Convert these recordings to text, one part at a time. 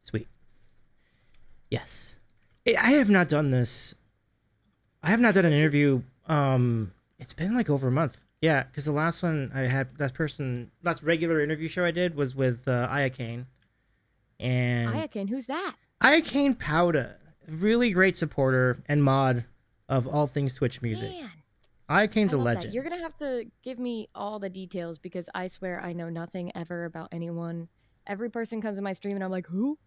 Sweet. Yes. I have not done this. I have not done an interview. It's been like over a month. Yeah, because the last one I had, last regular interview show I did was with Aya Kane. And Ayakin, who's that? Aya Kane Powda, really great supporter and mod of all things Twitch music. Man, Aya Kane's I a love legend. that. You're gonna have to give me all the details because I swear I know nothing ever about anyone. Every person comes to my stream and I'm like, who?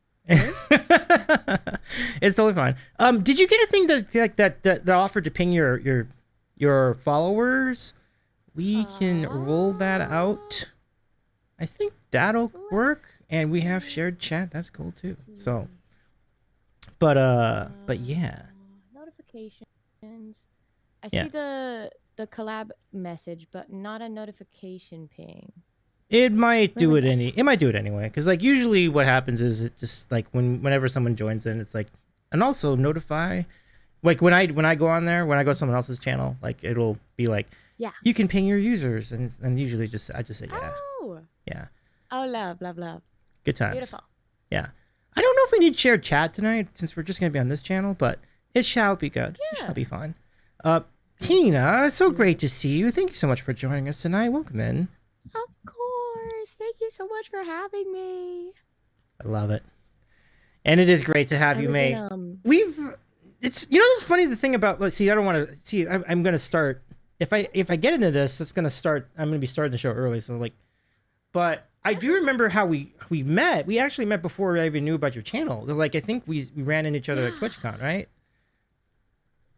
It's totally fine. Did you get a thing that offered to ping your followers? We can roll that out. I think that'll work, and we have shared chat. That's cool too. So, but yeah. Notifications. I see the collab message, but not a notification ping. It might do it anyway, because like usually what happens is it just like whenever someone joins in, it's like, and also notify, like when I go on there, when I go to someone else's channel, like it'll be like, yeah, you can ping your users, and usually I just say yeah. Oh. Yeah. Oh, love. Good times. Beautiful. Yeah. I don't know if we need shared chat tonight since we're just gonna be on this channel, but it shall be good. Yeah. It shall be fine. Tina, so great to see you. Thank you so much for joining us tonight. Welcome in. Of course. Thank you so much for having me. I love it. And it is great to have you, May. It's it's funny the thing about, let's see, I don't want to see, I'm going to start, if I get into this, I'm going to be starting the show early. So like, but I do remember how we met. We actually met before I even knew about your channel. Because like, I think we ran into each other at TwitchCon, right?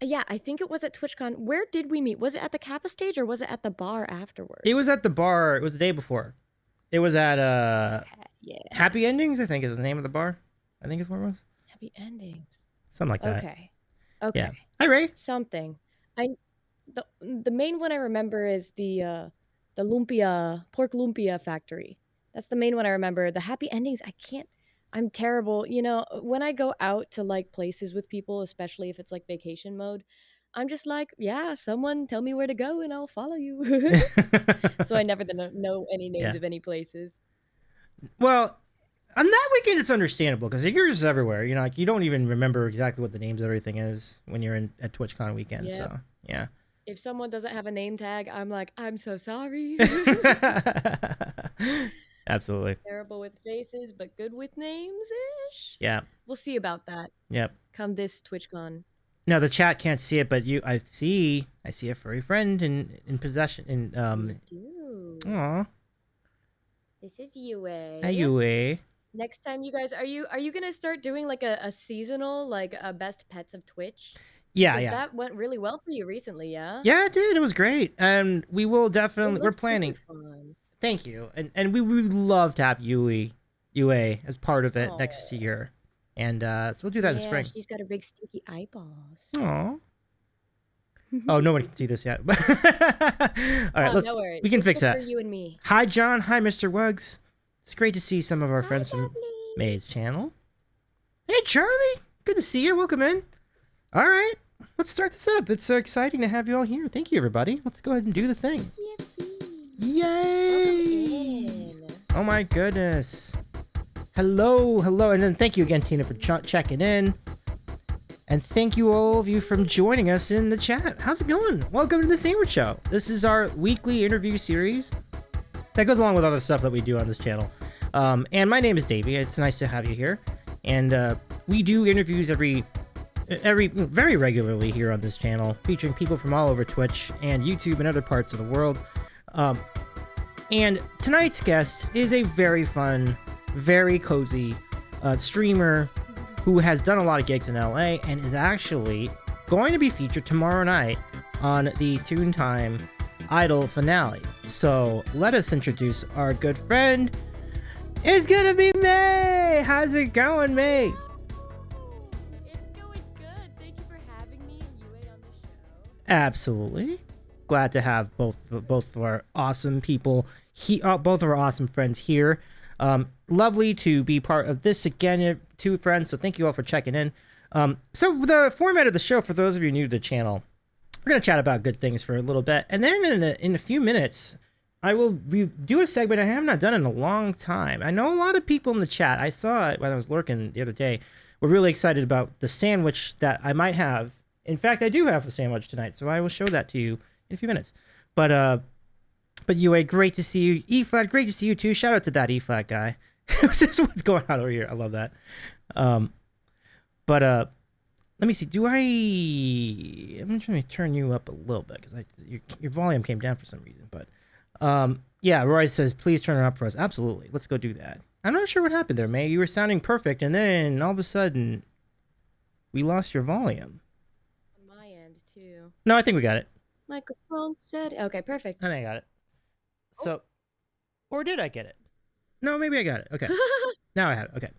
Yeah, I think it was at TwitchCon. Where did we meet? Was it at the Kappa stage or was it at the bar afterwards? It was at the bar. It was the day before. It was at Happy Endings, I think is the name of the bar. I think is where it was. Happy Endings. Something like that. Okay. Yeah. Hi, Ray. Something. The main one I remember is the pork lumpia factory. That's the main one I remember. The Happy Endings, I'm terrible. You know, when I go out to like places with people, especially if it's like vacation mode, I'm just like, yeah, someone tell me where to go and I'll follow you. So I never know any names of any places. Well, on that weekend, it's understandable because yours is everywhere. You know, like you don't even remember exactly what the names of everything is when you're at TwitchCon weekend. Yep. So yeah. If someone doesn't have a name tag, I'm like, I'm so sorry. Absolutely. Terrible with faces, but good with names-ish. Yeah. We'll see about that. Yep. Come this TwitchCon. No, the chat can't see it, but I see a furry friend in possession. You do. Aw. This is Yue. Hi, Yue. Next time, you guys, are you gonna start doing like a seasonal, like a best pets of Twitch? Yeah. That went really well for you recently, yeah? Yeah, it did. It was great. And we will definitely, we're planning. Super fun. Thank you. And we would love to have Yue as part of it next year. And so we'll do that in the spring. She's got her big stinky eyeballs. Aw. Oh, no one can see this yet. All right, no worries. We can fix that. For you and me. Hi, John. Hi, Mr. Wugs. It's great to see some of our friends from May's channel. Hey, Charlie. Good to see you. Welcome in. All right. Let's start this up. It's so exciting to have you all here. Thank you, everybody. Let's go ahead and do the thing. Yay! Oh, my goodness. Hello. And then thank you again, Tina, for checking in. And thank you all of you for joining us in the chat. How's it going? Welcome to the Sandwich Show. This is our weekly interview series that goes along with other stuff that we do on this channel. And my name is Davey. It's nice to have you here. And we do interviews every very regularly here on this channel, featuring people from all over Twitch and YouTube and other parts of the world. And tonight's guest is a very fun, very cozy streamer who has done a lot of gigs in LA and is actually going to be featured tomorrow night on the Toon Time Idol finale. So let us introduce our good friend. It's gonna be May. How's it going, May? It's going good. Thank you for having me and Yue on the show. Absolutely. Glad to have both of our awesome people, both of our awesome friends here. Lovely to be part of this again, two friends. So thank you all for checking in. So the format of the show, for those of you new to the channel, we're gonna chat about good things for a little bit, and then in a few minutes, I will do a segment I have not done in a long time. I know a lot of people in the chat. I saw it when I was lurking the other day. We're really excited about the sandwich that I might have. In fact, I do have a sandwich tonight, so I will show that to you in a few minutes. But UA, great to see you. E-Flat, great to see you too. Shout out to that E-Flat guy. This is what's going on over here. I love that. But let me see. I'm trying to turn you up a little bit because your volume came down for some reason. But yeah, Roy says please turn it up for us. Absolutely, let's go do that. I'm not sure what happened there, May. You were sounding perfect, and then all of a sudden, we lost your volume. On my end too. No, I think we got it. Microphone said okay, perfect. I think I got it. So, or did I get it? No, maybe I got it. Okay, now I have it. Okay.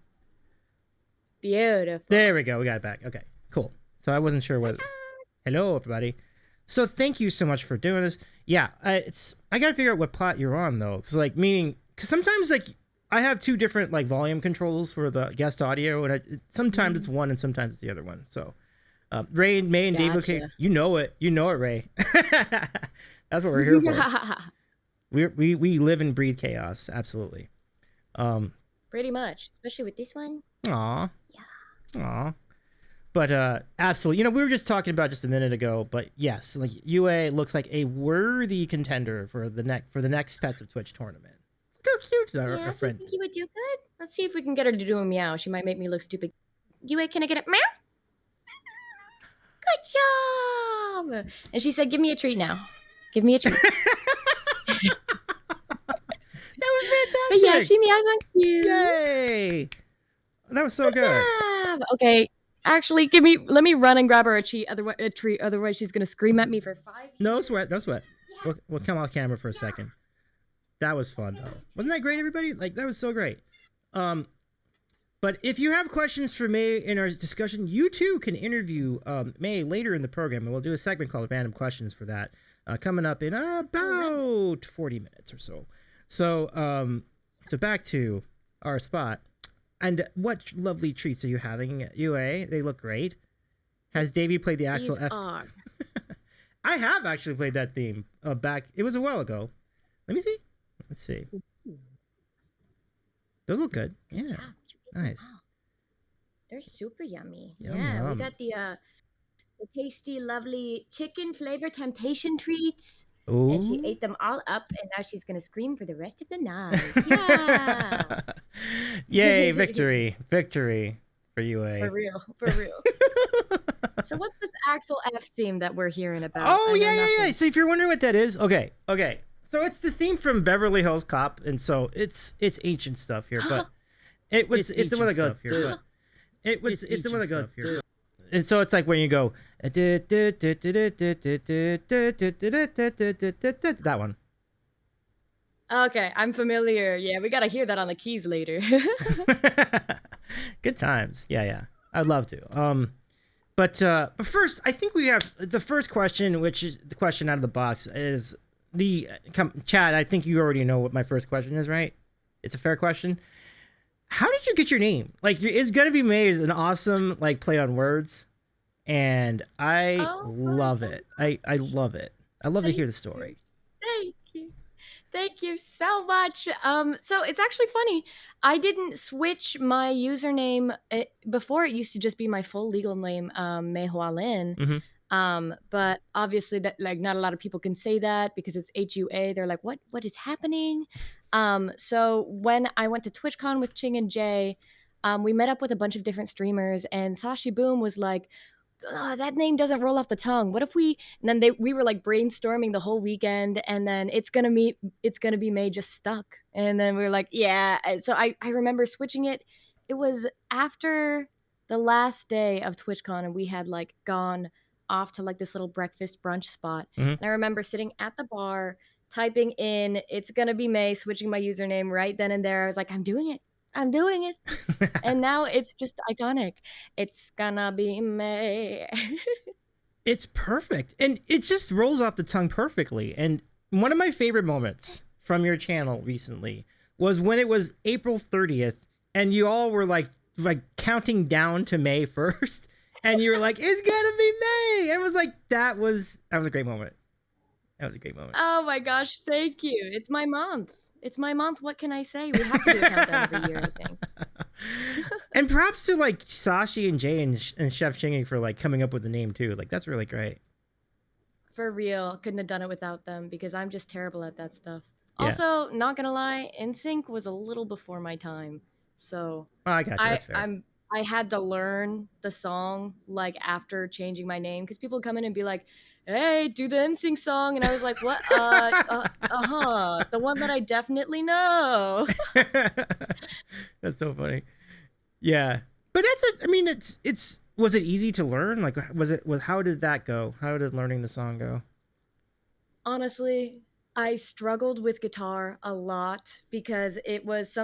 Beautiful. There we go. We got it back. Okay, cool. So I wasn't sure what. Hello, everybody. So thank you so much for doing this. Yeah, I gotta figure out what plot you're on though, because sometimes I have two different like volume controls for the guest audio, and sometimes it's one and sometimes it's the other one. So Ray, May, and Dave, okay, you know it, Ray. That's what we're here for. We live and breathe chaos, absolutely. Pretty much, especially with this one. Aw. Yeah. Aw. But absolutely, we were just talking about just a minute ago. But yes, like UA looks like a worthy contender for the next Pets of Twitch tournament. Look how cute our friend. I think you would do good. Let's see if we can get her to do a meow. She might make me look stupid. UA, can I get a meow? Good job. And she said, "Give me a treat now. Give me a treat." That was fantastic. But yeah, she meows on cue. Yay! That was so good. Job. Okay. Actually, let me run and grab her a treat. Otherwise, she's gonna scream at me for 5 years. No sweat. Yeah. We'll come off camera for a second. That was fun though. Wasn't that great, everybody? Like that was so great. But if you have questions for May in our discussion, you too can interview May later in the program, and we'll do a segment called Random Questions for that coming up in about 40 minutes or so. So back to our spot. And what lovely treats are you having, UA? They look great. Has Davey played the Axel F? I have actually played that theme back. It was a while ago. Let me see. Let's see. Those look good. Yeah. Nice. Oh, they're super yummy. Yum, yeah, yum. We got the tasty, lovely chicken flavor temptation treats. Ooh. And she ate them all up, and now she's gonna scream for the rest of the night. Yeah. Yay! Victory! Victory for UA. For real. So what's this Axel F theme that we're hearing about? Oh yeah. So if you're wondering what that is, okay. So it's the theme from Beverly Hills Cop, and so it's ancient stuff here, but it's the one that goes here. It's the one that goes here. And so it's like when you go that one. Okay, I'm familiar. Yeah, we gotta hear that on the keys later. Good times. Yeah. I'd love to. But first, I think we have the first question, which is the question out of the box, is the Chad. I think you already know what my first question is, right? It's a fair question. How did you get your name? Like, it's gonna be May is an awesome like play on words, and I love it. I love it. I love to hear the story. Thank you so much. So it's actually funny. I didn't switch my username before. It used to just be my full legal name, May Hua Lin. Mm-hmm. But obviously that like not a lot of people can say that because it's HUA. They're like, what is happening? So when I went to TwitchCon with Ching and Jay, we met up with a bunch of different streamers, and Sashi Boom was like, that name doesn't roll off the tongue. What if we? And then we were like brainstorming the whole weekend, and then it's gonna be May just stuck. And then we were like, yeah. So I remember switching it. It was after the last day of TwitchCon, and we had like gone off to like this little breakfast brunch spot. Mm-hmm. And I remember sitting at the bar, typing in "it's gonna be May," switching my username right then and there. I was like, I'm doing it. And now it's just iconic. It's gonna be May. It's perfect. And it just rolls off the tongue perfectly. And one of my favorite moments from your channel recently was when it was April 30th and you all were like counting down to May 1st. And you were like, it's gonna be May. And it was like, that was a great moment. That was a great moment. Oh my gosh, thank you. It's my month. It's my month. What can I say? We have to do a countdown every year, I think. And props to like Sashi and Jay and Chef Chingy for like coming up with the name too. Like that's really great. For real, couldn't have done it without them because I'm just terrible at that stuff. Yeah. Also, not gonna lie, NSYNC was a little before my time, so Oh, I got you. That's fair. I had to learn the song like after changing my name because people come in and be like, "Hey, do the NSYNC song," and I was like, "What? Uh-huh, the one that I definitely know." That's so funny. Yeah, but that's it. I mean, it's. Was it easy to learn? Like, was how did that go? How did learning the song go? Honestly, I struggled with guitar a lot because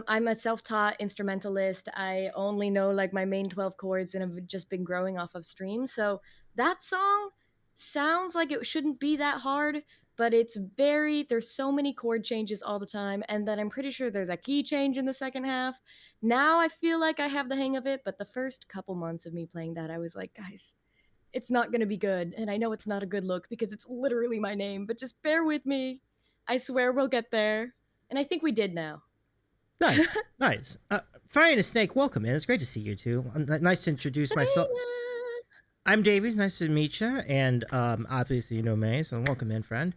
I'm a self-taught instrumentalist. I only know like my main 12 chords and have just been growing off of streams. So that song sounds like it shouldn't be that hard, but there's so many chord changes all the time, and then I'm pretty sure there's a key change in the second half. Now I feel like I have the hang of it, but the first couple months of me playing that, I was like, guys, it's not going to be good. And I know it's not a good look because it's literally my name, but just bear with me. I swear we'll get there. And I think we did now. Nice, nice. Fire and a Snake, welcome, man. It's great to see you too. Nice to introduce myself. I'm Davies. Nice to meet you. And obviously, you know May, so welcome in, friend.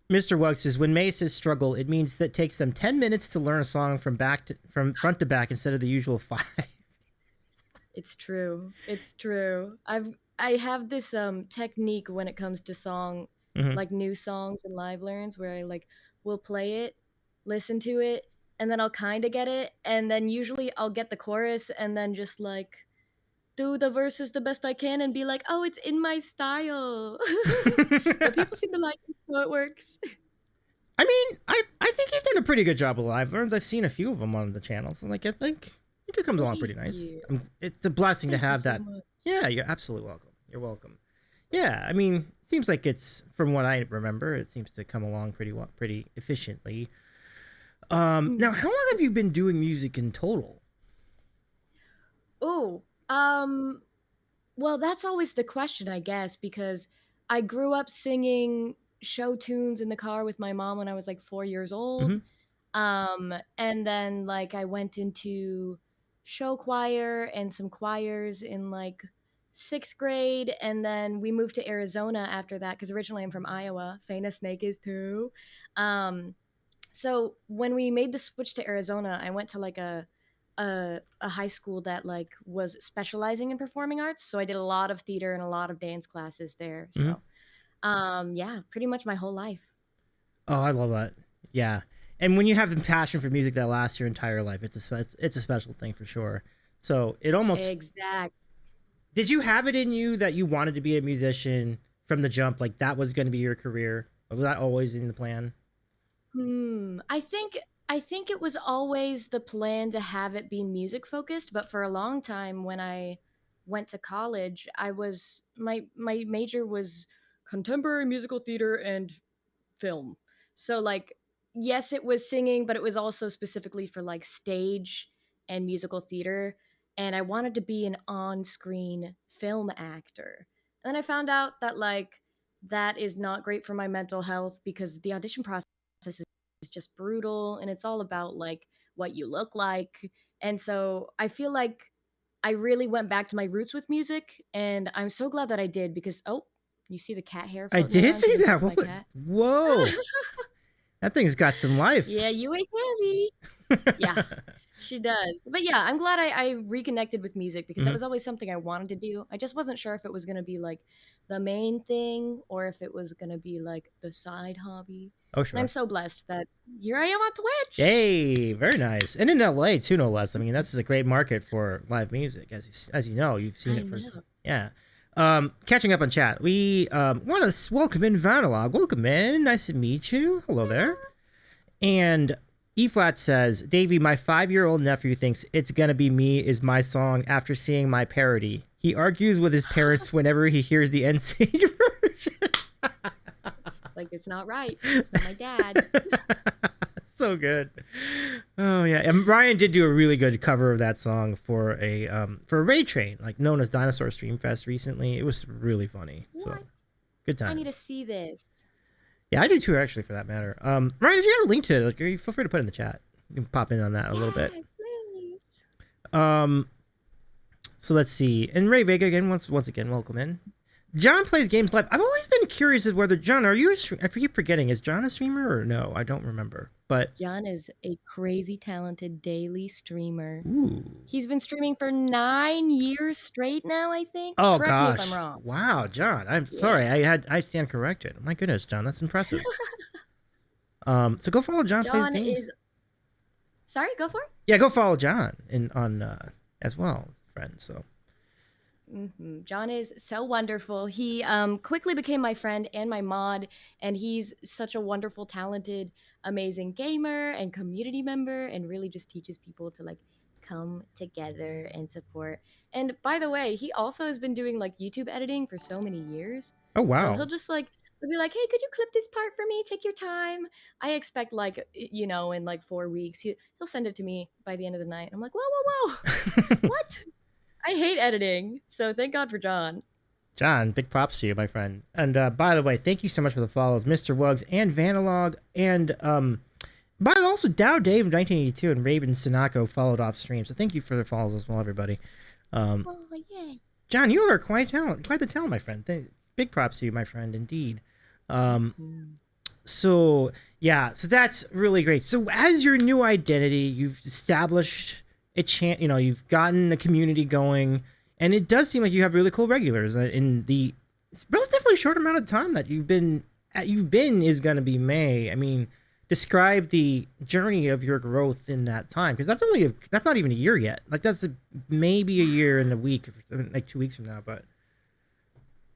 Mr. Wugg says, when May says struggle, it means that it takes them 10 minutes to learn a song from front to back instead of the usual 5. It's true. It's true. I have this technique when it comes to Mm-hmm. like new songs and live learns where I like will play it, listen to it, and then I'll kind of get it, and then usually I'll get the chorus and then just like do the verses the best I can and be like, "Oh, it's in my style." But people seem to like it, so it works. I mean, I think you've done a pretty good job with live learns. I've seen a few of them on the channel, so like I think it comes along Thank pretty nice. you. It's a blessing to Thank you have so that. much. Yeah, you're absolutely welcome. You're welcome. Yeah, I mean, it seems like it's from what I remember, it seems to come along pretty well, pretty efficiently. Now, how long have you been doing music in total? Oh, well, that's always the question, I guess, because I grew up singing show tunes in the car with my mom when I was like 4 years Mm-hmm. old. And then like I went into show choir and some choirs in like sixth grade, and then we moved to Arizona after that because originally I'm from Iowa. Faina Snake is too. Um, so when we made the switch to Arizona, I went to like a high school that like was specializing in performing arts. So I did a lot of theater and a lot of dance classes there. Mm-hmm. So yeah, pretty much my whole life. Oh, I love that. Yeah, and when you have the passion for music that lasts your entire life, it's a special thing for sure. So it almost Exact. did you have it in you that you wanted to be a musician from the jump? Like that was going to be your career? Or was that always in the plan? I think it was always the plan to have it be music focused, but for a long time when I went to college, I was my major was contemporary musical theater and film. So like yes, it was singing, but it was also specifically for like stage and musical theater, and I wanted to be an on-screen film actor. And then I found out that like that is not great for my mental health because the audition process is just brutal and it's all about like what you look like. And so I feel like I really went back to my roots with music, and I'm so glad that I did because you see the cat hair I floating did around? Can see you that. pet my cat? Whoa, that thing's got some life. Yeah, you ain't heavy. Yeah, she does. But yeah, I'm glad I reconnected with music because that Hmm. was always something I wanted to do. I just wasn't sure if it was going to be like the main thing or if it was going to be like the side hobby. Oh And I'm sure. so blessed that here I am on Twitch. Hey, very nice. And in LA too, no less. I mean, that's a great market for live music, as you know, you've seen I it for some. know. Yeah. Catching up on chat, we want to welcome in Vanilog. Welcome in. Nice to meet you. Hello there. And E Flat says, Davey, my 5-year-old nephew thinks It's Gonna Be Me is my song after seeing my parody. He argues with his parents whenever he hears the NSYNC version. Like it's not right. It's not my dad's. So good. Oh yeah, and Ryan did do a really good cover of that song for a raid train, like known as Dinosaur Stream Fest recently. It was really funny. So What? good I need to times. see this. Yeah, I do too, actually, for that matter. Ryan, if you have a link to it, like, feel free to put it in the chat. You can pop in on that a little bit. Yes, please. So let's see. And Ray Vega again, once again, welcome in. John plays games live. I've always been curious as whether John, are you? I keep forgetting. Is John a streamer or no? I don't remember. But John is a crazy talented daily streamer. ooh. He's been streaming for 9 years straight now, I think. Oh Correct me if I'm gosh. wrong. Wow, John. I'm Yeah. sorry. I stand corrected. My goodness, John, that's impressive. So go follow John plays John games. is. Sorry, go for it. Yeah, go follow John on as well, friends. So John is so wonderful. He quickly became my friend and my mod, and he's such a wonderful, talented, amazing gamer and community member, and really just teaches people to like come together and support. And by the way, he also has been doing like YouTube editing for so many years. oh So wow. he'll just like he'll be like, "Hey, could you clip this part for me? Take your time." I expect like in like 4 weeks he'll send it to me by the end of the night. I'm like, "Whoa, whoa, whoa, what?" I hate editing, so thank God for John. John, big props to you, my friend. And by the way, thank you so much for the follows, Mr. Wugs and Vanalog, and by the way, also Dow Dave 1982 and Raven Sinako followed off stream. So thank you for the follows as well, everybody. Oh yeah. John, you are quite the talent, my friend. Big props to you, my friend, indeed. So yeah, so that's really great. So as your new identity, you've established you've gotten a community going, and it does seem like you have really cool regulars in the relatively short amount of time that you've been is going to be May. I mean, describe the journey of your growth in that time, because that's not even a year yet. Like that's maybe a year and a week, like 2 weeks from now, but.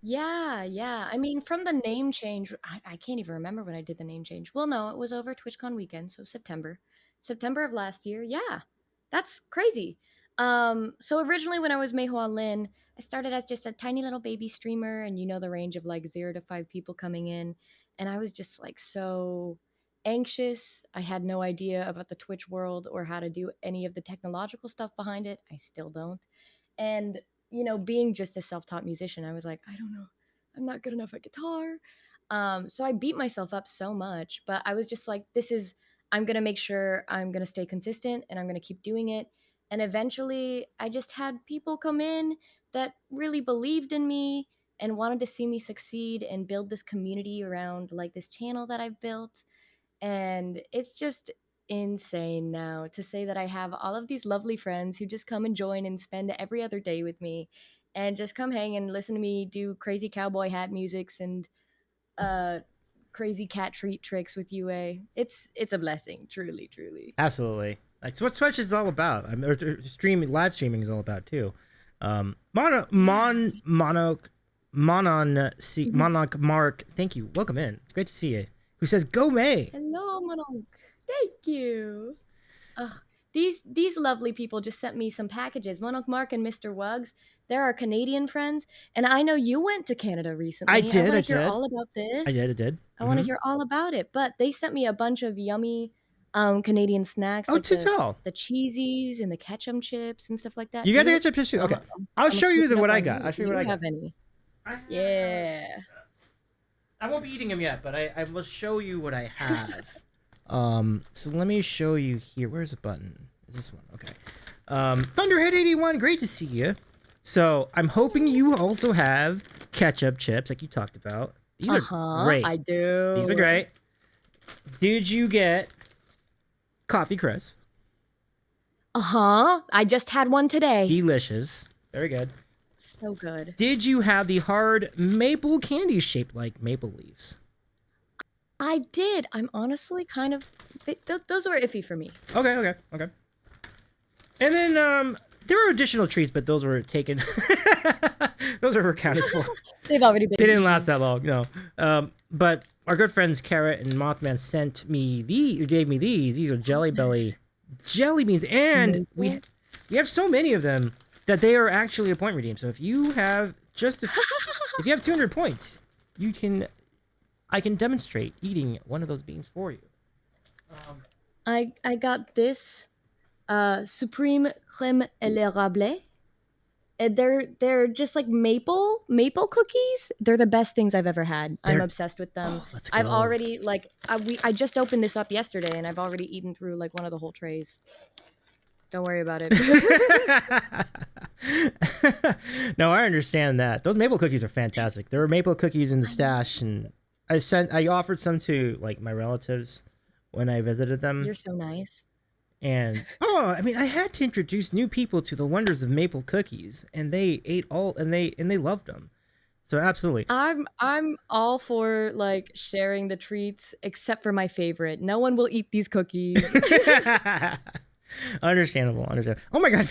Yeah. I mean, from the name change, I can't even remember when I did the name change. Well, no, it was over TwitchCon weekend, so September of last year. Yeah, that's crazy. So originally when I was Mehua Lin, I started as just a tiny little baby streamer, and the range of like 0 to 5 people coming in, and I was just like so anxious. I had no idea about the Twitch world or how to do any of the technological stuff behind it. I still don't. And being just a self-taught musician, I was like, I don't know, I'm not good enough at guitar. So I beat myself up so much, but I was just like, I'm gonna make sure I'm gonna stay consistent and I'm gonna keep doing it. And eventually, I just had people come in that really believed in me and wanted to see me succeed and build this community around like this channel that I've built. And it's just insane now to say that I have all of these lovely friends who just come and join and spend every other day with me and just come hang and listen to me do crazy cowboy hat musics and uh crazy cat treat tricks with UA. It's a blessing, truly, truly. Absolutely. That's what Twitch is all about. I mean, or live streaming is all about too. Monarch Mark, thank you. Welcome in. It's great to see you. Who says go May? Hello, Mononk. Thank you. These lovely people just sent me some packages. Mononk Mark and Mr. Wugs. They're our Canadian friends, and I know you went to Canada recently. I did. I want I to hear did. all about this. I did. I want to hear all about it. But they sent me a bunch of yummy Canadian snacks, Oh, like to tell. the cheesies and the ketchup chips and stuff like that. You got the ketchup chips too? Okay. I'll show you what I got. I'll show you what I got. Have any? Yeah. I won't be eating them yet, but I will show you what I have. So let me show you here. Where's the button? Is this one? Okay. Thunderhead81, great to see you. So I'm hoping you also have ketchup chips, like you talked about. These are great. I do. These are great. Did you get coffee crisp? I just had one today. Delicious. Very good. So good. Did you have the hard maple candy shaped like maple leaves? I did. I'm honestly kind of... those were iffy for me. Okay. And then there were additional treats, but those were taken. Those were accounted for. They've already been. They didn't last that long, no. But our good friends Carrot and Mothman gave me these. These are Jelly Belly jelly beans, and we have so many of them that they are actually a point redeem. So if you have if you have 200 points, I can demonstrate eating one of those beans for you. I got this Supreme Crème Érable. They're just like maple cookies. They're the best things I've ever had. I'm obsessed with them. Oh, let's I've go. already I just opened this up yesterday and I've already eaten through like one of the whole trays. Don't worry about it. No, I understand that. Those maple cookies are fantastic. There were maple cookies in the stash, and I offered some to like my relatives when I visited them. You're so nice. And I mean, I had to introduce new people to the wonders of maple cookies, and they ate all, and they loved them. So absolutely. I'm all for like sharing the treats, except for my favorite. No one will eat these cookies. Understandable. Oh my god.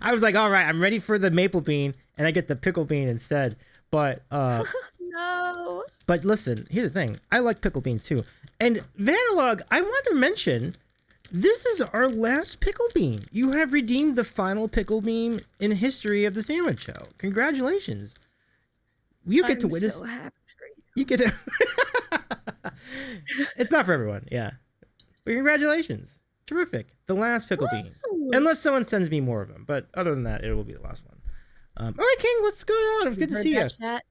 I was like, all right, I'm ready for the maple bean, and I get the pickle bean instead. But no. But listen, here's the thing. I like pickle beans too. And Vanilog, I want to mention, this is our last pickle bean. You have redeemed the final pickle bean in history of the Sandwich Show. Congratulations. You get to witness. So happy for you. You get to. It's not for everyone, yeah. But congratulations. Terrific. The last pickle bean. Unless someone sends me more of them. But other than that, it will be the last one. All right, King, what's going on? It was good to see you. Chat?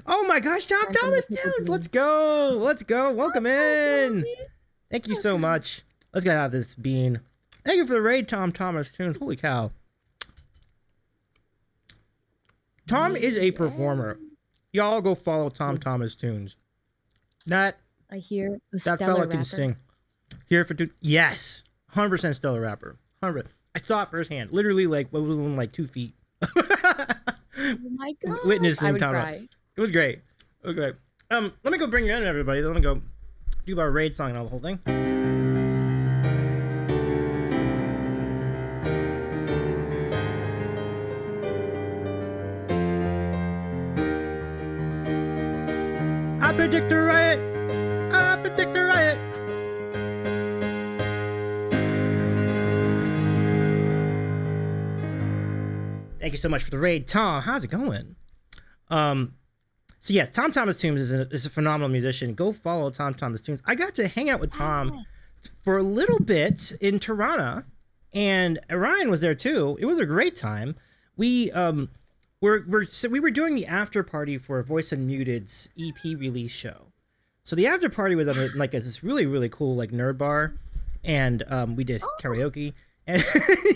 Oh my gosh, Tom Thomas Tunes. Let's go. Welcome in. Thank you so much. Let's get out of this bean. Thank you for the raid, Tom Thomas Tunes. Holy cow. Tom is a performer. Y'all go follow Tom Thomas Tunes. I hear that fella can sing. Here for yes, 100% stellar rapper. 100. I saw it firsthand. Literally, like what was in like 2 feet. Oh my god! Witnessing I would Tom. cry. It was great. Let me go bring you in, everybody. Let me go do our raid song and all the whole thing. I predict a riot. I predict a riot. Thank you so much for the raid, Tom. How's it going? So yeah, Tom Thomas Tunes is a phenomenal musician. Go follow Tom Thomas Tunes. I got to hang out with Tom for a little bit in Toronto, and Ryan was there too. It was a great time. We were doing the after party for Voice Unmuted's EP release show. So the after party was at like this really, really cool like nerd bar, and we did karaoke, and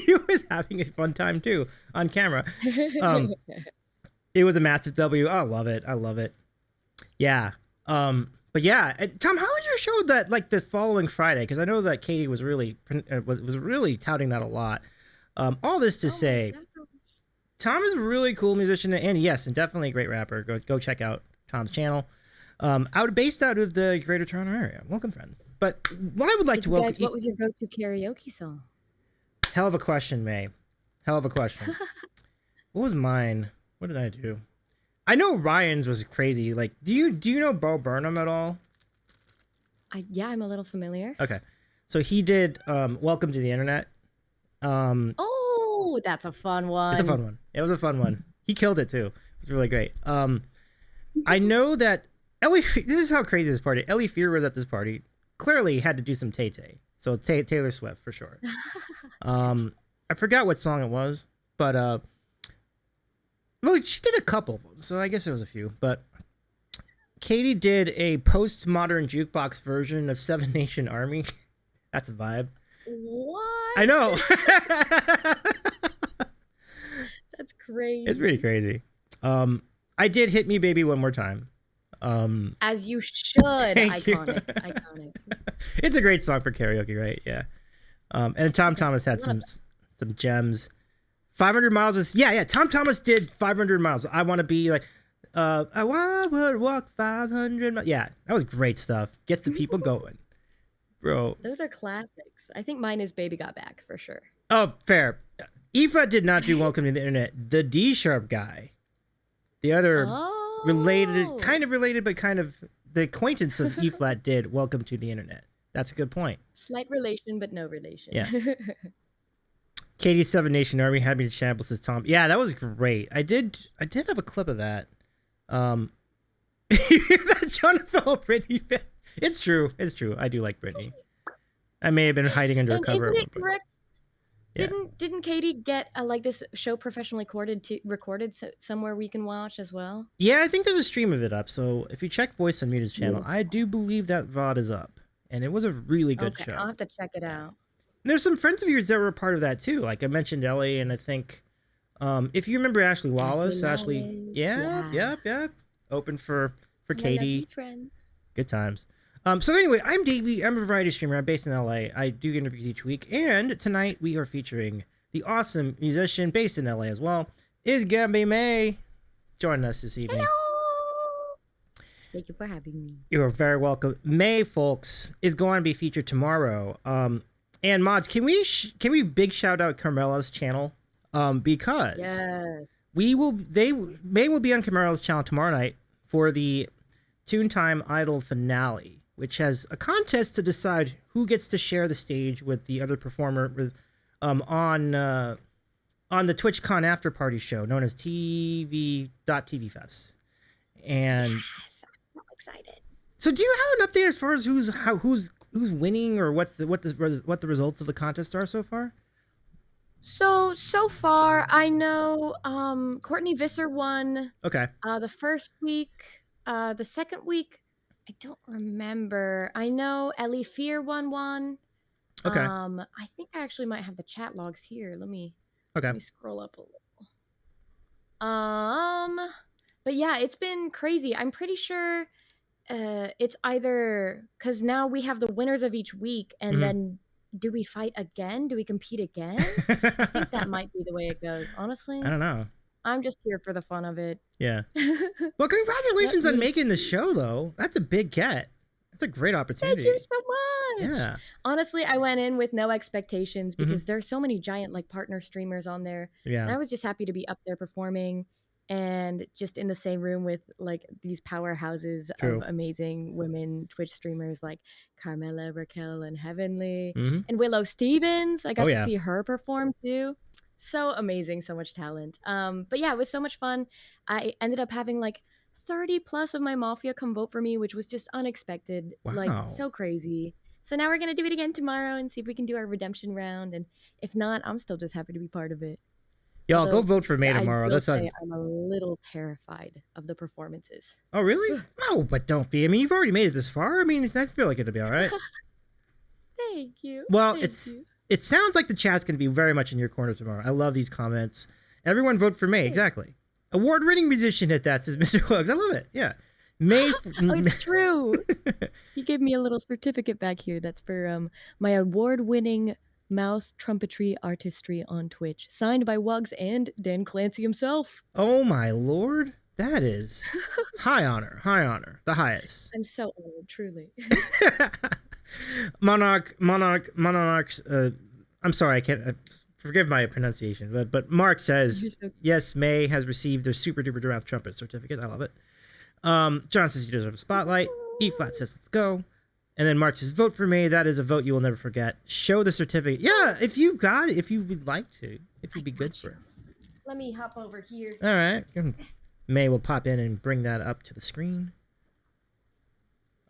he was having a fun time too on camera. It was a massive W. I love it. Yeah. But yeah, Tom, how was your show that like the following Friday? Because I know that Katie was really touting that a lot. All this to say, Tom is a really cool musician, and yes, and definitely a great rapper. Go check out Tom's channel. Based out of the Greater Toronto area. Welcome, friends. But what I would like to welcome. Guys, what was your go-to karaoke song? Hell of a question, May. Hell of a question. What was mine? What did I do? I know Ryan's was crazy. Like, do you know Bo Burnham at all? Yeah, I'm a little familiar. Okay, so he did "Welcome to the Internet." Oh, that's a fun one. It's a fun one. It was a fun one. He killed it too. It was really great. I know that Ellie. This is how crazy this party. Ellie Fear was at this party. Clearly had to do some Tay-Tay. So Taylor Swift for sure. I forgot what song it was, but well, she did a couple of them, so I guess it was a few. But Katie did a postmodern jukebox version of Seven Nation Army. That's a vibe. What? I know. That's crazy. It's pretty crazy. I did Hit Me Baby One More Time. As you should. Iconic. It's a great song for karaoke, right? Yeah. And Tom Thomas had some gems. 500 miles is Tom Thomas did 500 miles. I want to be like I would walk 500 miles. Yeah, that was great stuff. Gets the people going, bro. Those are classics. I think mine is Baby Got Back for sure. Oh, fair. Aoife did not do Welcome to the Internet. The D Sharp guy, the other kind of related but kind of the acquaintance of E flat did Welcome to the Internet. That's a good point. Slight relation but no relation. Yeah. Katie's Seven Nation Army had me to shambles, says Tom. Yeah, that was great. I did have a clip of that. You hear that Jonathan Britney fan? It's true. I do like Britney. I may have been hiding under a cover. Isn't it correct? Yeah. Didn't Katie get like this show professionally recorded somewhere we can watch as well? Yeah, I think there's a stream of it up. So if you check Voice Unmuted's channel, I Beautiful. do believe that VOD is up, and it was a really good Okay, I'll show. have to check it Yeah. out. And there's some friends of yours that were a part of that too. Like I mentioned Ellie, and I think if you remember Ashley Ashley Lawless, Lawless, yeah. yep, open for My lovely Katie. friends. Good times. So anyway, I'm Davey. I'm a variety streamer. I'm based in LA. I do interviews each week, and tonight we are featuring the awesome musician based in LA as well. Is Gabby May joining us this evening? Hello. Thank you for having me. You're very welcome. May, folks, is going to be featured tomorrow. And mods, can we big shout out Carmela's channel? Because Yes. May will be on Carmela's channel tomorrow night for the Toon Time Idol finale, which has a contest to decide who gets to share the stage with the other performer with on the TwitchCon after party show known as TV Fest. And yes, I'm so excited. so, do you have an update as far as who's winning or what the results of the contest are so far? So far, I know Courtney Visser won. Okay. The first week, the second week, I don't remember. I know Ellie Fear won one. Okay. I think I actually might have the chat logs here. Let me Okay. scroll up a little. But yeah, it's been crazy. I'm pretty sure it's either because now we have the winners of each week, and then do we fight again? Do we compete again? I think that might be the way it goes. Honestly, I don't know. I'm just here for the fun of it. Yeah. Well, congratulations on making the show, though. That's a big get. That's a great opportunity. Thank you so much. Yeah. Honestly, I went in with no expectations because there's so many giant like partner streamers on there. Yeah. And I was just happy to be up there performing and just in the same room with like these powerhouses True. of amazing women Twitch streamers like Carmela, Raquel, and Heavenly, Mm-hmm. and Willow Stevens. I got Oh, to yeah. see her perform too. So amazing, so much talent. But yeah, it was so much fun. I ended up having like 30 plus of my mafia come vote for me, which was just unexpected. Like Wow. so crazy. So now we're gonna do it again tomorrow and see if we can do our redemption round. And if not, I'm still just happy to be part of it. Y'all Although, go vote for May tomorrow. I will That's say I'm a little terrified of the performances. Oh, really? No, but don't be. I mean, you've already made it this far. I mean, I feel like it'll be all right. Thank you. Well, Thank it you. sounds like the chat's going to be very much in your corner tomorrow. I love these comments. Everyone vote for May. Exactly. Award-winning musician at that, says Mr. Hugs. I love it. Yeah. May. Oh, it's true. He gave me a little certificate back here. That's for my award-winning mouth trumpetry artistry on Twitch, signed by Wugs and Dan Clancy himself. Oh my lord, that is high honor, the highest. I'm so old, truly. Monarchs. I'm sorry, I can't. Forgive my pronunciation, but Mark says yes. May has received their super duper mouth trumpet certificate. I love it. John says you deserve a spotlight. E flat says let's go. And then Mark says, vote for May. That is a vote you will never forget. Show the certificate. Yeah, if you got it, if you would like to. If you'd be good for it. Let me hop over here. All right. May will pop in and bring that up to the screen.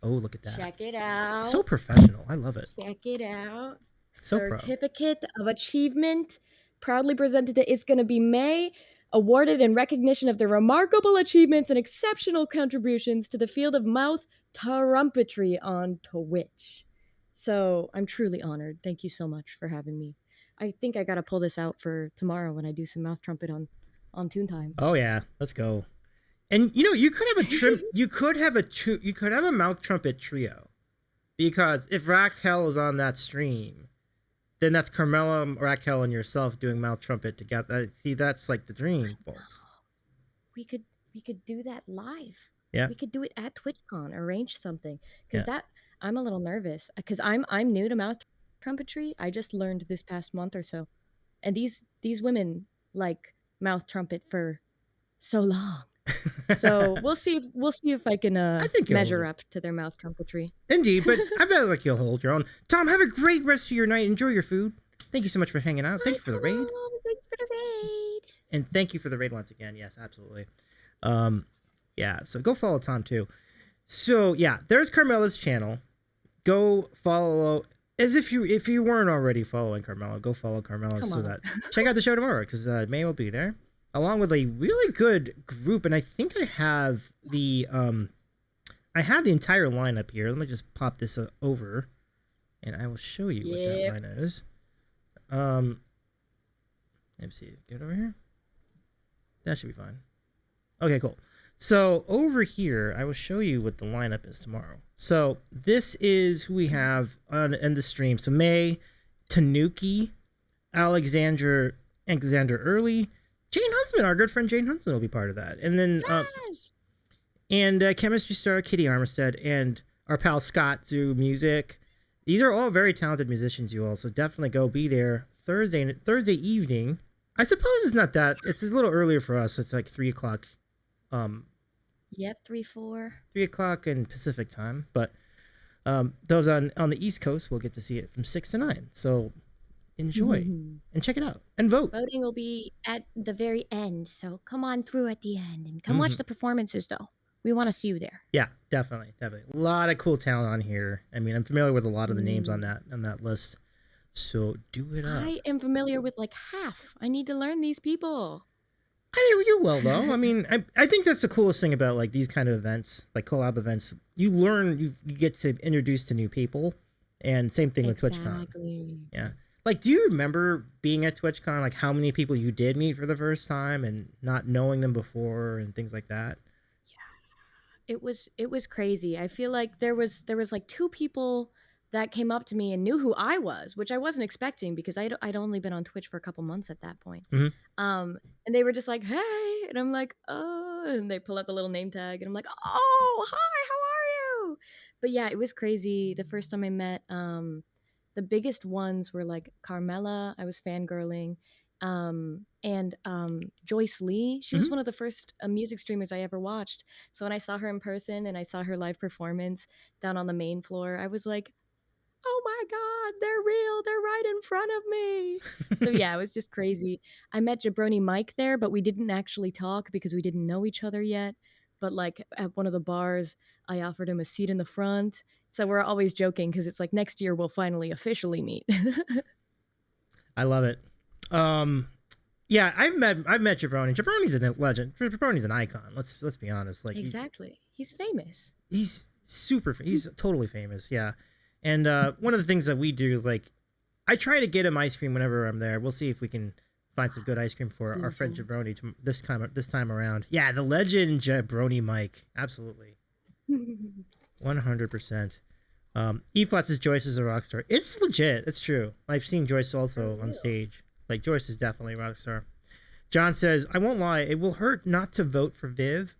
Oh, look at that. Check it out. So professional. I love it. Check it out. So Certificate of Achievement. Proudly presented to It's Gonna Be May. Awarded in recognition of their remarkable achievements and exceptional contributions to the field of mouth trumpetry on Twitch. So I'm truly honored. Thank you so much for having me. I think I gotta pull this out for tomorrow when I do some mouth trumpet on Toon Time. Oh yeah, let's go. And you could have you could have a mouth trumpet trio, because if Raquel is on that stream, then that's Carmela, Raquel, and yourself doing mouth trumpet together. See, that's like the dream, folks. We could do that live. Yeah. We could do it at TwitchCon. Arrange something, because I'm a little nervous because I'm new to mouth trumpetry. I just learned this past month or so, and these women like mouth trumpet for so long. So we'll see if I can measure up to their mouth trumpetry. Indeed, but I bet like you'll hold your own. Tom, have a great rest of your night. Enjoy your food. Thank you so much for hanging out. Thank you for the raid. Thanks for the raid. And thank you for the raid once again. Yes, absolutely. Yeah, so go follow Tom too. So yeah, there's Carmela's channel. Go follow as if you weren't already following Carmela, go follow Carmela Come so on. that check out the show tomorrow because May will be there along with a really good group, and I think I have the entire lineup here. Let me just pop this over, and I will show you what that Yep. line is. Let me see. Get over here. That should be fine. Okay, cool. So over here, I will show you what the lineup is tomorrow. So this is who we have on in the stream. So May, Tanuki, Alexander Early, Jane Huntsman, our good friend Jane Huntsman will be part of that, and then Yes. chemistry star Kitty Armistead and our pal Scott Zoo Music. These are all very talented musicians, you all. So definitely go be there Thursday evening. I suppose it's not that. It's a little earlier for us. It's like 3 o'clock. Yep, 3-4. 3 o'clock in Pacific time, but those on the East Coast will get to see it from 6 to 9. So enjoy and check it out and vote. Voting will be at the very end, so come on through at the end and come watch Mhm. the performances though. We want to see you there. Yeah, definitely. A lot of cool talent on here. I mean, I'm familiar with a lot of the names on that list. So do it up. I am familiar with like half. I need to learn these people. You will though. I mean, I think that's the coolest thing about like these kind of events, like collab events. You learn, you get to introduce to new people, and same thing with TwitchCon. Exactly. Yeah. Like, do you remember being at TwitchCon? Like, how many people you did meet for the first time and not knowing them before and things like that? It was crazy. I feel like there was like two people that came up to me and knew who I was, which I wasn't expecting because I'd only been on Twitch for a couple months at that point. Mm-hmm. And they were just like, "Hey," and I'm like, "Oh," and they pull out the little name tag, and I'm like, "Oh, hi, how are you?" But yeah, it was crazy. The first time I met, the biggest ones were like Carmela. I was fangirling. And Joyce Lee. She was Mm-hmm. one of the first music streamers I ever watched. So when I saw her in person and I saw her live performance down on the main floor, I was like, "Oh my god, they're real. They're right in front of me." So yeah, it was just crazy. I met Jabroni Mike there, but we didn't actually talk because we didn't know each other yet. But like at one of the bars, I offered him a seat in the front. So we're always joking because it's like next year we'll finally officially meet. I love it. Um, yeah, I've met Jabroni. Jabroni's a legend. Jabroni's an icon. Let's be honest. Like Exactly. He's famous. he's he's totally famous. Yeah, and one of the things that we do is like I try to get him ice cream whenever I'm there. We'll see if we can find some good ice cream for our friend Beautiful. Jabroni this time around. Yeah, the legend Jabroni Mike. Absolutely, 100%. E Flats is Joyce is a rock star. It's legit. It's true. I've seen Joyce For also on real. stage. Like Joyce is definitely a rock star. John says, I won't lie, it will hurt not to vote for Viv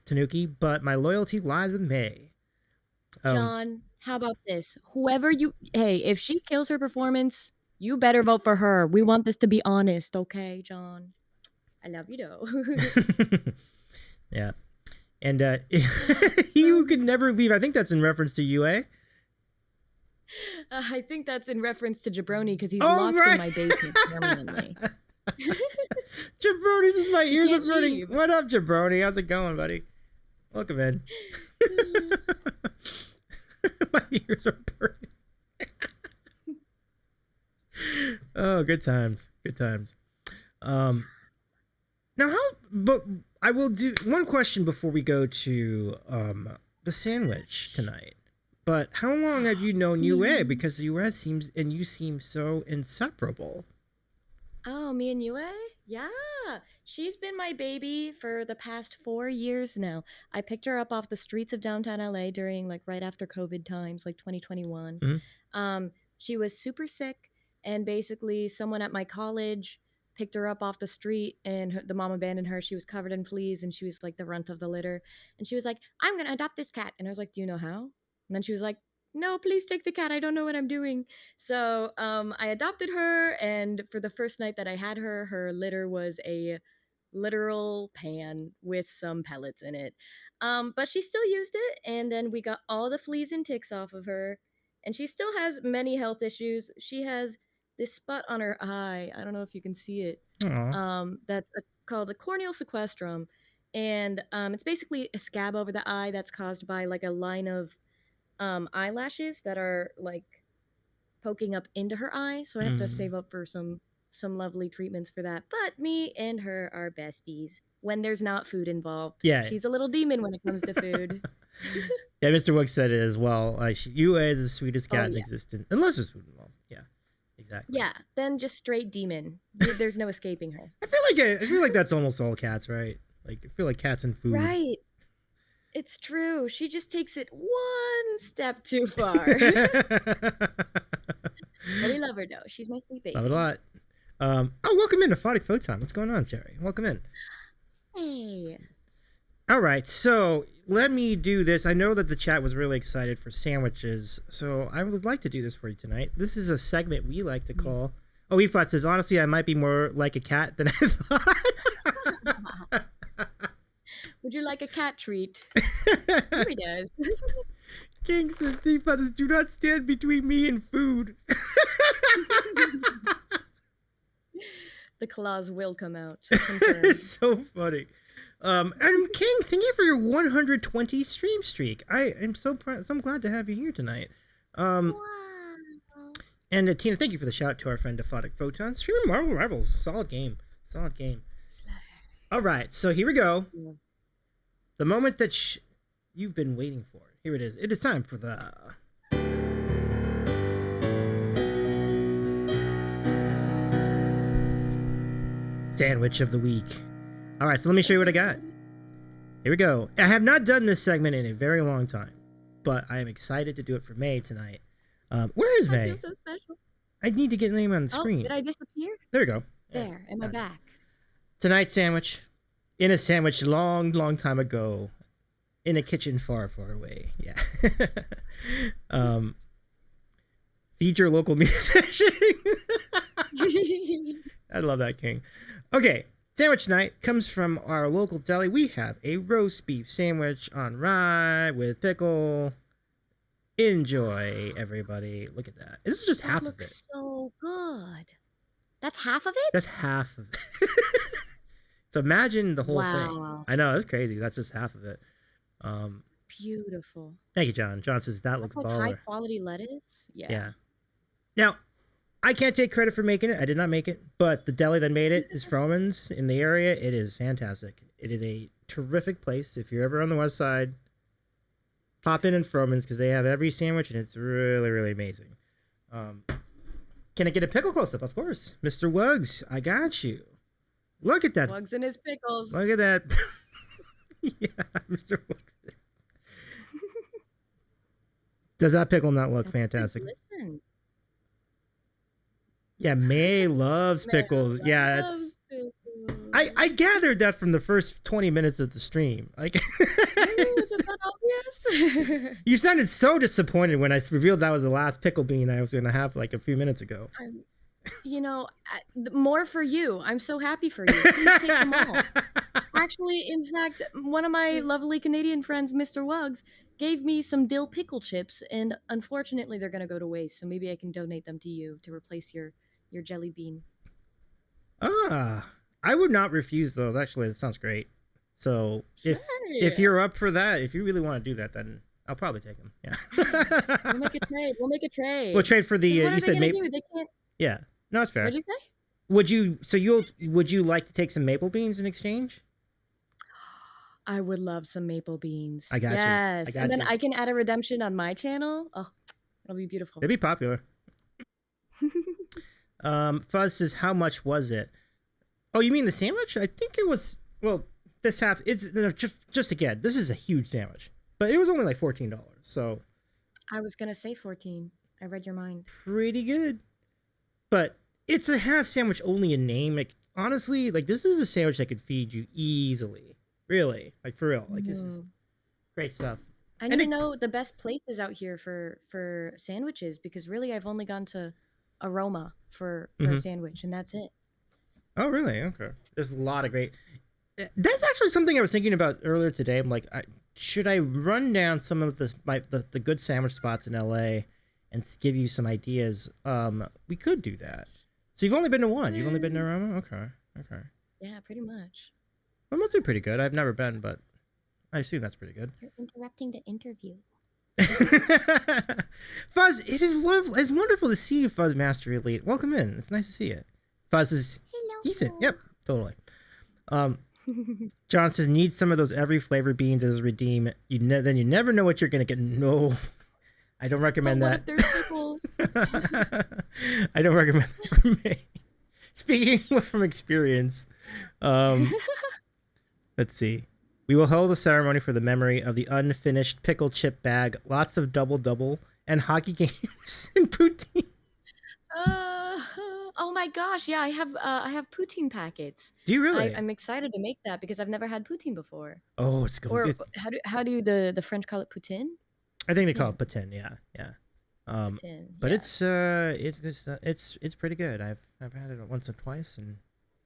Tanuki, but my loyalty lies with May. Um, John, how about this? Hey, if she kills her performance, you better vote for her. We want this to be honest, okay, John? I love you though. yeah. And you could never leave. I think that's in reference to UA. I think that's in reference to Jabroni because he's Oh, locked in right. my basement permanently. Jabroni says my He ears are can't burning. leave. What up, Jabroni? How's it going, buddy? Welcome in. My ears are burning. Oh, good times. Good times. Um, now how? But I will do one question before we go to the sandwich tonight. But how long have you known UA? Because UA seems and you seem so inseparable. Oh, me and Yue? Yeah. She's been my baby for the past 4 years now. I picked her up off the streets of downtown LA during like right after COVID times, like 2021. Mm-hmm. She was super sick, and basically, someone at my college picked her up off the street, and the mom abandoned her. She was covered in fleas, and she was like the runt of the litter. And she was like, "I'm gonna adopt this cat." And I was like, "Do you know how?" And then she was like, "No, please take the cat. I don't know what I'm doing." So I adopted her, and for the first night that I had her, her litter was a literal pan with some pellets in it. But she still used it, and then we got all the fleas and ticks off of her. And she still has many health issues. She has this spot on her eye. I don't know if you can see it. Aw. That's called a corneal sequestrum. And it's basically a scab over the eye that's caused by like a line of eyelashes that are like poking up into her eye, so I have to save up for some lovely treatments for that. But me and her are besties when there's not food involved. Yeah. She's a little demon when it comes to food. Yeah, Mr. Wook said it as well. You are the sweetest cat in existence, unless there's food involved. Yeah, exactly. Yeah, then just straight demon. There's no escaping her. I feel like that's almost all cats, right? Like I feel like cats and food. Right. It's true. She just takes it one step too far. But we love her though. She's my sweet baby. Love it a lot. Welcome into Photic Photon. What's going on, Jerry? Welcome in. Hey. All right, so let me do this. I know that the chat was really excited for sandwiches, so I would like to do this for you tonight. This is a segment we like to call. Oh, Eflat says, honestly, I might be more like a cat than I thought. Would you like a cat treat? He does. King says, Eflat says, do not stand between me and food. The claws will come out. It's so funny. And King, thank you for your 120 stream streak. I am so glad to have you here tonight. Wow. And Tina, thank you for the shout out to our friend Photic Photon. Streaming Marvel Rivals, solid game. All right, so here we go. Yeah. The moment that you've been waiting for. Here it is. It is time for the sandwich of the week. All right, so let me show you what I got. Here we go. I have not done this segment in a very long time, but I am excited to do it for May tonight. Where is May? I feel so special. I need to get the name on the screen. Did I disappear? There we go. There, am I back? Tonight's sandwich. In a sandwich long time ago. In a kitchen far away. Yeah. Feed your local musician. I love that, King. Okay. Sandwich night comes from our local deli. We have a roast beef sandwich on rye with pickle. Enjoy, everybody. Look at that. This is just half of it. That looks so good. That's half of it? That's half of it. So imagine the whole thing. I know, that's crazy. That's just half of it. Beautiful. Thank you, John. John says that looks like baller. High quality lettuce. Yeah. Now, I can't take credit for making it. I did not make it, but the deli that made it is Froman's in the area. It is fantastic. It is a terrific place. If you're ever on the west side, pop in Froman's because they have every sandwich and it's really amazing. Can I get a pickle close up? Of course. Mr. Wuggs, I got you. Look at that. Wuggs and his pickles. Look at that. Yeah, Mr. Wuggs. Does that pickle not look fantastic? Listen. Yeah, May loves pickles. Yeah, that's. I gathered that from the first 20 minutes of the stream. Like, is it that obvious? You sounded so disappointed when I revealed that was the last pickle bean I was going to have like a few minutes ago. More for you. I'm so happy for you. Please take them all. Actually, in fact, one of my lovely Canadian friends, Mr. Wuggs, gave me some dill pickle chips, and unfortunately, they're going to go to waste. So maybe I can donate them to you to replace your jelly bean. I would not refuse those. Actually, that sounds great. So if you're up for that, if you really want to do that, then I'll probably take them. Yeah. We'll make a trade. We'll trade for the. What you said maple. They can't. Yeah, no, that's fair. What'd you say? Would you like to take some maple beans in exchange? I would love some maple beans. I got you. Yes, and then I can add a redemption on my channel. Oh, it'll be beautiful. It'd be popular. Fuzz says, how much was it? Oh, you mean the sandwich? I think it was, well, this half, it's just again, this is a huge sandwich, but it was only like $14. So I was going to say 14. I read your mind. Pretty good. But it's a half sandwich only in name. Like, honestly, like this is a sandwich that could feed you easily. Really. Like for real. Like this is great stuff. I need to know the best places out here for sandwiches because really I've only gone to Aroma for a sandwich and that's it. Oh, really? Okay. There's a lot of great. That's actually something I was thinking about earlier today. I'm like, should I run down some of the good sandwich spots in LA and give you some ideas? We could do that. So you've only been to one. You've only been to Aroma? Okay. Yeah, pretty much. Well, must be pretty good. I've never been, but I assume that's pretty good. You're interrupting the interview. Fuzz, it's wonderful to see you, Fuzz Master Elite. Welcome in. It's nice to see you. Fuzz is decent. Yep, totally. John says, need some of those every flavor beans as a redeem. Then you never know what you're gonna get. No, I don't recommend that. What if there's pickles? I don't recommend that for me. Speaking from experience, let's see. We will hold a ceremony for the memory of the unfinished pickle chip bag, lots of double, and hockey games in poutine. Oh my gosh, yeah, I have poutine packets. Do you really? I'm excited to make that because I've never had poutine before. Oh, it's going good. Or how do the French call it poutine? I think they call it poutine. Yeah. Poutine, but yeah. it's good stuff. It's pretty good. I've had it once or twice, and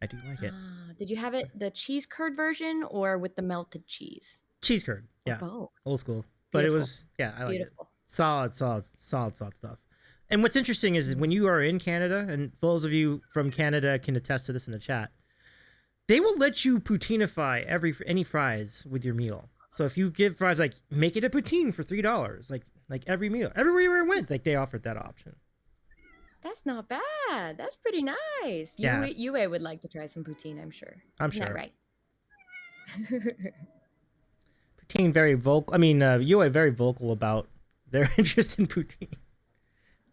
I do like it. Did you have it the cheese curd version or with the melted cheese? Cheese curd, yeah, both. Old school. But Beautiful. It was I like Beautiful. it. Solid stuff. And what's interesting is when you are in Canada, and those of you from Canada can attest to this in the chat, they will let you poutinify any fries with your meal. So if you give fries, like, make it a poutine for $3, like every meal, everywhere I went, like, they offered that option. That's not bad. That's pretty nice. Yeah. Yue would like to try some poutine, I'm sure. I'm Isn't sure. that right? Poutine very vocal. I mean, Yue very vocal about their interest in poutine.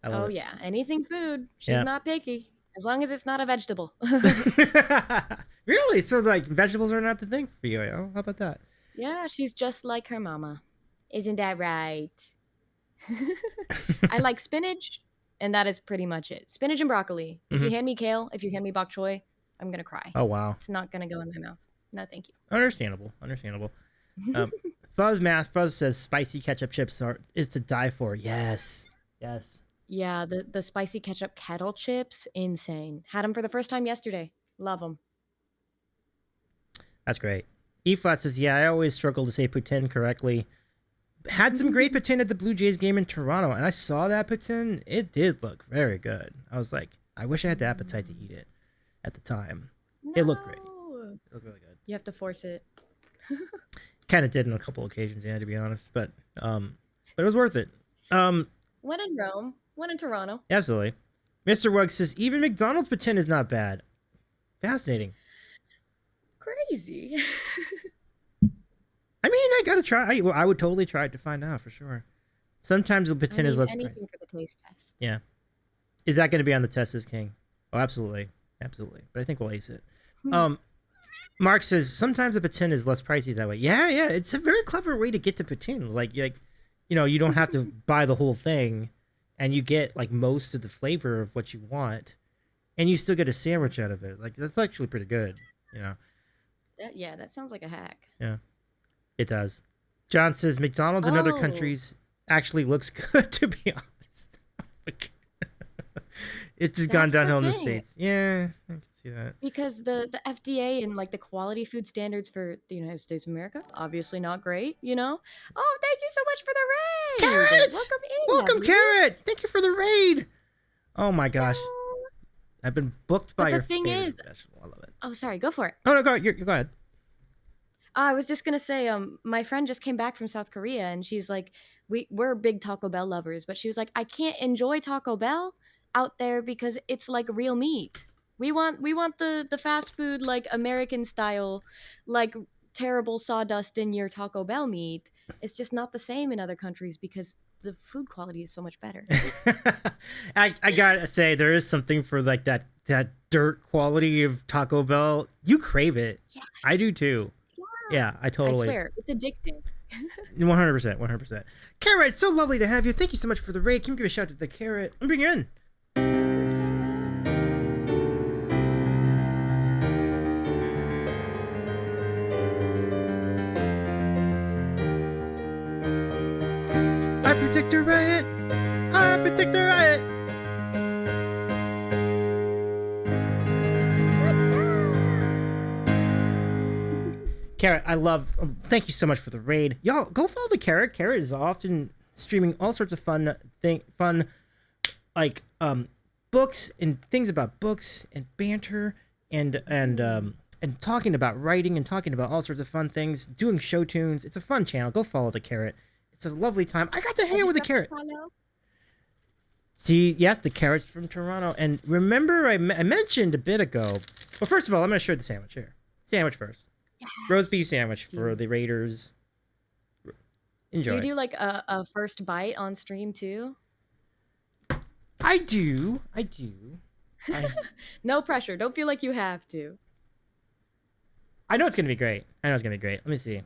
Oh yeah, anything food. She's not picky as long as it's not a vegetable. Really? So like vegetables are not the thing for you? How about that? Yeah, she's just like her mama. Isn't that right? I like spinach, and that is pretty much it. Spinach and broccoli. If you hand me kale, if you hand me bok choy, I'm gonna cry. Oh wow. It's not gonna go in my mouth. No, thank you. Understandable. Fuzz says spicy ketchup chips is to die for. Yes. Yeah, the spicy ketchup kettle chips, insane. Had them for the first time yesterday. Love them. That's great. E-Flat says, yeah, I always struggle to say poutine correctly. Had some great poutine at the Blue Jays game in Toronto, and I saw that poutine. It did look very good. I was like, I wish I had the appetite to eat it at the time. No. It looked great. It looked really good. You have to force it. Kind of did on a couple occasions, yeah, to be honest. But it was worth it. One in Rome, one in Toronto. Absolutely. Mr. Wug says, even McDonald's poutine is not bad. Fascinating. Crazy. I mean, I gotta try. I would totally try it to find out for sure. Sometimes the poutine is less anything for the taste test. Yeah. Is that going to be on the test as king? Oh, absolutely. But I think we'll ace it. Mark says sometimes a poutine is less pricey that way. Yeah. It's a very clever way to get to poutine. Like you don't have to buy the whole thing, and you get like most of the flavor of what you want, and you still get a sandwich out of it. Like that's actually pretty good. That sounds like a hack. Yeah, it does. John says McDonald's in other countries actually looks good, to be honest. It's just gone downhill in the States. Yeah, I can see that. Because the FDA and like the quality food standards for the United States of America, obviously not great, Oh, thank you so much for the raid! Carrot! Welcome, Carrot! Thank you for the raid! Oh my gosh. I've been booked by your favorite vegetable. I love it. Oh, sorry, go for it. Oh, no, go ahead. I was just gonna say, my friend just came back from South Korea, and she's like, we're big Taco Bell lovers, but she was like, I can't enjoy Taco Bell out there because it's like real meat. We want the fast food, like American style, like terrible sawdust in your Taco Bell meat. It's just not the same in other countries because the food quality is so much better. I gotta say, there is something for like that dirt quality of Taco Bell. You crave it. Yeah. I do too. Yeah, I totally. I swear, it's addicting. 100%. Carrot, it's so lovely to have you. Thank you so much for the raid. Can you give a shout out to the Carrot? Let me bring you in. I predict a riot. Carrot, I love. Thank you so much for the raid, y'all. Go follow the Carrot. Carrot is often streaming all sorts of fun, like books and things about books and banter and talking about writing and talking about all sorts of fun things. Doing show tunes. It's a fun channel. Go follow the Carrot. It's a lovely time. I got to hang Have out you with a stuffed carrot. Apollo? See, yes, the carrots from Toronto. And remember, I mentioned a bit ago. Well, first of all, I'm gonna show the sandwich here. Sandwich first. Roast beef Yes. sandwich for the Raiders. Do you Enjoy. do like a first bite on stream too? I do. I do. No pressure. Don't feel like you have to. I know it's gonna be great. I know it's gonna be great. Let me see.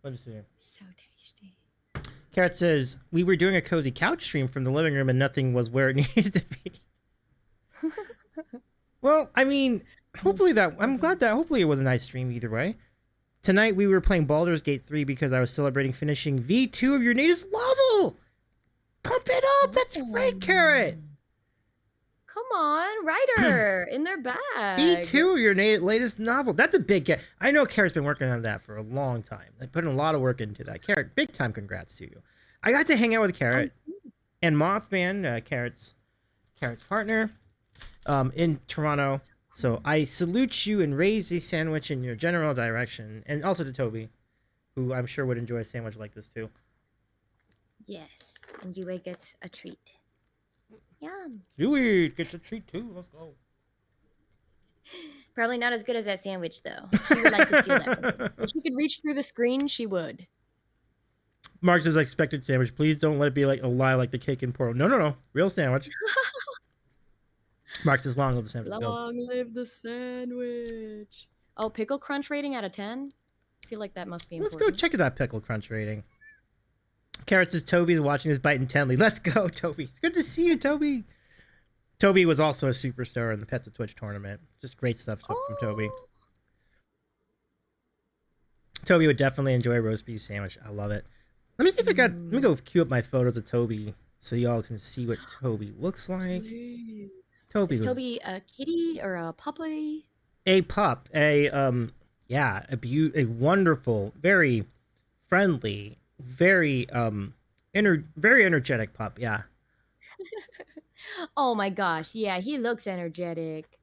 Let me see. So tasty. Carrot says we were doing a cozy couch stream from the living room and nothing was where it needed to be. Well, I mean, hopefully that I'm glad that hopefully it was a nice stream either way. Tonight we were playing Baldur's Gate 3 because I was celebrating finishing V2 of your latest level. Pump it up. That's great, Carrot. Come on, writer in their bag. V2 of your latest novel. That's a big get. I know Carrot's been working on that for a long time. They put in a lot of work into that. Carrot, big time congrats to you. I got to hang out with Carrot and Mothman, Carrot's partner, in Toronto. So I salute you and raise a sandwich in your general direction. And also to Toby, who I'm sure would enjoy a sandwich like this too. Yes, and Yue gets a treat. Yum. Yui gets a treat too. Let's go. Probably not as good as that sandwich, though. She would like to steal that. If she could reach through the screen, she would. Mark says, expected sandwich. Please don't let it be like a lie like the cake in Portland. No. Real sandwich. Mark says, long live the sandwich. Long live the sandwich. Oh, pickle crunch rating out of 10? I feel like that must be important. Let's go check that pickle crunch rating. Carrot says, Toby's watching this bite intently. Let's go, Toby. It's good to see you, Toby. Toby was also a superstar in the Pets of Twitch tournament. Just great stuff from Toby. Toby would definitely enjoy a roast beef sandwich. I love it. Let me see if I got... Let me go queue up my photos of Toby so y'all can see what Toby looks like. Jeez. Is Toby a kitty or a puppy? A pup. A wonderful, very friendly, very very energetic pup. Yeah. Oh my gosh, yeah, he looks energetic.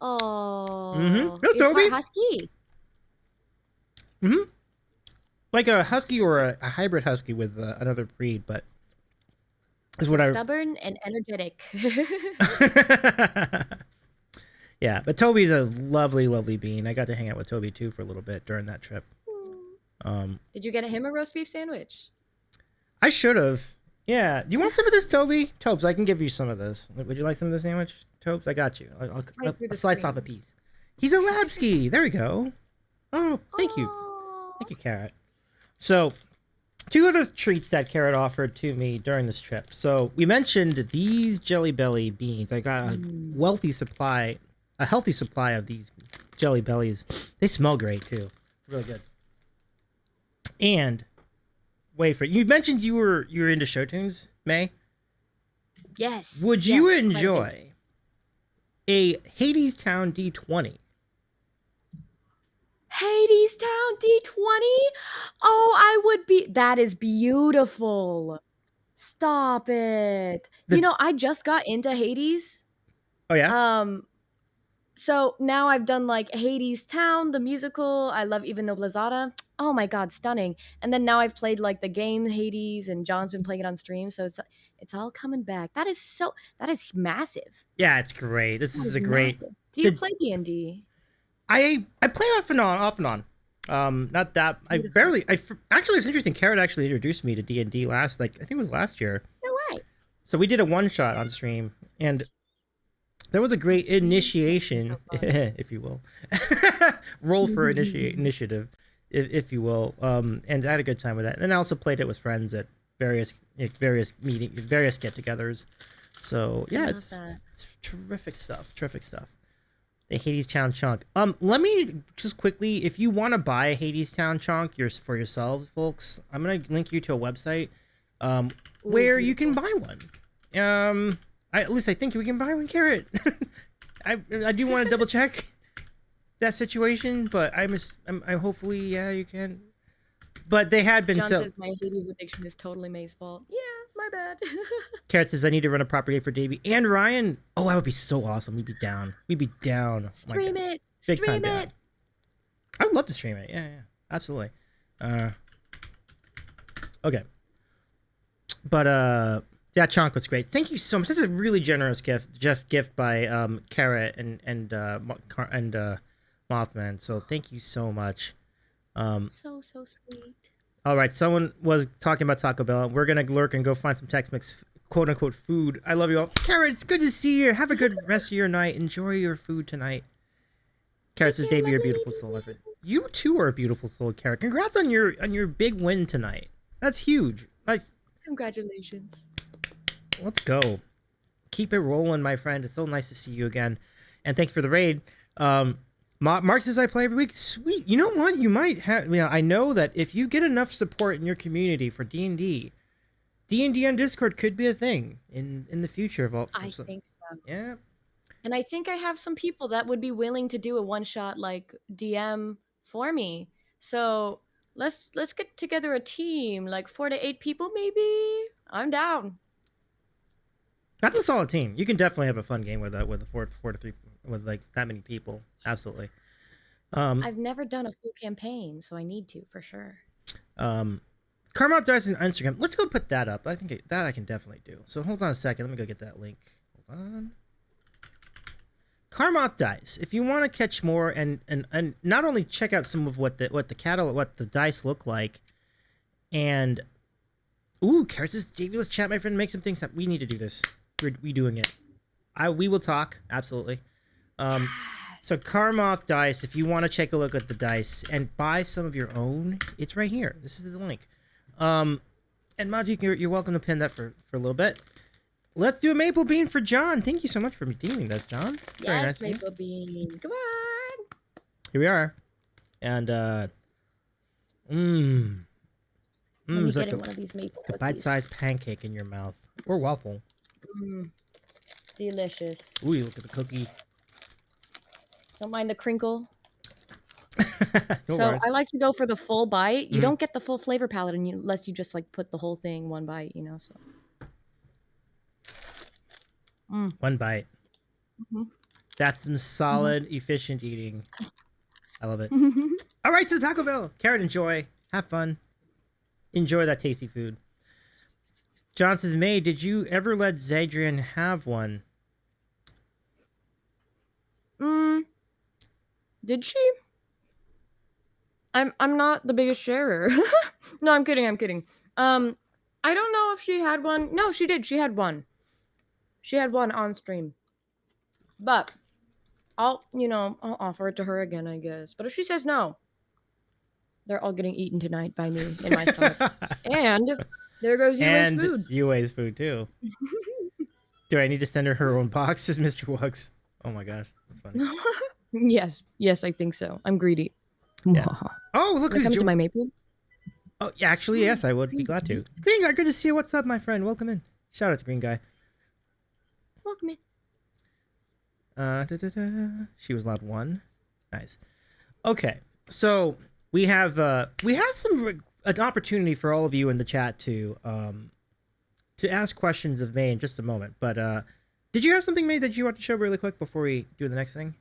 Oh, No, you're Toby. part husky. Like a husky or a hybrid husky with another breed, but is what stubborn and energetic. Yeah, but Toby's a lovely, lovely bean. I got to hang out with Toby too for a little bit during that trip. Did you get him a roast beef sandwich? I should have. Yeah. Do you want some of this, Toby? Tobes, I can give you some of this. Would you like some of the sandwich, Tobes? I got you. I'll slice off a piece. He's a Labski. There we go. Oh, thank you. Thank you, Carrot. So, two other treats that Carrot offered to me during this trip. So, we mentioned these Jelly Belly beans. I got a healthy supply of these Jelly Bellies. They smell great, too. Really good. And, wait for it. You mentioned you were into show tunes, May? Yes. Would you enjoy a Hadestown D20? Hadestown D20? Oh, I would be. That is beautiful. Stop it. You know, I just got into Hades. Oh, yeah? So now I've done like Hadestown, the musical. I love Even Noblezada. Oh my god, stunning. And then now I've played like the game Hades, and John's been playing it on stream, so it's all coming back. That is massive. Yeah, it's great. This is a great. Massive. Do you play D&D? I play off and on. Not that actually, it's interesting. Carrot actually introduced me to D&D I think it was last year. No way. So we did a one shot on stream, and there was a great initiation, if you will, roll for initiative, if you will. And I had a good time with that. And I also played it with friends at various get-togethers. So yeah, it's terrific stuff. Terrific stuff. The Hadestown chunk. Let me just quickly, if you want to buy a Hadestown chunk for yourselves, folks, I'm gonna link you to a website, where you can buy one. At least I think we can buy one, Carrot. I do want to double check that situation, but I'm hopefully, yeah, you can. But they had been John says my Hades addiction is totally May's fault. Yeah, my bad. Carrot says I need to run a proper game for Davey and Ryan. Oh, that would be so awesome. We'd be down. Stream it. Big Stream time it. down. I would love to stream it. Yeah, absolutely. Okay. But that chunk was great. Thank you so much. This is a really generous gift by Kara and Mothman. So thank you so much. So sweet. All right, someone was talking about Taco Bell. We're gonna lurk and go find some Tex-Mex quote unquote food. I love you all. Kara, it's good to see you. Have a good rest of your night. Enjoy your food tonight. Kara says, Dave, you're a beautiful soul. You too are a beautiful soul, Kara. Congrats on your big win tonight. That's huge. Like, congratulations. Let's go. Keep it rolling, my friend. It's so nice to see you again. And thank you for the raid. Mark says I play every week. Sweet. You know what? You might have. You know, I know that if you get enough support in your community for D&D on Discord could be a thing in the future of all. I think so. Yeah. And I think I have some people that would be willing to do a one-shot like DM for me. So let's get together a team, like 4 to 8 people maybe. I'm down. That's a solid team. You can definitely have a fun game with a 4 to 3 with like that many people. Absolutely. I've never done a full campaign, so I need to for sure. Carmel Dice on Instagram. Let's go put that up. I think that I can definitely do. So hold on a second. Let me go get that link. Hold on. Carmot Dice. If you want to catch more and not only check out some of what the dice look like, and Carrot says, JV, let's chat, my friend, make some things that we need to do this. We doing it. We will talk, absolutely. So Carmoth Dice, if you want to take a look at the dice and buy some of your own, it's right here. This is the link. And Mods, you're welcome to pin that for a little bit. Let's do a maple bean for John. Thank you so much for redeeming this, John. Very nice maple bean. Come on. Here we are. And it's like one of these maple a bite-sized pancake in your mouth. Or waffle. Delicious. Ooh, look at the cookie. Don't mind the crinkle. So worry. I like to go for the full bite. You don't get the full flavor palette unless you just like put the whole thing one bite, you know. So one bite. That's some solid, efficient eating. I love it. All right, to the Taco Bell. Carrot, enjoy. Have fun. Enjoy that tasty food. John says, May, did you ever let Zadrian have one? Did she? I'm not the biggest sharer. No, I'm kidding. I don't know if she had one. No, she did. She had one. She had one on stream. But I'll offer it to her again, I guess. But if she says no, they're all getting eaten tonight by me in my stomach. And there goes Yue's food. Yue's food too. Do I need to send her own box? Says Mr. Wugs. Oh my gosh, that's funny. Yes, I think so. I'm greedy. Yeah. Oh, look who's comes to my maple. Oh, yeah, actually, yes, I would be glad to. Green Guy, good to see you. What's up, my friend? Welcome in. Shout out to Green Guy. Welcome in. She was allowed one. Nice. Okay, so we have an opportunity for all of you in the chat to ask questions of May in just a moment. But did you have something, May, that you want to show really quick before we do the next thing?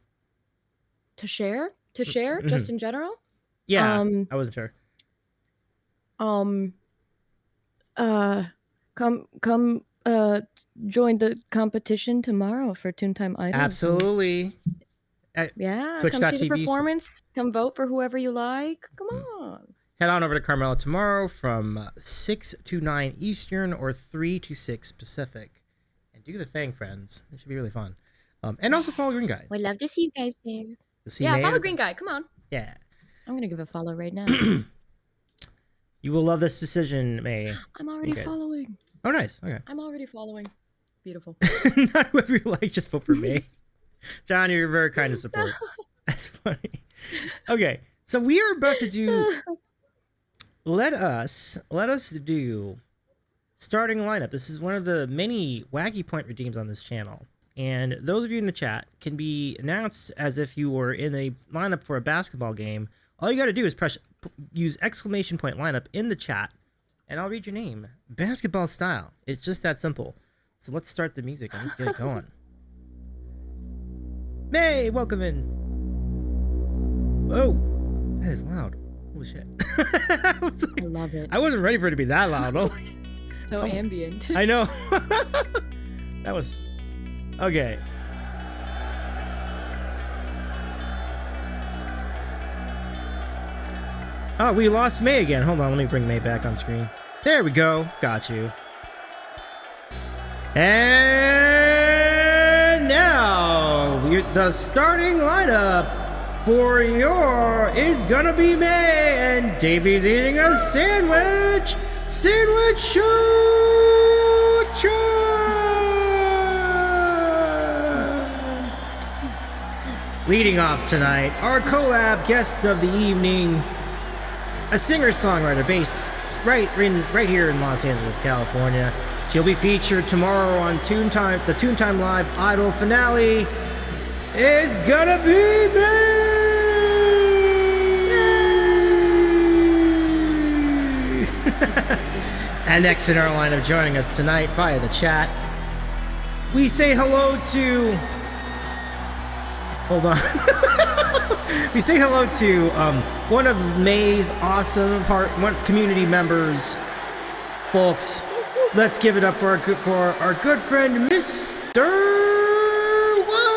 To share, just in general. Yeah, I wasn't sure. Come join the competition tomorrow for Toontime Idols. Absolutely. Yeah, come see the performance. Come vote for whoever you like. Come on. Head on over to Carmela tomorrow from 6 to 9 Eastern or 3 to 6 Pacific. And do the thing, friends. It should be really fun. And also follow Green Guy. We'd love to see you guys there. Yeah, follow Green Guy. Come on. Yeah. I'm going to give a follow right now. You will love this decision, May. I'm already following. Oh, nice. Okay. I'm already following. Beautiful. Not whoever you like, just vote for me. John, you're very kind to support. That's funny. Okay, so we are about to do... Let us do starting lineup. This is one of the many Wacky Point redeems on this channel. And those of you in the chat can be announced as if you were in a lineup for a basketball game. All you got to do is use exclamation point lineup in the chat, and I'll read your name. Basketball style. It's just that simple. So let's start the music and let's get it going. May, welcome in. Whoa, that is loud. Holy shit. I love it. I wasn't ready for it to be that loud. So ambient. I know. That was... Okay. Oh, we lost May again. Hold on, let me bring May back on screen. There we go. Got you. And now, the starting lineup for your is gonna be May, and Davey's eating a sandwich. Sandwich show. Leading off tonight, our collab guest of the evening, a singer-songwriter based right here in Los Angeles, California. She'll be featured tomorrow on Toontime. The Toontime Live Idol finale is gonna be me. And next in our lineup, joining us tonight via the chat, we say hello to... Hold on. We say hello to one of May's awesome community members. Folks, let's give it up for our good friend, Mr. Whoa!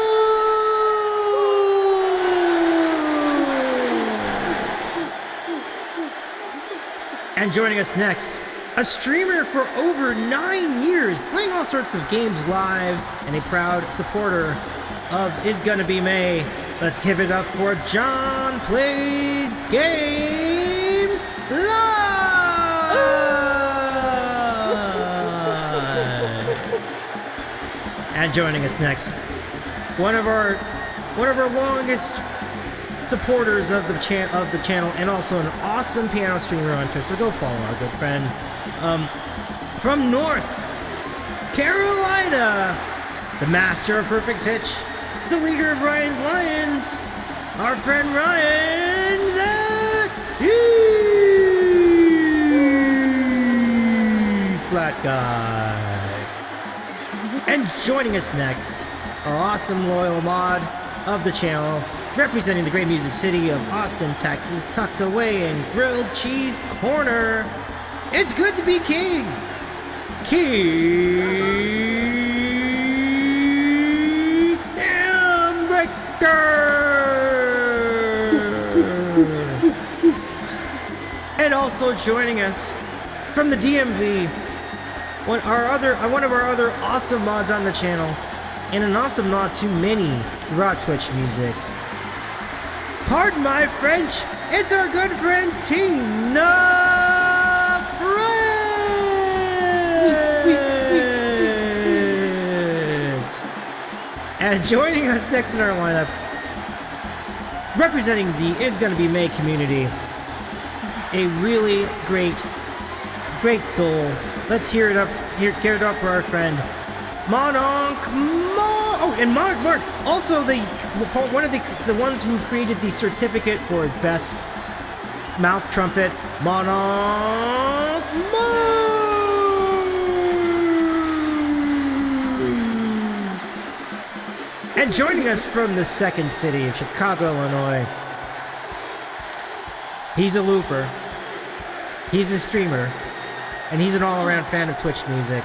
And joining us next, a streamer for over 9 years, playing all sorts of games live, and a proud supporter of Is Gonna Be May. Let's give it up for John Plays Games Live! And joining us next, one of our longest supporters of the channel, and also an awesome piano streamer on Twitch. So go follow our good friend from North Carolina, the master of perfect pitch, the leader of Ryan's Lions, our friend Ryan the Flat Guy. And joining us next, our awesome loyal mod of the channel, representing the great music city of Austin, Texas, tucked away in Grilled Cheese Corner. It's good to be king. And also joining us from the DMV, one of our other awesome mods on the channel, and an awesome nod to many throughout Twitch music. Pardon my French, it's our good friend Tina French. And joining us next in our lineup, representing the It's Gonna Be May community, a really great soul. Let's hear it up for our friend Mononk Mo. Oh, and Mark, also one of the ones who created the certificate for best mouth trumpet, Mononk Mo. And joining us from the second city of Chicago, Illinois, he's a looper, he's a streamer, and he's an all-around fan of Twitch music.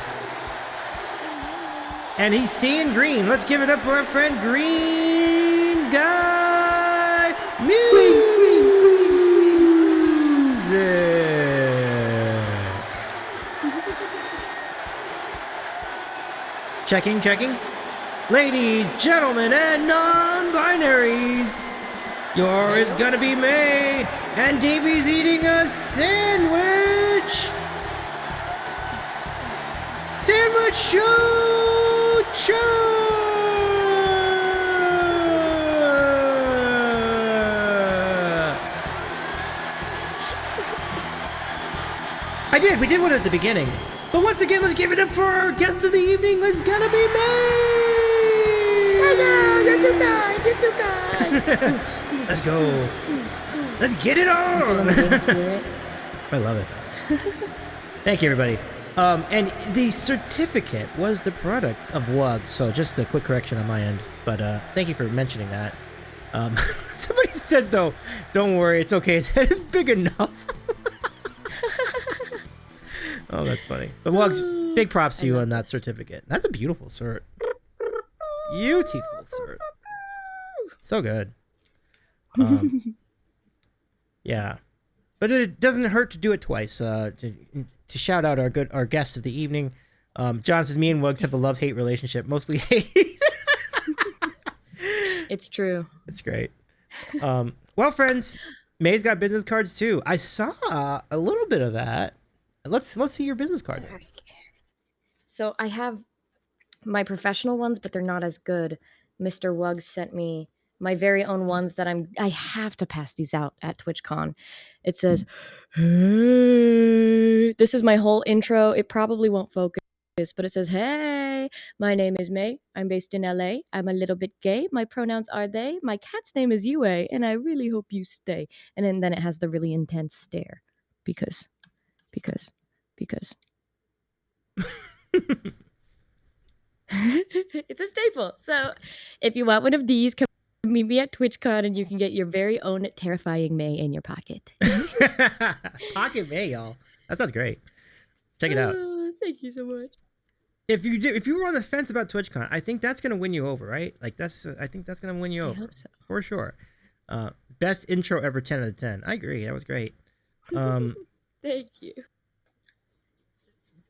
And he's seeing green. Let's give it up for our friend Green Guy Music. Checking. Ladies, gentlemen, and non-binaries, yours is gonna be May, and Davey's eating a sandwich. Sandwich show. We did one at the beginning. But once again, let's give it up for our guest of the evening. It's gonna be May! Hello, you're too kind. Let's go. Let's get it on. I love it. Thank you, everybody. And the certificate was the product of WUG, so just a quick correction on my end. But thank you for mentioning that. Somebody said, though, don't worry, it's okay. It's big enough. Oh, that's funny. But Wugs, big props to I you love on that this. certificate. That's a beautiful cert. Beautiful cert. So good. Yeah. But it doesn't hurt to do it twice. To shout out our guest of the evening. John says me and Wugs have a love-hate relationship, mostly hate. It's true. It's great. Well, friends, May's got business cards too. I saw a little bit of that. Let's see your business card. There. So I have my professional ones, but they're not as good. Mr. Wuggs sent me my very own ones that I have to pass these out at TwitchCon. It says, "Hey." This is my whole intro. It probably won't focus, but it says, "Hey, my name is May. I'm based in LA. I'm a little bit gay. My pronouns are they. My cat's name is Yue, and I really hope you stay." And then it has the really intense stare because. It's a staple. So if you want one of these, come meet me at TwitchCon and you can get your very own terrifying May in your pocket. Pocket May, y'all. That sounds great. Check it out. Thank you so much. If you were on the fence about TwitchCon, I think that's gonna win you over, right? Like I think that's gonna win you over. I hope so. For sure. Best intro ever, 10 out of 10. I agree. That was great. Thank you.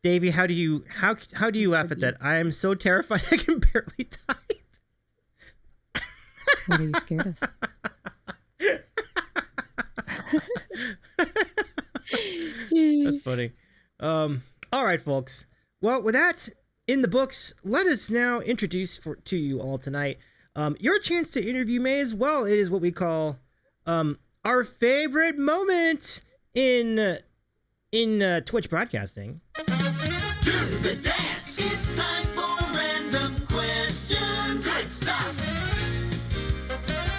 Davey, how do you laugh at that? I am so terrified I can barely type. What are you scared of? That's funny. All right, folks. Well, with that in the books, let us now introduce to you all tonight your chance to interview May as well. It is what we call our favorite moment in Twitch broadcasting. Do the dance. It's time for random questions. Good stuff.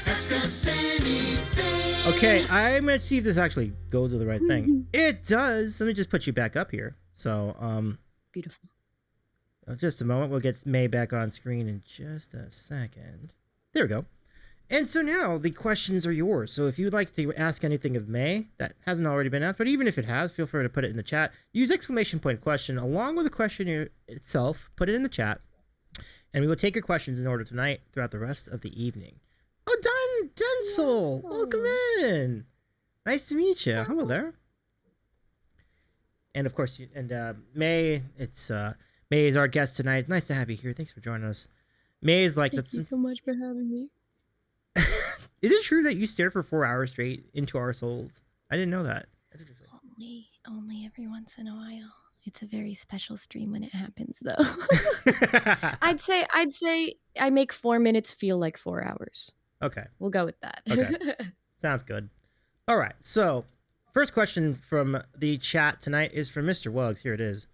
Ask us anything. Okay, I'm gonna see if this actually goes to the right thing. It does. Let me just put you back up here. So, Beautiful. Just a moment. We'll get May back on screen in just a second. There we go. And so now the questions are yours. So if you'd like to ask anything of May that hasn't already been asked, but even if it has, feel free to put it in the chat. Use exclamation point question along with the question itself. Put it in the chat. And we will take your questions in order tonight throughout the rest of the evening. Oh, Don Denzel, welcome in. Nice to meet you. Hello there. And of course, May, May is our guest tonight. Nice to have you here. Thanks for joining us. May is like, Thank you so much for having me. Is it true that you stare for 4 hours straight into our souls? I didn't know that. That's interesting. Only every once in a while. It's a very special stream when it happens, though. I'd say I make 4 minutes feel like 4 hours. Okay. We'll go with that. Okay. Sounds good. All right. So, first question from the chat tonight is from Mr. Wuggs. Here it is.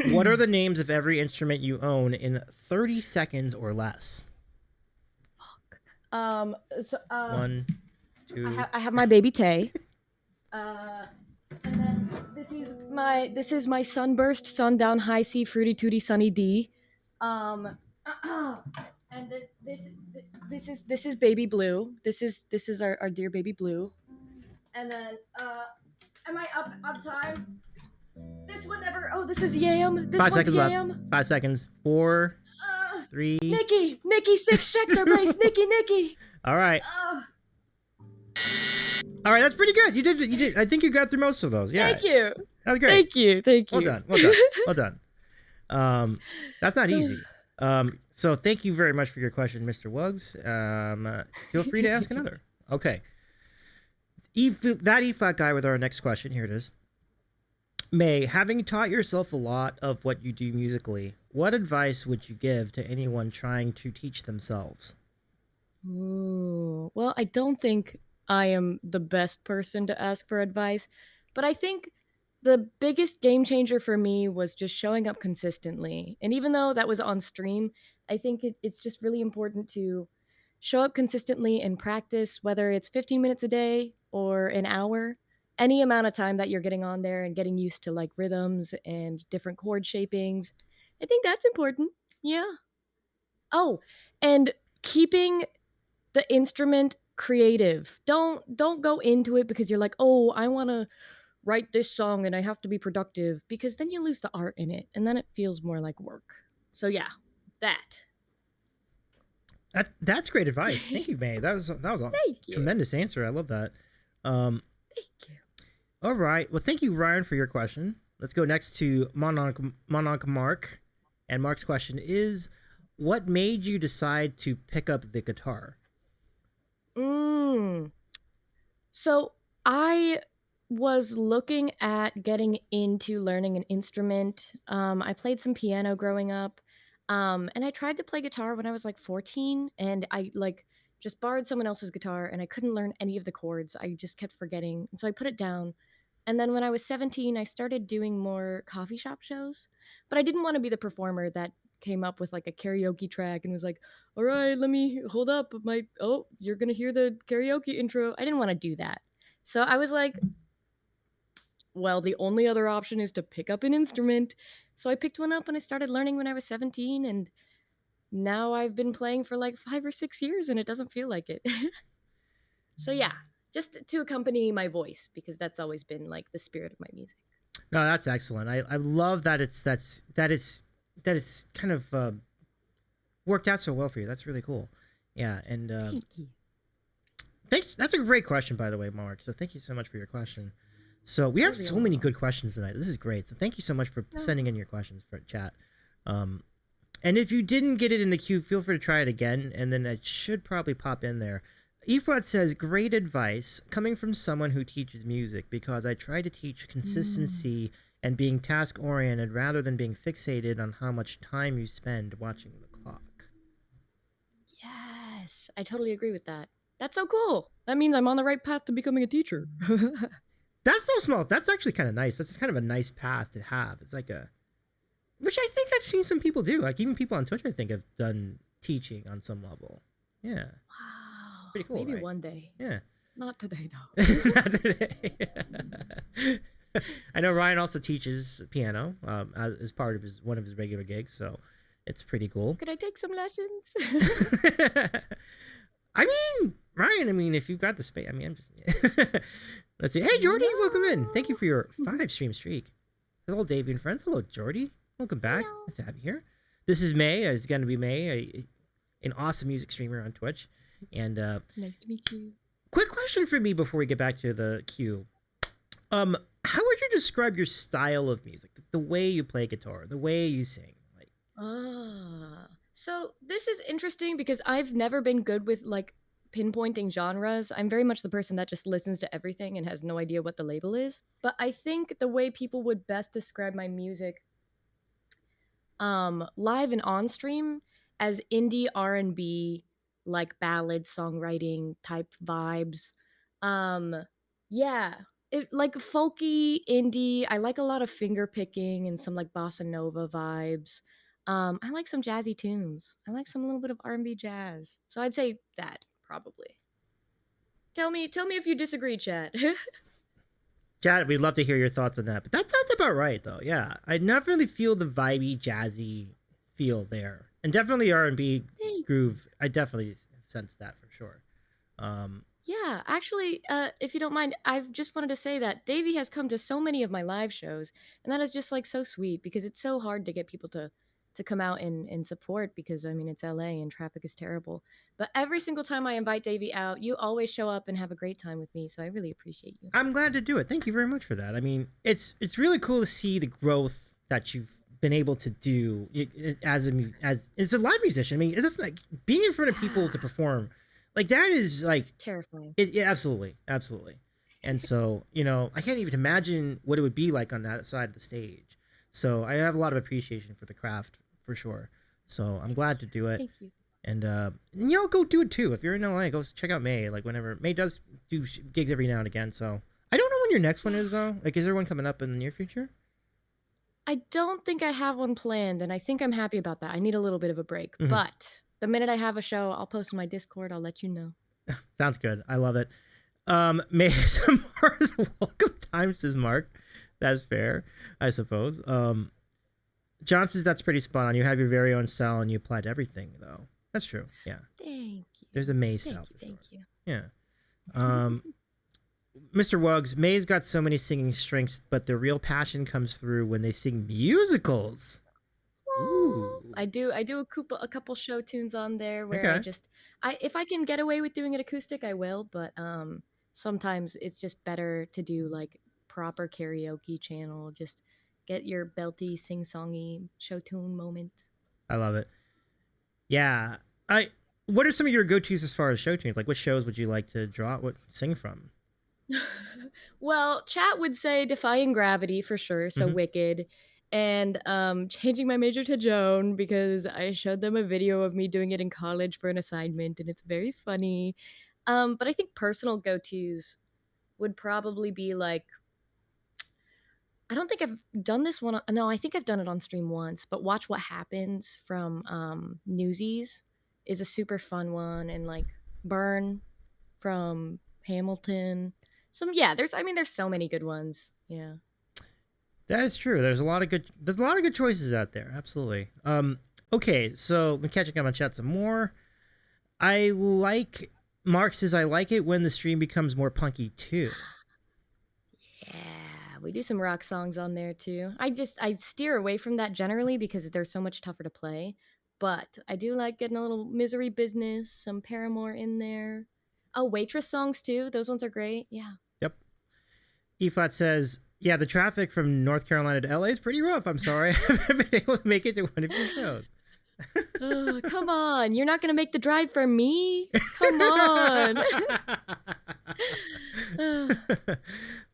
What are the names of every instrument you own in 30 seconds or less? One, two. I have my baby Tay. And then this is my sunburst, sundown, high C, fruity tooty, sunny D. And this is baby Blue. This is our dear baby Blue. And then am I up on time? This one never. Oh, this is Yam. This 5 one's seconds Yam. left. 5 seconds. 4, 3. Nikki, 6, check their base. Nikki. All right. All right, that's pretty good. You did. I think you got through most of those. Yeah. Thank you. That was great. Thank you. Well done. That's not easy. So thank you very much for your question, Mr. Wuggs. Feel free to ask another. Okay. That E-flat guy with our next question. Here it is. May, having taught yourself a lot of what you do musically, what advice would you give to anyone trying to teach themselves? Ooh, well, I don't think I am the best person to ask for advice, but I think the biggest game changer for me was just showing up consistently. And even though that was on stream, I think it's just really important to show up consistently and practice, whether it's 15 minutes a day or an hour, any amount of time that you're getting on there and getting used to like rhythms and different chord shapings. I think that's important. Yeah. Oh, and keeping the instrument creative. Don't go into it because you're like, "Oh, I want to write this song and I have to be productive, because then you lose the art in it and then it feels more like work. So yeah, that. That's great advice. Thank you, May. That was a Thank you. tremendous answer. I love that. Um, Thank you. all right. Well, thank you, Ryan, for your question. Let's go next to Mononc Mark. And Mark's question is, what made you decide to pick up the guitar? So I was looking at getting into learning an instrument. I played some piano growing up. And I tried to play guitar when I was like 14, and I like just borrowed someone else's guitar and I couldn't learn any of the chords. I just kept forgetting. And so I put it down. And then when I was 17, I started doing more coffee shop shows. But I didn't want to be the performer that came up with like a karaoke track and was like, all right, let me hold up you're going to hear the karaoke intro. I didn't want to do that. So I was like, well, the only other option is to pick up an instrument. So I picked one up and I started learning when I was 17, and now I've been playing for like 5 or 6 years and it doesn't feel like it. So yeah, just to accompany my voice, because that's always been like the spirit of my music. No, that's excellent. I love that it's kind of worked out so well for you. That's really cool. Yeah, and Thank you. thanks. That's a great question, by the way, Mark. So thank you so much for your question. So we have so many good questions tonight. This is great. So thank you so much for sending in your questions for chat. And if you didn't get it in the queue, feel free to try it again, and then it should probably pop in there. Efrat says, great advice coming from someone who teaches music, because I try to teach consistency and being task-oriented rather than being fixated on how much time you spend watching the clock. Yes, I totally agree with that. That's so cool. That means I'm on the right path to becoming a teacher. That's no small. That's actually kind of nice. That's kind of a nice path to have. It's like which I think I've seen some people do. Like even people on Twitch, I think have done teaching on some level. Yeah. Wow. Pretty cool. Maybe right? one day. Yeah. Not today though. Not today. I know Ryan also teaches piano as part of one of his regular gigs, so it's pretty cool. Could I take some lessons? I mean, Ryan, if you've got the space, I'm just. Let's see. Hey, Jordy, welcome in. Thank you for your 5-stream streak. Hello, Davey and friends. Hello, Jordy. Welcome back. Hello. Nice to have you here. This is May. It's going to be May, an awesome music streamer on Twitch. And nice to meet you. Quick question for me before we get back to the queue. How would you describe your style of music? The way you play guitar, the way you sing? So this is interesting because I've never been good with like pinpointing genres. I'm very much the person that just listens to everything and has no idea what the label is. But I think the way people would best describe my music live and on stream as indie R&B, like ballad songwriting type vibes. Yeah, it like folky indie. I like a lot of finger picking and some like bossa nova vibes. I like some jazzy tunes. I like some little bit of R&B jazz. So I'd say that probably. Tell me if you disagree, Chad. Chad, we'd love to hear your thoughts on that. But that sounds about right, though. Yeah, I definitely feel the vibey, jazzy feel there, and definitely R&B groove. I definitely sense that for sure. Yeah, actually, if you don't mind, I've just wanted to say that Davey has come to so many of my live shows, and that is just like so sweet because it's so hard to get people to come out and support, because I mean it's LA and traffic is terrible. But every single time I invite Davey out, you always show up and have a great time with me, so I really appreciate you. I'm glad to do it. Thank you very much for that. I mean, it's really cool to see the growth that you've been able to do as it's a live musician. I mean, it's like being in front of people to perform. Like that is like terrifying. Yeah, absolutely. And so, I can't even imagine what it would be like on that side of the stage. So I have a lot of appreciation for the craft for sure. So I'm glad to do it. Thank you. And y'all go do it too. If you're in LA, go check out May. Like whenever May does do gigs every now and again. So I don't know when your next one is though. Like, is there one coming up in the near future? I don't think I have one planned, and I think I'm happy about that. I need a little bit of a break, but the minute I have a show, I'll post on my Discord. I'll let you know. Sounds good. I love it. May Mars welcome time, says Mark. That's fair, I suppose. John says that's pretty spot on. You have your very own style and you apply to everything, though. That's true. Yeah. Thank you. There's a May style. Thank you. Yeah. Mr. Wuggs, May's got so many singing strengths, but the real passion comes through when they sing musicals. Ooh. I do a couple show tunes on there where Okay. if I can get away with doing it acoustic, I will, but sometimes it's just better to do like proper karaoke channel, just get your belty sing-songy show tune moment. I love it. Yeah. What are some of your go-tos as far as show tunes? Like, what shows would you like to sing from? Well, chat would say Defying Gravity for sure, so Mhm. Wicked, and Changing My Major to Joan because I showed them a video of me doing it in college for an assignment and it's very funny. But I think personal go-tos would probably be like I don't think I've done this one. No, I think I've done it on stream once. But Watch What Happens from Newsies is a super fun one, and like Burn from Hamilton. There's so many good ones. Yeah. That is true. There's a lot of good choices out there. Absolutely. Okay, so I'm catching up on chat some more. Mark says I like it when the stream becomes more punky too. Yeah, we do some rock songs on there too. I steer away from that generally because they're so much tougher to play. But I do like getting a little Misery Business, some Paramore in there. Oh, Waitress songs too. Those ones are great. Yeah. Yep. E-Flat says, yeah, the traffic from North Carolina to LA is pretty rough. I'm sorry. I haven't been able to make it to one of your shows. Oh, come on. You're not going to make the drive for me? Come on.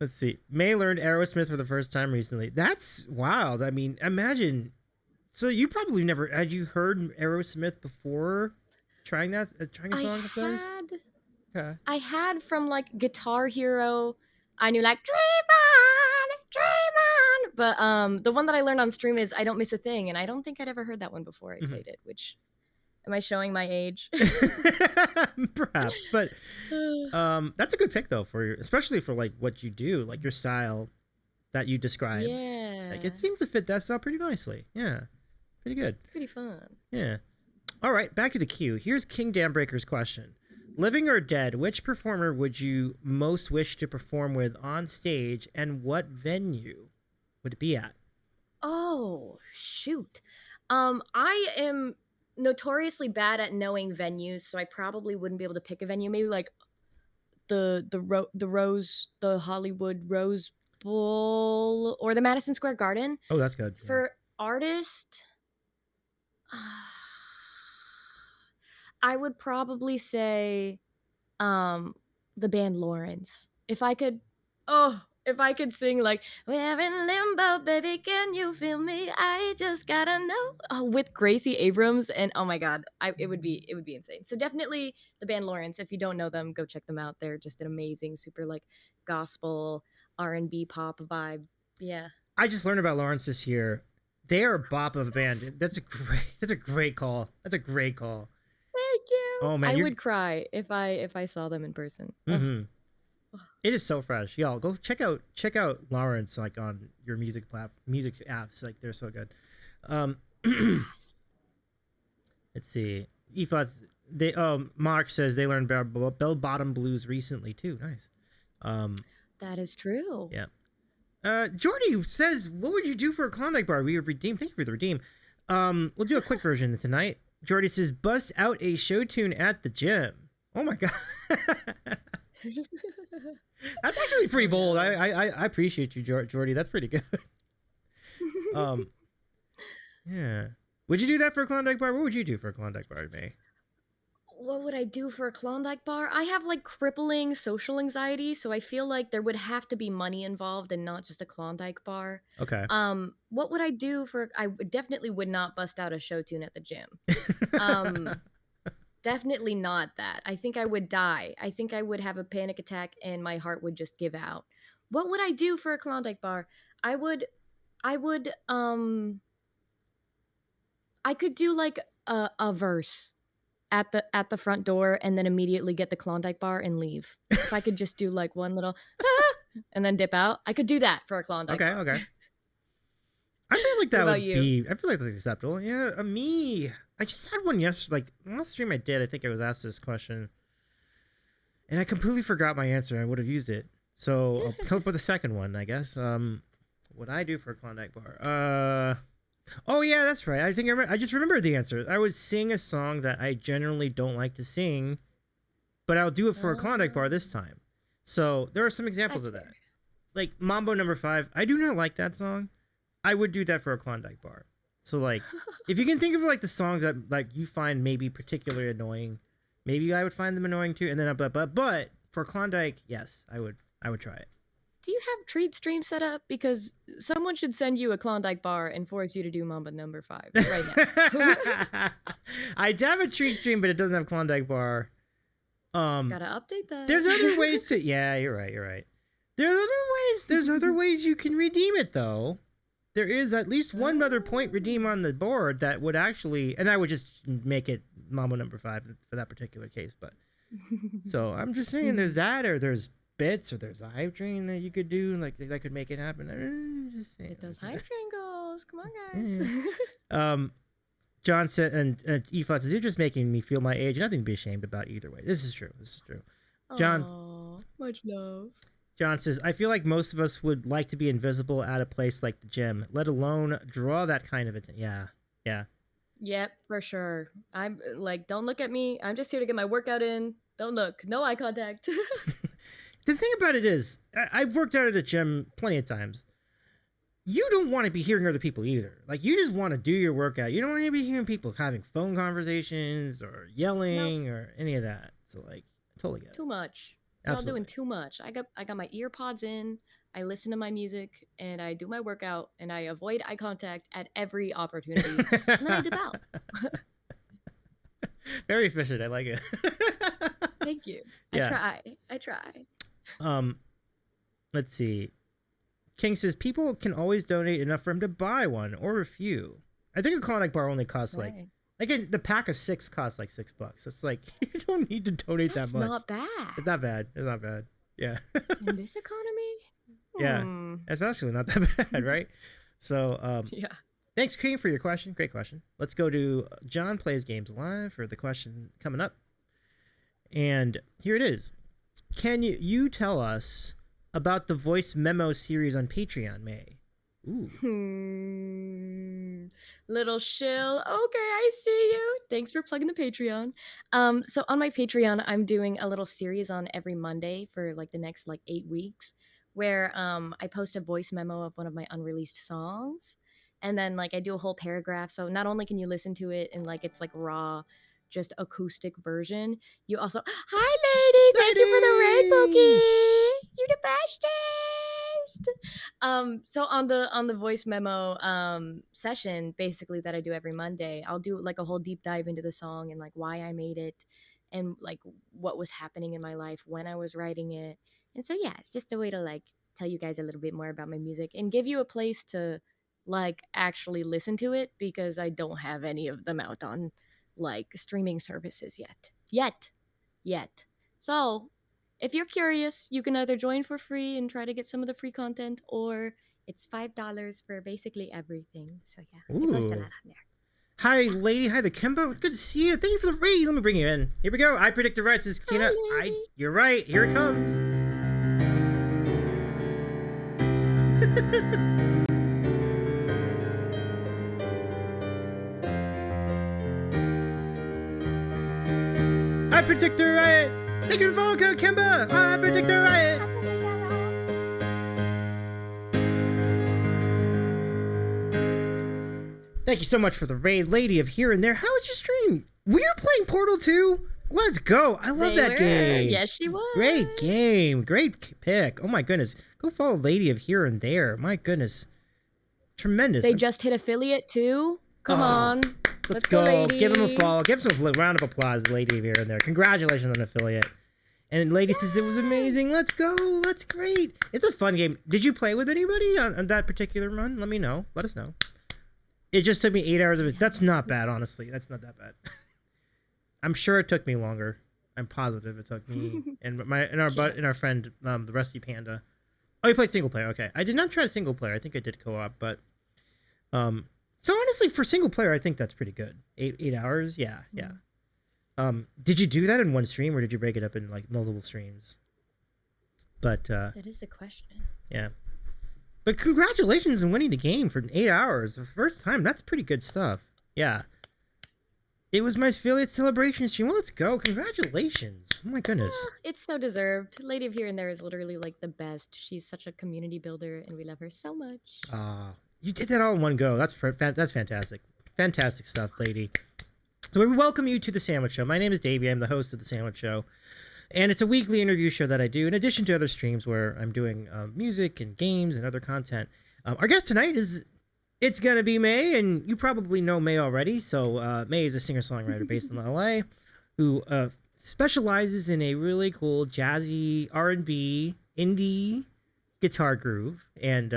Let's see. May learned Aerosmith for the first time recently. That's wild. I mean, imagine. So you probably never had you heard Aerosmith before trying a song of theirs? Okay. I had from like Guitar Hero. I knew like Dream On, but the one that I learned on stream is I Don't Miss a Thing, and I don't think I'd ever heard that one before I played it. Which, am I showing my age? Perhaps, but that's a good pick though especially for like what you do, like your style that you describe. Yeah, like it seems to fit that style pretty nicely. Yeah, pretty good. Pretty fun. Yeah. All right, back to the queue. Here's King Dambreaker's question. Living or dead, which performer would you most wish to perform with on stage, and what venue would it be at? Oh, shoot. I am notoriously bad at knowing venues, so I probably wouldn't be able to pick a venue. Maybe like the Hollywood Rose Bowl or the Madison Square Garden. Oh, that's good. Yeah. For artist, I would probably say the band Lawrence. If I could sing like we're in limbo, baby, can you feel me? I just gotta know with Gracie Abrams, and oh my god, it would be insane. So definitely the band Lawrence. If you don't know them, go check them out. They're just an amazing, super like gospel R&B pop vibe. Yeah. I just learned about Lawrence this year. They are a bop of a band. That's a great call. That's a great call. Thank you. Oh man, I would cry if I saw them in person. Mm-hmm. It is so fresh, y'all. Go check out Lawrence like on your music apps. Like they're so good. Let's see. Mark says they learned bell bottom blues recently too. Nice. That is true. Yeah. Jordy says, "What would you do for a Klondike bar? We have redeemed. Thank you for the redeem. We'll do a quick version tonight." Jordy says, "Bust out a show tune at the gym." Oh my god. That's actually pretty bold. I appreciate you, Jordy. That's pretty good. Yeah. Would you do that for a Klondike bar? What would you do for a Klondike bar, May? What would I do for a Klondike bar? I have like crippling social anxiety, so I feel like there would have to be money involved and not just a Klondike bar. Okay. What would I do I definitely would not bust out a show tune at the gym. Definitely not that. I think I would die. I think I would have a panic attack and my heart would just give out. What would I do for a Klondike bar? I could do like a verse at the front door and then immediately get the Klondike bar and leave. If I could just do like one little and then dip out, I could do that for a Klondike bar. Okay. I feel like that would be. I feel like that's acceptable. Yeah, me. I just had one yesterday. Like last stream I did, I think I was asked this question, and I completely forgot my answer. I would have used it. So I'll come up with a second one, I guess. What I do for a Klondike bar? Oh yeah, that's right. I think I just remembered the answer. I would sing a song that I generally don't like to sing, but I'll do it for a Klondike bar this time. So there are some examples of that. fair. Like Mambo Number 5. I do not like that song. I would do that for a Klondike bar. So like, if you can think of like the songs that like you find maybe particularly annoying, maybe I would find them annoying too. And then but for Klondike, yes, I would try it. Do you have treat stream set up? Because someone should send you a Klondike bar and force you to do Mamba number 5 right now. I have a treat stream, but it doesn't have Klondike bar. Gotta update that. There's other ways to. Yeah, you're right. There's other ways you can redeem it though. There is at least one other point redeem on the board that would actually, and I would just make it Mambo Number 5 for that particular case. But so I'm just saying, there's that, or there's bits, or there's a hype train that you could do, like that could make it happen. Just saying. Get those hype train goals. Come on, guys. John said, and Efod says, you're just making me feel my age. Nothing to be ashamed about either way. This is true. John, Aww, much love. John says, I feel like most of us would like to be invisible at a place like the gym, let alone draw that kind of attention. Yeah. Yep, for sure. I'm like, don't look at me. I'm just here to get my workout in. Don't look. No eye contact. The thing about it is, I've worked out at a gym plenty of times. You don't want to be hearing other people either. Like, you just want to do your workout. You don't want to be hearing people having phone conversations or yelling or any of that. So, like, I totally get it. Too much. You're all doing too much. I got my ear pods in. I listen to my music and I do my workout and I avoid eye contact at every opportunity. And then I dip out. Very efficient. I like it. Thank you. Yeah. I try. Let's see. King says people can always donate enough for him to buy one or a few. I think a Klondike bar only costs like the pack of 6 costs like $6. It's like you don't need to donate that much. That's not bad. It's not bad. It's not bad. Yeah. In this economy? Yeah. It's actually not that bad, right? So yeah. Thanks, King, for your question. Great question. Let's go to John Plays Games Live for the question coming up. And here it is. Can you tell us about the voice memo series on Patreon, May? Ooh. Little shill. Okay, I see you. Thanks for plugging the Patreon. So on my Patreon, I'm doing a little series on every Monday for like the next 8 weeks, where I post a voice memo of one of my unreleased songs, and then I do a whole paragraph. So not only can you listen to it in its raw, just acoustic version, you also hi lady, thank you for the raid, Pookie. You the bestest. So on the voice memo session basically that I do every Monday, I'll do a whole deep dive into the song and why I made it and what was happening in my life when I was writing it. And so yeah, it's just a way to tell you guys a little bit more about my music and give you a place to actually listen to it, because I don't have any of them out on streaming services yet. So if you're curious, you can either join for free and try to get some of the free content, or it's $5 for basically everything. So yeah, I post a lot on there. Hi, lady. Hi, the Kimbo. It's good to see you. Thank you for the raid. Let me bring you in. Here we go. I predict the right. This is Tina. You're right. Here it comes. I predict the riot. Thank you for the follow code, Kimba. I predict the riot. Thank you so much for the raid, lady of here and there. How was your stream? We're playing Portal 2. Let's go. I love that game. Yes, she was. Great game. Great pick. Oh my goodness. Go follow Lady of Here and There. My goodness. Tremendous. They just hit affiliate too. Come on. Let's go. Lady. Give him a follow. Give him a round of applause, Lady of Here and There. Congratulations on affiliate. And Lady says it was amazing. Let's go. That's great. It's a fun game. Did you play with anybody on that particular run? Let me know. Let us know. It just took me 8 hours of it. That's not bad, honestly. That's not that bad. I'm sure it took me longer. I'm positive it took me and our friend the Rusty Panda. Oh, you played single player. Okay, I did not try single player. I think I did co-op, but so honestly, for single player, I think that's pretty good. 8 hours. Yeah. Did you do that in one stream, or did you break it up in multiple streams? But That is the question. yeah. But congratulations on winning the game for 8 hours. The first time. That's pretty good stuff. Yeah. It was my affiliate celebration stream. Well, let's go. Congratulations. Oh my goodness. It's so deserved. Lady of Here and There is literally like the best. She's such a community builder, and we love her so much. You did that all in one go. That's fantastic. Fantastic stuff, lady. So we welcome you to the Sandwich Show. My name is Davey. I'm the host of the Sandwich Show. And it's a weekly interview show that I do, in addition to other streams where I'm doing music and games and other content. Our guest tonight it's going to be May, and you probably know May already. So May is a singer-songwriter based in LA who specializes in a really cool jazzy R&B indie guitar groove and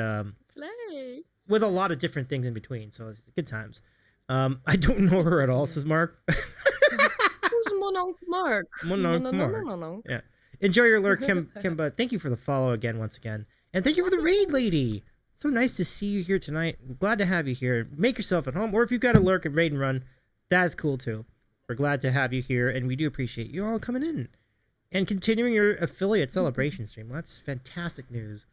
Slay. with a lot of different things in between. So it's good times. I don't know her at all, says Mark. Who's Mononc Mark? Mononc Mark. No. Yeah. Enjoy your lurk, Kimba. Thank you for the follow once again. And thank you for the raid, lady. So nice to see you here tonight. Glad to have you here. Make yourself at home. Or if you've got a lurk and raid and run, that's cool too. We're glad to have you here, and we do appreciate you all coming in and continuing your affiliate celebration stream. Well, that's fantastic news.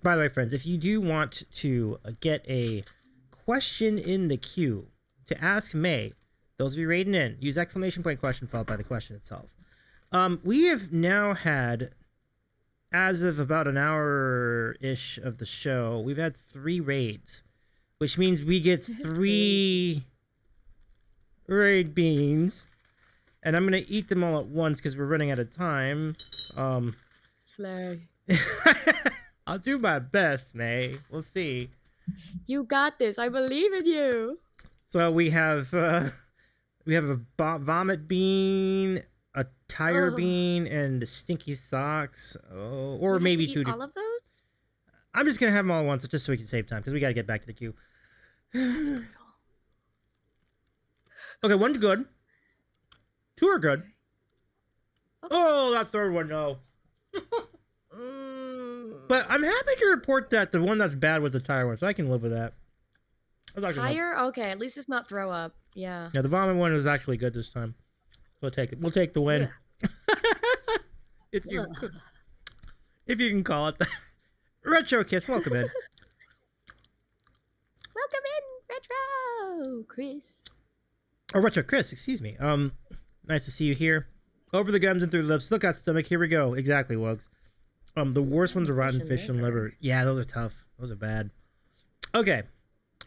By the way, friends, if you do want to get a question in the queue to ask May, those of you raiding in, use exclamation point question followed by the question itself. We have now had, as of about an hour-ish of the show, we've had 3 raids, which means we get 3 raid beans, and I'm going to eat them all at once because we're running out of time. Slay. I'll do my best, May. We'll see. You got this. I believe in you. So we have a vomit bean, a tire bean, and stinky socks. Oh, or maybe 2. All of those? I'm just gonna have them all at once, just so we can save time, because we gotta get back to the queue. Okay, 1's good. 2 are good. Okay. Oh, that 3rd one, no. But I'm happy to report that the one that's bad was the tire one, so I can live with that. Tire? Okay, at least it's not throw up. Yeah. Yeah, the vomit one was actually good this time. We'll take it. We'll take the win. if you can call it that. Retro Kiss, welcome in. Welcome in, Retro Chris. Oh, Retro Chris, excuse me. Nice to see you here. Over the gums and through the lips. Look out, stomach. Here we go. Exactly, Wugs. The worst ones are rotten fish and liver. Yeah, those are tough. Those are bad. Okay.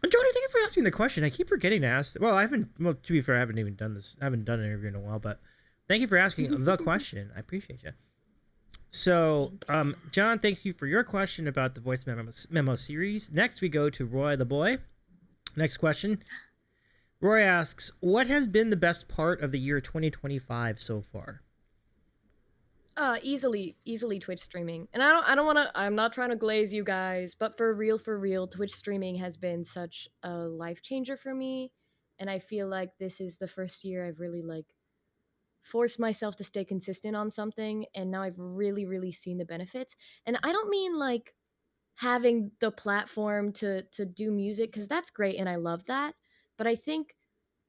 And Jody, thank you for asking the question. I keep forgetting to ask. Well, to be fair, I haven't even done this. I haven't done an interview in a while, but thank you for asking the question. I appreciate you. So, John, thanks you for your question about the voice memo series. Next, we go to Roy the boy. Next question. Roy asks, what has been the best part of the year 2025 so far? Easily Twitch streaming. And I'm not trying to glaze you guys, but for real, Twitch streaming has been such a life changer for me. And I feel like this is the first year I've really forced myself to stay consistent on something. And now I've really seen the benefits. And I don't mean having the platform to do music, because that's great and I love that. But I think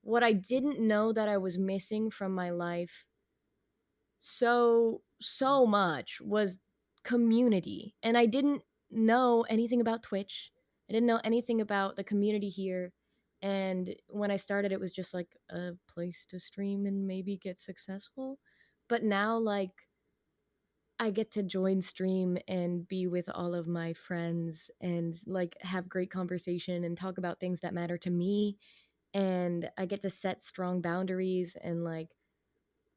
what I didn't know that I was missing from my life so much was community. And I didn't know anything about Twitch. I didn't know anything about the community here. And when I started, it was just a place to stream and maybe get successful. But now I get to join stream and be with all of my friends and have great conversation and talk about things that matter to me. And I get to set strong boundaries, and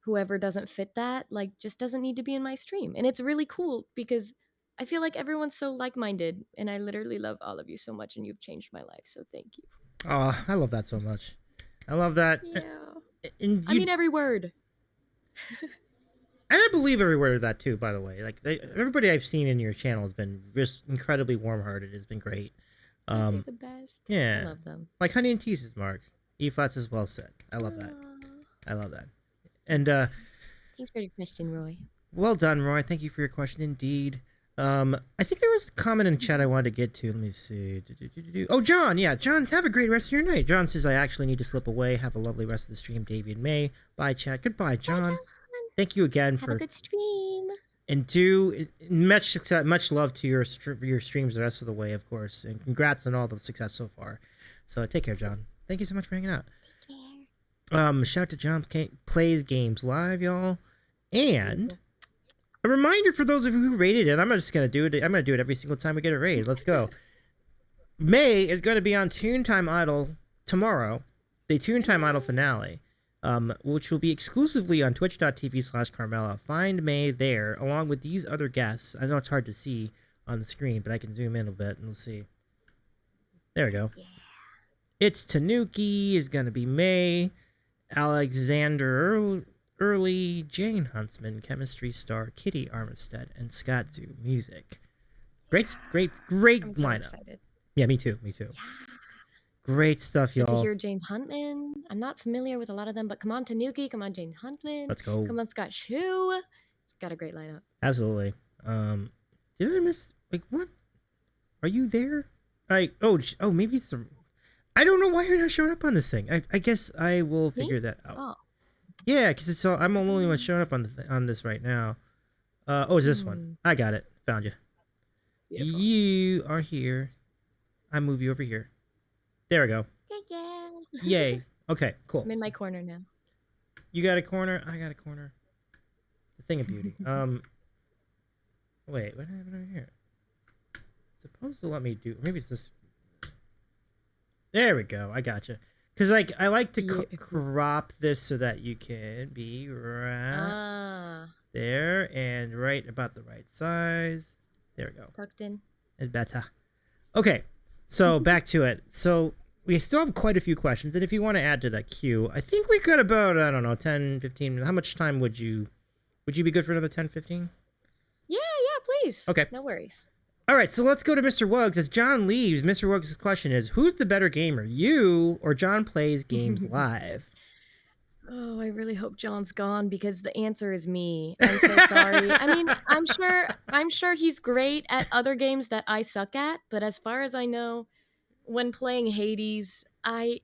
whoever doesn't fit that just doesn't need to be in my stream. And it's really cool because I feel like everyone's so like-minded, and I literally love all of you so much, and you've changed my life, so thank you. Oh, I love that so much. I love that. Yeah. I mean every word. And I believe every word of that too, by the way. Everybody I've seen in your channel has been just incredibly warm-hearted. It's been great. They're the best. Yeah. I love them. Like Honey and Teases, Mark. E-flats is well said. I love that. I love that. And thanks for your question, Roy. Well done, Roy. Thank you for your question indeed. I think there was a comment in chat I wanted to get to. Let me see. Oh, John. Yeah, John, have a great rest of your night. John says, I actually need to slip away. Have a lovely rest of the stream, Davey and May. Bye, chat. Goodbye, John. Bye, John. Thank you again have a good stream. And do much success, much love to your streams the rest of the way, of course. And congrats on all the success so far. So take care, John. Thank you so much for hanging out. Shout out to John Plays Games Live, y'all. And a reminder for those of you who rated it, I'm just gonna do it. I'm gonna do it every single time we get a raid. Let's go. May is going to be on Toontime Idol tomorrow, the Toontime Idol finale, which will be exclusively on twitch.tv/Carmela. Find May there, along with these other guests. I know it's hard to see on the screen, but I can zoom in a bit and we'll see. There we go. Yeah. It's Tanuki is going to be May, Alexander Early, Jane Huntsman, Chemistry Star, Kitty Armistead, and Scott Zoo Music. Great I'm so lineup. excited. Yeah, me too. Yeah. Great stuff, y'all. Good to hear James Huntman. I'm not familiar with a lot of them, but come on, Tanuki. Come on, James Huntman. Let's go. Come on, Scott Shue. It's got a great lineup. Absolutely. Did I miss? Like, what? Are you there? Oh, maybe it's the. I don't know why you're not showing up on this thing. I guess I will figure that out. Oh. Yeah, because it's all. I'm the only one showing up on this right now. It's this one. I got it. Found you. Beautiful. You are here. I move you over here. There we go. Yeah. Yay. Okay, cool. I'm in my corner now. You got a corner. I got a corner. The thing of beauty. Wait, what happened over here? It's supposed to let me do. Maybe it's this. There we go. I gotcha. Because I like to crop this so that you can be right there and right about the right size. There we go. Tucked in. It's better. Okay. So back to it. So we still have quite a few questions, and if you want to add to that queue, I think we got about, I don't know, 10, 15. How much time would you be good for another 10, 15? Yeah, please. Okay. No worries. All right, so let's go to Mr. Wuggs. As John leaves, Mr. Wuggs' question is, who's the better gamer, you or John Plays Games Live? Oh, I really hope John's gone because the answer is me. I'm so sorry. I mean, I'm sure he's great at other games that I suck at, but as far as I know, when playing Hades, I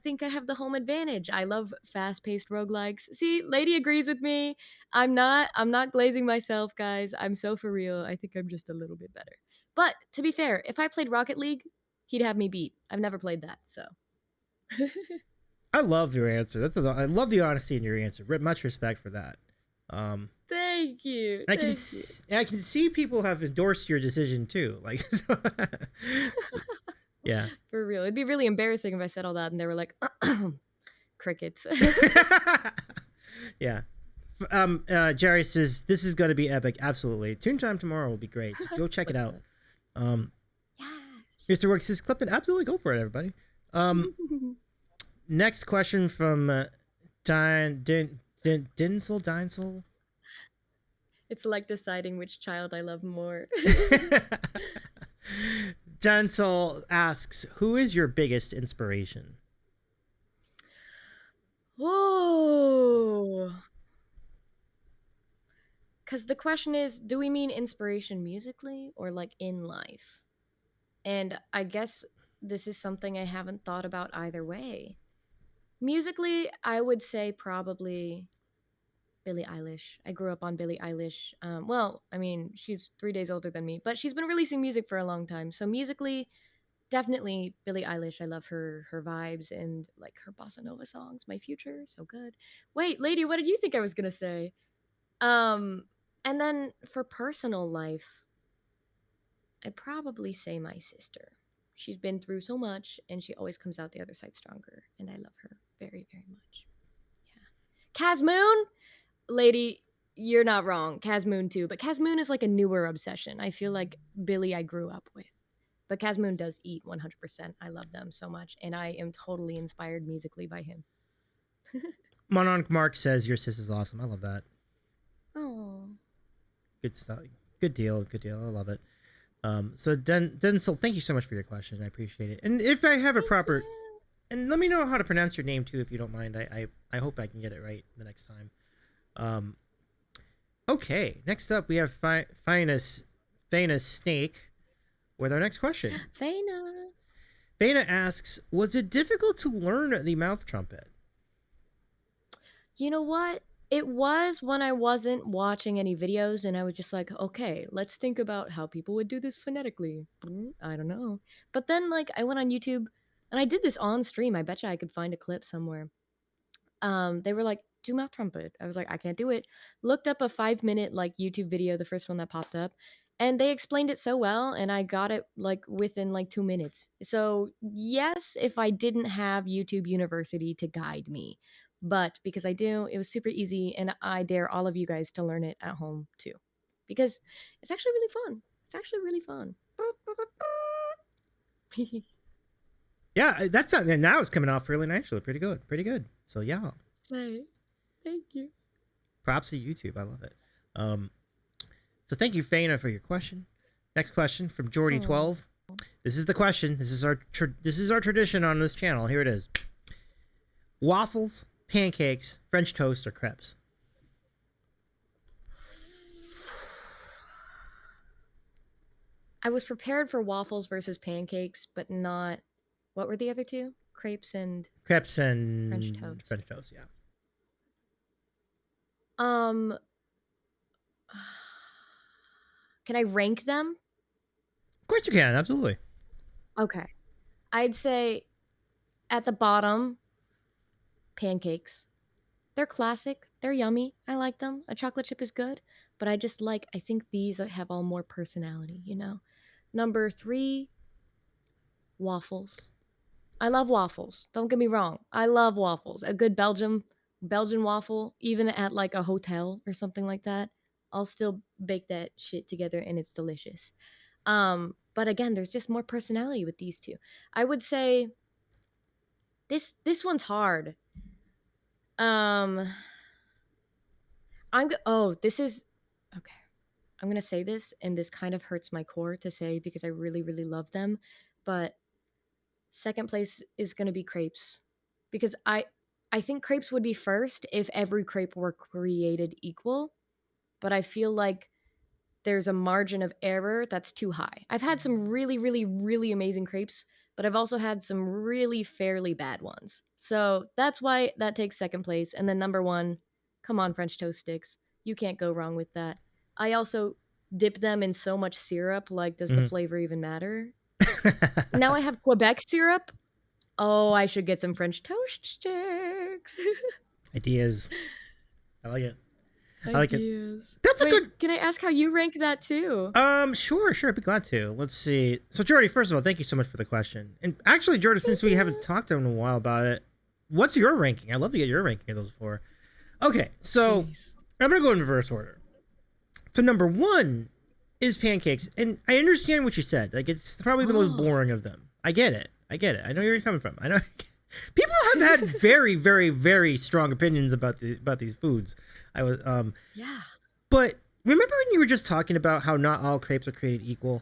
think I have the home advantage. I love fast-paced roguelikes. See, Lady agrees with me. I'm not glazing myself, guys. I'm so for real. I think I'm just a little bit better. But to be fair, if I played Rocket League, he'd have me beat. I've never played that, so. I love your answer. I love the honesty in your answer. Much respect for that. Thank you. I can see people have endorsed your decision too. Like, yeah. For real, it'd be really embarrassing if I said all that and they were like, crickets. Yeah. Jerry says this is going to be epic. Absolutely. Toontime tomorrow will be great. So go check it out. Mr. Works says clip it. Absolutely, go for it, everybody. Next question from Dinsel. It's like deciding which child I love more. Dinsel asks, who is your biggest inspiration? Whoa. Because the question is, do we mean inspiration musically or like in life? And I guess this is something I haven't thought about either way. Musically, I would say probably Billie Eilish. I grew up on Billie Eilish. Well, I mean, she's 3 days older than me, but she's been releasing music for a long time. So musically, definitely Billie Eilish. I love her vibes and like her bossa nova songs. My Future, so good. Wait, lady, what did you think I was gonna say? And then for personal life, I'd probably say my sister. She's been through so much and she always comes out the other side stronger. And I love her very, very much. Yeah. Kaz Moon? Lady, you're not wrong. Kaz Moon too. But Kaz Moon is like a newer obsession. I feel like Billy I grew up with. But Kaz Moon does eat 100%. I love them so much. And I am totally inspired musically by him. Monarch Mark says your sis is awesome. I love that. Oh. Good stuff. Good deal. I love it. So Denzel, thank you so much for your question. I appreciate it. And if I have a proper, and let me know how to pronounce your name too, if you don't mind. I hope I can get it right the next time. Okay. Next up, we have Finest Snake with our next question. Faina asks, was it difficult to learn the mouth trumpet? You know what? It was when I wasn't watching any videos and I was just like, okay, let's think about how people would do this phonetically. I don't know. But then, like, I went on YouTube and I did this on stream. I bet you I could find a clip somewhere. They were like, do mouth trumpet. I was like, I can't do it. Looked up a 5-minute like YouTube video, the first one that popped up, and they explained it so well, and I got it like within like 2 minutes. So yes, if I didn't have YouTube University to guide me, but because I do, it was super easy, and I dare all of you guys to learn it at home too, because it's actually really fun. It's actually really fun. Yeah, that's and now it's coming off really nicely. Pretty good. Pretty good. So yeah. Slay. Thank you. Props to YouTube. I love it. So thank you, Faina, for your question. Next question from Jordy12. This is the question. This is our tradition on this channel. Here it is. Waffles, pancakes, French toast, or crepes? I was prepared for waffles versus pancakes, but not. What were the other two? Crepes and Crepes and French toast. French toast, yeah. Can I rank them? Of course you can, absolutely. Okay. I'd say at the bottom, pancakes. They're classic. They're yummy. I like them. A chocolate chip is good, but I think these have all more personality, you know? Number 3, waffles. I love waffles. Don't get me wrong. I love waffles. A good Belgian waffle, even at like a hotel or something like that, I'll still bake that shit together and it's delicious. But again, there's just more personality with these two. I would say this one's hard. This is okay. I'm going to say this, and this kind of hurts my core to say because I really, really love them, but second place is going to be crepes, because I think crepes would be first if every crepe were created equal, but I feel like there's a margin of error that's too high. I've had some really, really, really amazing crepes, but I've also had some really fairly bad ones. So that's why that takes second place. And then number 1, come on, French toast sticks. You can't go wrong with that. I also dip them in so much syrup, like, does the flavor even matter? Now I have Quebec syrup. Oh, I should get some French toast sticks. Ideas. I like it. I like it. That's a good. Can I ask how you rank that too? Sure. I'd be glad to. Let's see. So, Jordy, first of all, thank you so much for the question. And actually, Jordy, since we haven't talked in a while about it, what's your ranking? I'd love to get your ranking of those 4. Okay, so nice. I'm gonna go in reverse order. So number 1 is pancakes, and I understand what you said. Like, it's probably the most boring of them. I get it. I know where you're coming from. I know people have had very, very, very strong opinions about these foods. Yeah. But remember when you were just talking about how not all crepes are created equal?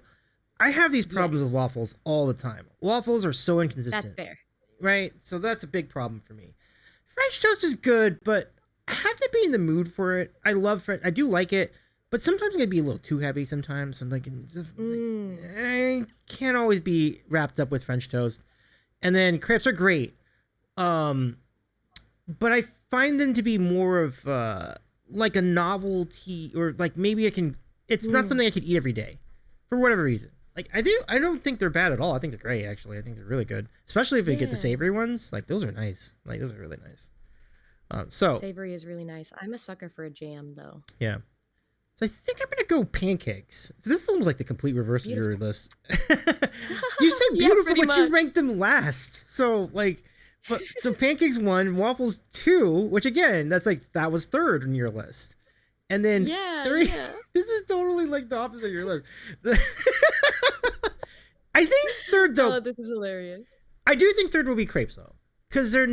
I have these problems with waffles all the time. Waffles are so inconsistent. That's fair. Right? So that's a big problem for me. French toast is good, but I have to be in the mood for it. I do like it, but sometimes it can be a little too heavy sometimes. I'm like, I can't always be wrapped up with French toast. And then crepes are great. But I find them to be more of like a novelty, or like maybe it's not something I could eat every day for whatever reason. Like, I don't think they're bad at all. I think they're great, actually. I think they're really good, especially if you get the savory ones. Like, those are nice. Like, those are really nice. So savory is really nice. I'm a sucker for a jam, though. Yeah. So I think I'm gonna go pancakes. So this is almost like the complete reverse of your list. You said beautiful, but you ranked them last. So like, so pancakes 1, waffles 2, which again, that was 3rd on your list, and then 3. Yeah. This is totally like the opposite of your list. I think 3rd though. Oh, this is hilarious. I do think 3rd will be crepes though, because they're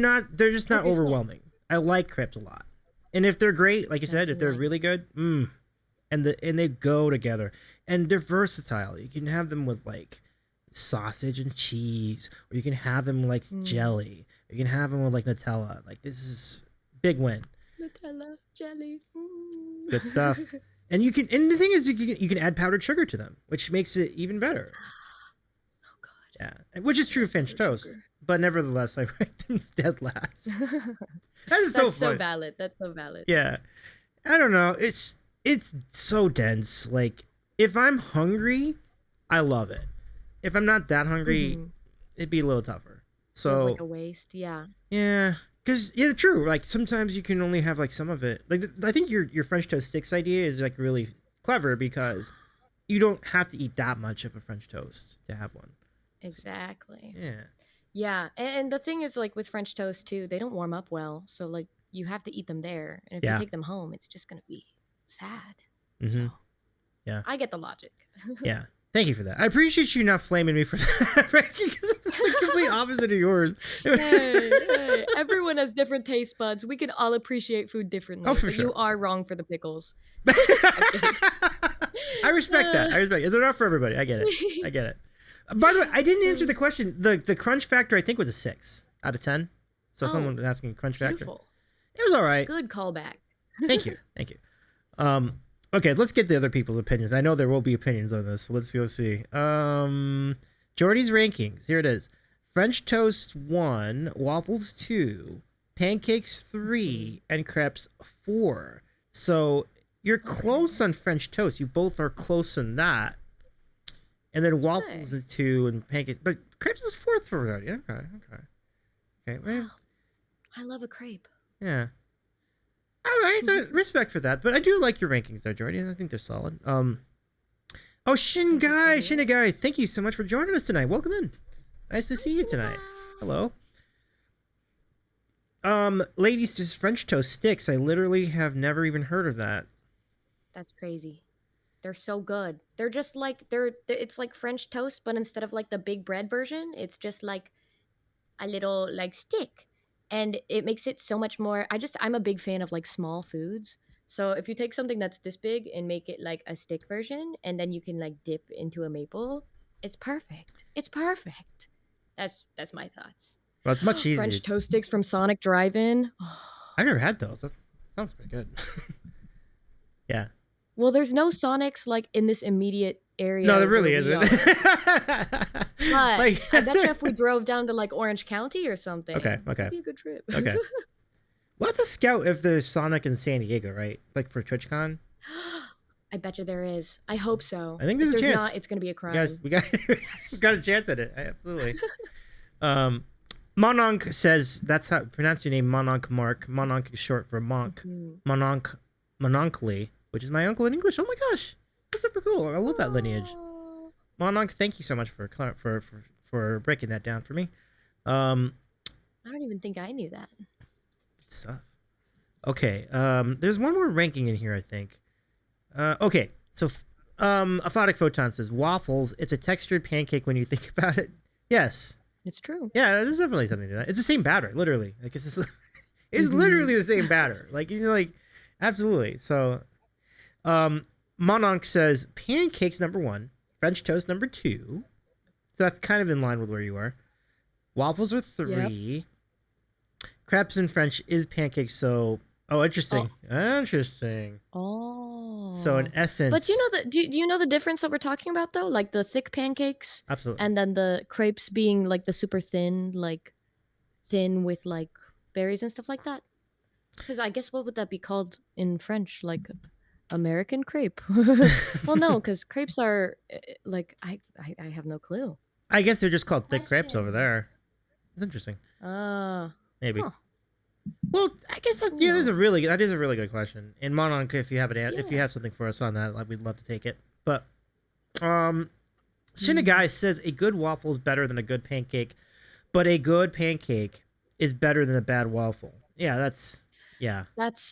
just not overwhelming. I like crepes a lot, and if they're great, like you said, if they're really good, and they go together, and they're versatile. You can have them with like sausage and cheese, or you can have them like jelly. You can have them with like Nutella. Like, this is big win. Nutella, jelly. Good stuff. And the thing is, you can add powdered sugar to them, which makes it even better. So good. Yeah, which is true of French toast, but nevertheless, I ranked them dead last. That is so That's so funny. valid. That's so valid. Yeah. I don't know. It's so dense. Like if I'm hungry, I love it. If I'm not that hungry, Mhm. it'd be a little tougher. Feels So like a waste. Yeah. yeah, because yeah, true. Like sometimes you can only have like some of it. Like I think your French toast sticks idea is like really clever because you don't have to eat that much of a French toast to have one. Exactly. Yeah. Yeah, and the thing is, like with French toast too, they don't warm up well, so like you have to eat them there, and if you Yeah. take them home, it's just gonna be sad. Mm-hmm. So Yeah. I get the logic. Yeah. Thank you for that. I appreciate you not flaming me for that, Frankie, because it was the complete opposite of yours. Hey, everyone has different taste buds. We can all appreciate food differently. Oh, for but sure. you are wrong for the pickles. I respect that. I respect it. It's enough for everybody. I get it. I get it. By the way, I didn't answer the question. The crunch factor, I think, was a 6 out of 10. So someone was asking crunch factor. Beautiful. It was all right. Good callback. Thank you. Thank you. Okay, let's get the other people's opinions. I know there will be opinions on this. So let's go see. Jordy's rankings. Here it is. French toast 1, waffles 2, pancakes 3, and crepes 4. So you're close on French toast. You both are close on that. And then waffles is 2 and pancakes. But crepes is 4th for everybody. Okay. Well, I love a crepe. yeah. All right, respect for that, but I do like your rankings there, Jordy. I think they're Shinigai, thank you so much for joining us tonight. Welcome in. Nice to see you tonight. Hello. Ladies, just French toast sticks. I literally have never even heard of that. That's crazy. They're so good. They're just like it's like French toast, but instead of like the big bread version, it's just like a little like stick. And it makes it so much more. I'm a big fan of like small foods. So if you take something that's this big and make it like a stick version and then you can like dip into a maple, it's perfect. It's perfect. That's my thoughts. Well, it's much easier. French toast sticks from Sonic Drive-In. I've never had those. That sounds pretty good. Yeah. Well, there's no Sonics like in this immediate area. No, there really isn't. But like, I bet you if we drove down to like Orange County or something, it'd be a good trip. Okay. We'll have to scout if there's Sonic in San Diego, right? Like for TwitchCon. I bet you there is. I hope so. I think there's a chance. If there's not, it's gonna be a crime. We got a chance at it. Absolutely. Mononk says that's how pronounce your name, Mononk Mark. Mononk is short for monk. Mononkly, which is my uncle in English. Oh my gosh, that's super cool. I love that lineage. Mononk, thank you so much for breaking that down for me. I don't even think I knew that. Good stuff. Okay, there's one more ranking in here, I think. Okay, so Aphotic Photon says waffles. It's a textured pancake when you think about it. Yes, it's true. Yeah, there's definitely something to that. It's the same batter, literally. Like it's literally the same batter. Like absolutely. So, Mononk says pancakes number 1, French toast number 2. So that's kind of in line with where you are. Waffles are 3. Yep. Crepes in French is pancakes. So, interesting. Interesting. Oh. So in essence, but do you know the difference that we're talking about though? Like the thick pancakes, absolutely, and then the crepes being like the super thin, like thin with like berries and stuff like that. Because I guess what would that be called in French? Like American crepe? Well, no, because crepes are like I have no clue. I guess they're just called thick crepes over there. It's interesting. Maybe. Huh. Well, I guess that is a really good question. And Mononk, if you have if you have something for us on that, we'd love to take it. But Shinagai says a good waffle is better than a good pancake, but a good pancake is better than a bad waffle. Yeah, that's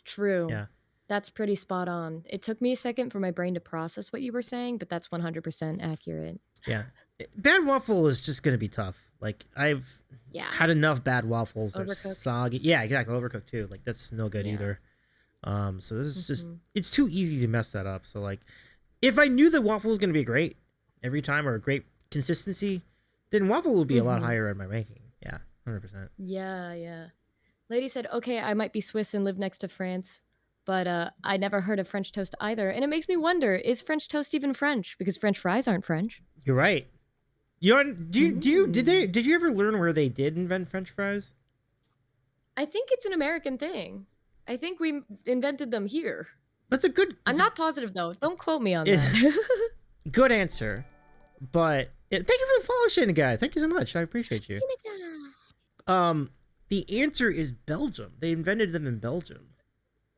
true. Yeah, that's pretty spot on. It took me a second for my brain to process what you were saying, but that's 100% accurate. Yeah, bad waffle is just gonna be tough. Like I've had enough bad waffles. They're soggy. Yeah, exactly. Overcooked too. Like that's no good either. So this is just it's too easy to mess that up. So like, if I knew that waffle was gonna be great every time or a great consistency, then waffle would be a lot higher in my ranking. Yeah, 100%. Yeah. Lady said, "Okay, I might be Swiss and live next to France, but I never heard of French toast either, and it makes me wonder: is French toast even French? Because French fries aren't French." You're right. Did you ever learn where they did invent French fries? I think it's an American thing. I think we invented them here. That's a good. I'm not positive though. Don't quote me on It- that. Good answer, but thank you for the follow, Shana guy. Thank you so much. I appreciate you. The answer is Belgium. They invented them in Belgium.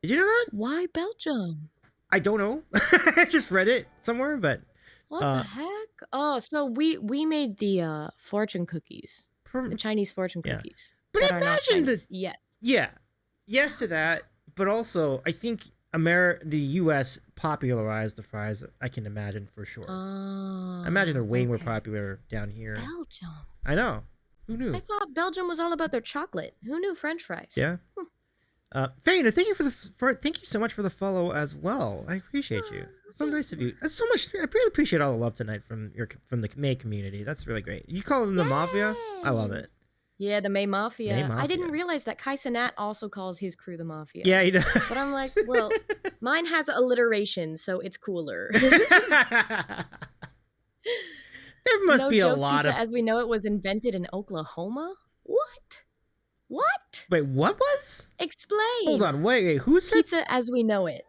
Did you know that? Why Belgium? I don't know. I just read it somewhere, but What the heck? Oh, so we made the fortune cookies, the Chinese fortune Yeah. cookies. But that are not imagine Chinese. that. Yes. Yeah, yes to that, but also I think the U.S. popularized the fries. I can imagine for sure. I imagine they're way more okay. popular down here. Belgium. I know. Who knew? I thought Belgium was all about their chocolate. Who knew French fries? Yeah. Faina, thank you thank you so much for the follow as well. I appreciate you. So nice of you. That's so much. I really appreciate all the love tonight from the May community. That's really great. You call them the Mafia? I love it. Yeah, the May Mafia. May Mafia. I didn't realize that Kai Cenat also calls his crew the Mafia. Yeah, he does. But I'm like, well, mine has alliteration, so it's cooler. There must No be a Joke lot Pizza of. as we know it was invented in Oklahoma? What? Wait, what was? Explain. Hold on, wait. Who said? Pizza as we know it.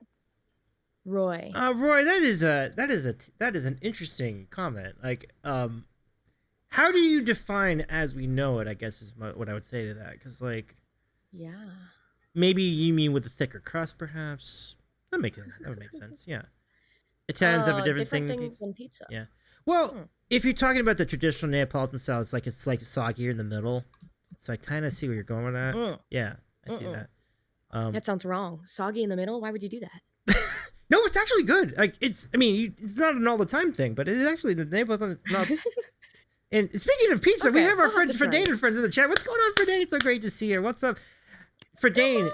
Roy. Roy, that is an interesting comment. Like, how do you define as we know it? I guess is what I would say to that. Because like, Yeah. maybe you mean with a thicker crust, perhaps. That would make sense. Yeah. Italians have a different thing things than pizza. Yeah. Well, if you're talking about the traditional Neapolitan style, it's like soggier in the middle. So I kind of see where you're going with that. Yeah, I see that. That sounds wrong. Soggy in the middle? Why would you do that? No, it's actually good. Like it's not an all the time thing, but it is actually the Neapolitan. And speaking of pizza, we have our friend Fredane and friends in the chat. What's going on, Fredane? It's so great to see her. What's up, Fredane?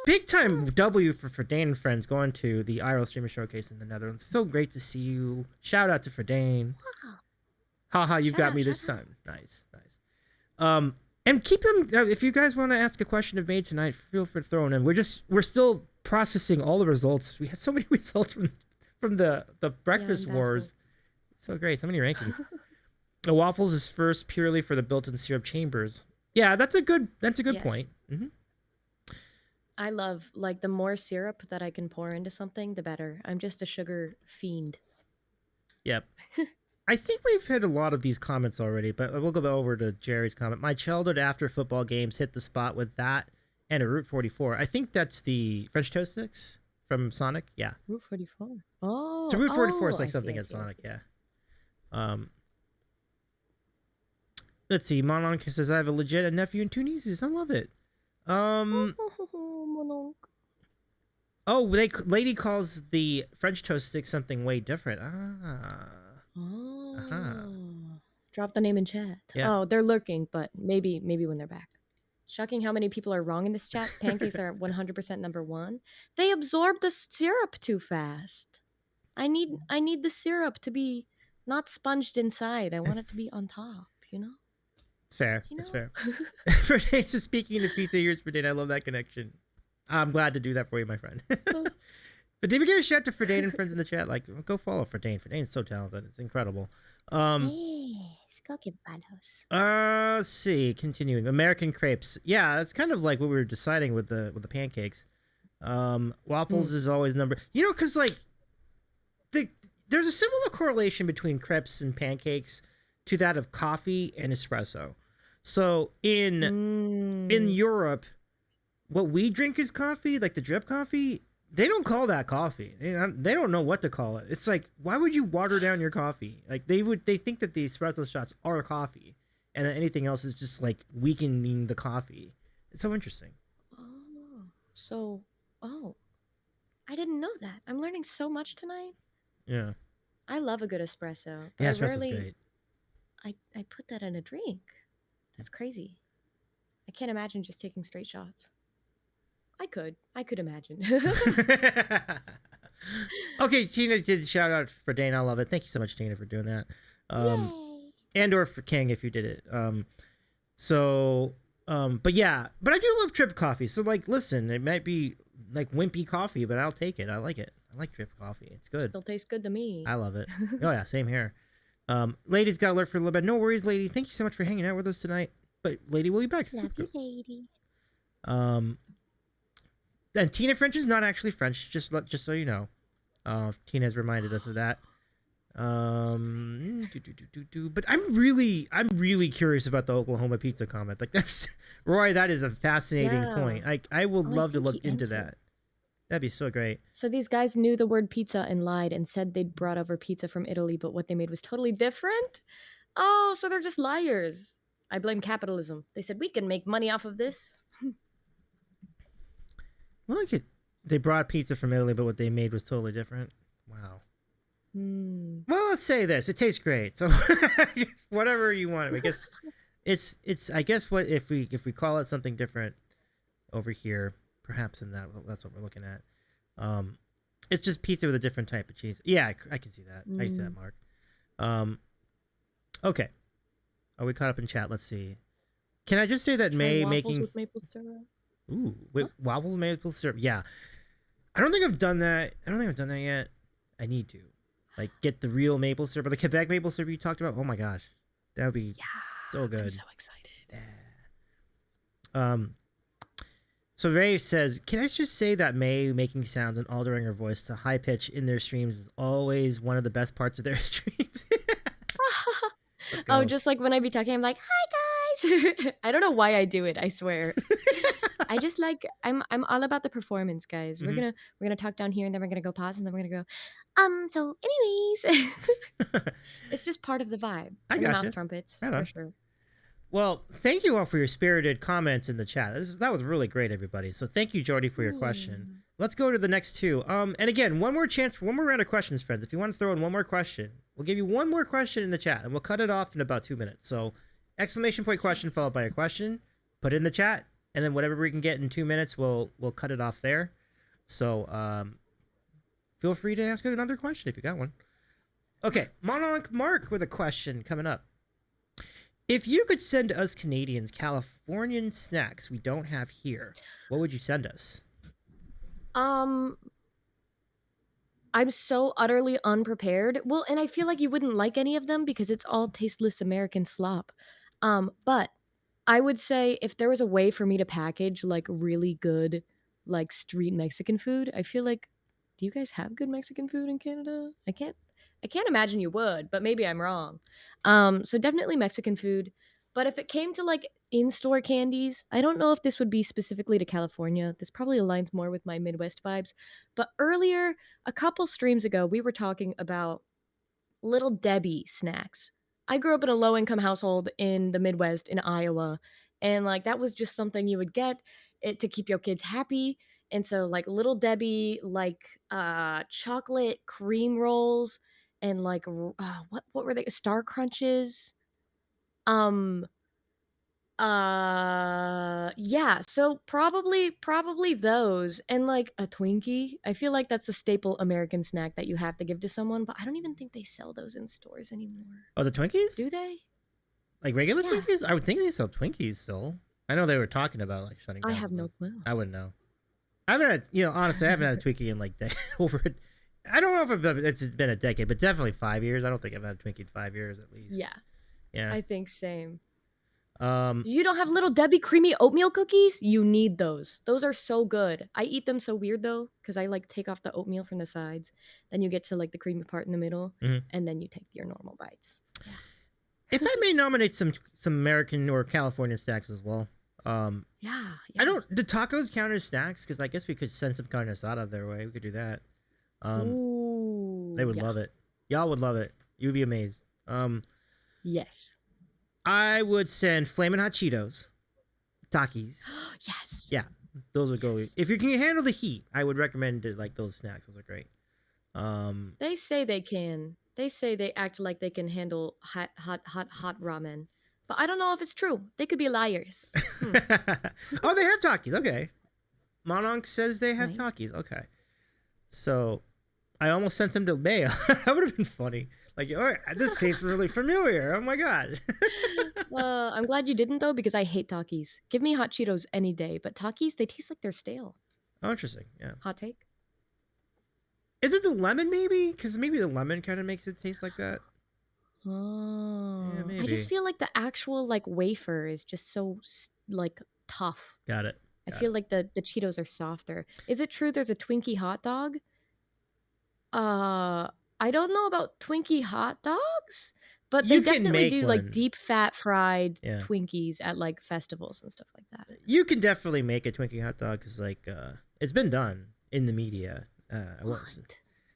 Big time W for Fredane and friends going to the IRL Streamer Showcase in the Netherlands. So great to see you. Shout out to Fredane. Wow. Haha, you've got me this time. Nice. And keep them. If you guys want to ask a question of May tonight, feel free to throw them in. We're still processing all the results. We had so many results from the breakfast wars. So great, so many rankings. The waffles is first purely for the built-in syrup chambers. Yeah, that's a good point. Mm-hmm. I love the more syrup that I can pour into something, the better. I'm just a sugar fiend. Yep. I think we've had a lot of these comments already, but we'll go over to Jerry's comment. My childhood after football games hit the spot with that and a Route 44. I think that's the French toast sticks from Sonic. Yeah. Route 44. Oh. So Route 44 is like something in Sonic. Yeah. Let's see. Mononk says I have a legit nephew and 2 nieces. I love it. Oh, lady calls the French toast stick something way different. Drop the name in chat. Yeah. Oh, they're lurking, but maybe when they're back. Shocking how many people are wrong in this chat. Pancakes are 100% number 1. They absorb the syrup too fast. I need the syrup to be not sponged inside. I want it to be on top, It's fair. It's fair. Ferdinand, just speaking to pizza, here's Ferdinand. I love that connection. I'm glad to do that for you, my friend. But did we give a shout to Ferdinand and friends in the chat? Like, go follow Ferdinand. Ferdinand's so talented. It's incredible. Yes, go get palos. Let's see. Continuing. American crepes. Yeah, that's kind of like what we were deciding with the pancakes. Waffles is always number. Because like, there's a similar correlation between crepes and pancakes to that of coffee and espresso. So in Europe, what we drink is coffee, like the drip coffee. They don't call that coffee. They don't know what to call it. It's like, why would you water down your coffee? Like they think that the espresso shots are coffee, and that anything else is just like weakening the coffee. It's so interesting. I didn't know that. I'm learning so much tonight. Yeah. I love a good espresso. Yeah, espresso's great. I put that in a drink. That's crazy. I can't imagine just taking straight shots. I could imagine. Okay, Tina did shout out for Dana. I love it. Thank you so much, Tina, for doing that. And or for King if you did it. But I do love drip coffee. So like, listen, it might be like wimpy coffee, but I'll take it. I like it. I like drip coffee. It's good. Still tastes good to me. I love it. Oh yeah, same here. Lady's got alert for a little bit. No worries, lady. Thank you so much for hanging out with us tonight. But lady, we'll be back. Love you, lady. And Tina French is not actually French, just so you know. Tina has reminded us of that. But I'm really curious about the Oklahoma pizza comment. Like that's Roy, that is a fascinating point. I will love to look into that. That'd be so great. So these guys knew the word pizza and lied and said they'd brought over pizza from Italy, but what they made was totally different? Oh, so they're just liars. I blame capitalism. They said we can make money off of this. Well, look at they brought pizza from Italy, but what they made was totally different. Wow. Well, let's say this: it tastes great. So whatever you want, I guess it's. I guess what if we call it something different over here, perhaps in that's what we're looking at. It's just pizza with a different type of cheese. Yeah, I can see that. I can see that, Mark. Okay. Are we caught up in chat? Let's see. Can I just say that May making with maple syrup? Ooh, wait, waffles with maple syrup. Yeah, I don't think I've done that. Yet. I need to, like, get the real maple syrup or the Quebec maple syrup you talked about. Oh my gosh, that would be so good. I'm so excited. Yeah. So Ray says, can I just say that May making sounds and altering her voice to high pitch in their streams is always one of the best parts of their streams. Oh, just like when I be talking, I'm like, "Hi guys." I don't know why I do it. I swear. I just like I'm all about the performance, guys. Mhm. We're gonna talk down here, and then we're gonna go pause, and then we're gonna go. So, anyways, it's just part of the vibe. I And gotcha. mouth trumpets Right on. for sure. Well, thank you all for your spirited comments in the chat. That was really great, everybody. So thank you, Jordy, for your question. Let's go to the next two. And again, one more round of questions, friends. If you want to throw in one more question, we'll give you one more question in the chat, and we'll cut it off in about 2 minutes. So, exclamation point question followed by a question. Put it in the chat, and then whatever we can get in 2 minutes, we'll cut it off there. So, feel free to ask another question if you got one. Okay, Monarch Mark with a question coming up. If you could send us Canadians Californian snacks we don't have here, what would you send us? I'm so utterly unprepared. Well, and I feel like you wouldn't like any of them because it's all tasteless American slop. But I would say if there was a way for me to package like really good like street Mexican food, I feel like do you guys have good Mexican food in Canada? I can't imagine you would, but maybe I'm wrong. So definitely Mexican food. But if it came to like in-store candies, I don't know if this would be specifically to California. This probably aligns more with my Midwest vibes. But earlier, a couple streams ago, we were talking about Little Debbie snacks. I grew up in a low income household in the Midwest in Iowa, and like that was just something you would get it to keep your kids happy. And so like Little Debbie, like chocolate cream rolls and like what were they? Star Crunches. Um yeah, so probably those and like a Twinkie. I feel like that's a staple American snack that you have to give to someone, but I don't even think they sell those in stores anymore. Oh, the Twinkies? Do they? Like regular Twinkies? I would think they sell Twinkies still. I know they were talking about like shutting down. I have no clue. I wouldn't know. I haven't had, honestly, I haven't had a Twinkie in like over it. I don't know if it's been a decade, but definitely 5 years. I don't think I've had a Twinkie in 5 years at least. Yeah. I think same. Um, You don't have Little Debbie creamy oatmeal cookies? You need those. Those are so good. I eat them so weird though, because I like take off the oatmeal from the sides. Then you get to like the creamy part in the middle, and then you take your normal bites. Yeah. If I may nominate some American or California snacks as well. Yeah. I don't. Do tacos count as snacks? Because I guess we could send some carne asada their way. We could do that. Ooh, they would love it. Y'all would love it. You would be amazed. Yes. I would send Flamin' Hot Cheetos, Takis. Yes. Yeah, those would go. If you can handle the heat, I would recommend like those snacks. Those are great. They say they can. They say they act like they can handle hot ramen, but I don't know if it's true. They could be liars. Oh, they have Takis. Okay. Mononk says they have Nice. Takis. Okay. So, I almost sent them to Mayo. That would have been funny. Like, oh, this tastes really familiar. Oh my god. I'm glad you didn't though, because I hate Takis. Give me hot Cheetos any day, but Takis they taste like they're stale. Oh, interesting. Yeah. Hot take. Is it the lemon maybe? Because maybe the lemon kind of makes it taste like that. Oh, maybe. I just feel like the actual like wafer is just so like tough. Got it. I feel like the Cheetos are softer. Is it true there's a Twinkie hot dog? I don't know about Twinkie hot dogs, but they You can definitely make do one. like deep fat fried Yeah. Twinkies at like festivals and stuff like that. You can definitely make a Twinkie hot dog because like it's been done in the media. What?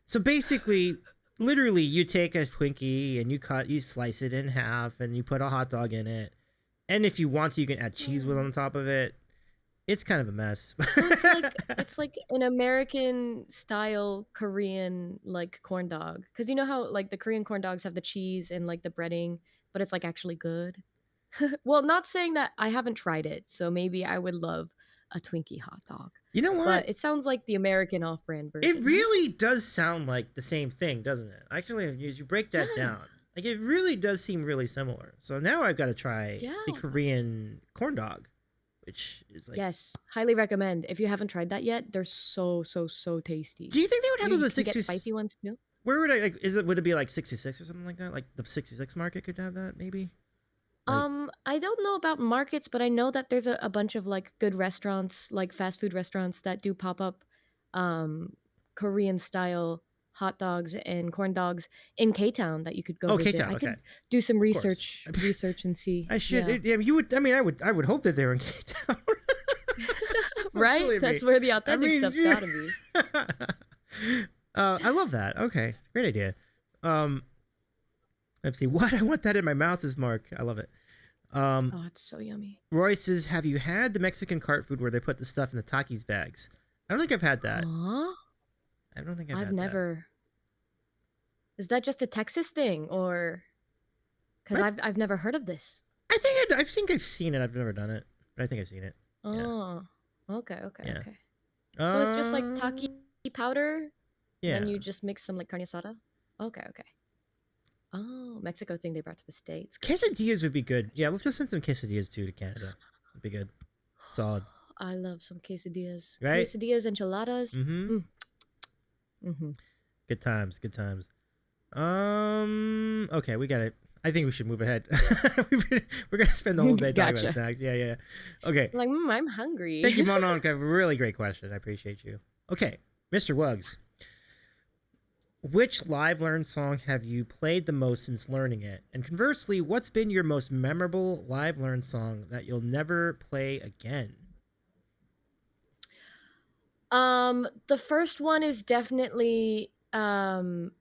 So basically, literally, you take a Twinkie and you slice it in half, and you put a hot dog in it. And if you want to, you can add cheese with on top of it. It's kind of a mess. So it's like an American style Korean like corn dog. Because you know how like the Korean corn dogs have the cheese and like the breading, but it's like actually good. Well, not saying that I haven't tried it, so maybe I would love a Twinkie hot dog. You know what? But it sounds like the American off-brand version. It really does sound like the same thing, doesn't it? Actually, if you break that down, like it really does seem really similar. So now I've got to try the Korean corn dog, which is like Yes, highly recommend. If you haven't tried that yet, they're so tasty. Do you think they would have those at You can 60? get spicy ones too? Where would I like? Would it be like 66 or something like that? Like the 66 market could have that, maybe. Like, I don't know about markets, but I know that there's a bunch of like good restaurants, like fast food restaurants that do pop up Korean style hot dogs and corn dogs in K-Town that you could go visit. K-Town, I okay. could do some research and see. I should. Yeah. Yeah, you would. I mean, I would hope that they were in K-Town. So right? That's where the authentic stuff's yeah. gotta be. I love that. Okay, great idea. Let's see. What I want that in my mouth is Mark. I love it. Oh, it's so yummy. Roy says, "Have you had the Mexican cart food where they put the stuff in the Takis bags?" I don't think I've had that. Huh? I don't think I've had never. Is that just a Texas thing, or? Because I've never heard of this. I think I've seen it. I've never done it, but I think I've seen it. Oh, yeah. okay. So it's just like taki powder. Yeah. And then you just mix some like carne asada. Okay. Oh, Mexico thing they brought to the States. Quesadillas would be good. Yeah, let's go send some quesadillas too to Canada. It'd be good. Solid. I love some quesadillas. Right? Quesadillas, enchiladas. Mm-hmm. Good times. Okay, we got it. I think we should move ahead. We're gonna spend the whole day talking about snacks. Yeah. Okay. Like, I'm hungry. Thank you, Monon. Really great question. I appreciate you. Okay, Mr. Wugs. Which live learn song have you played the most since learning it? And conversely, what's been your most memorable live learn song that you'll never play again? The first one is definitely from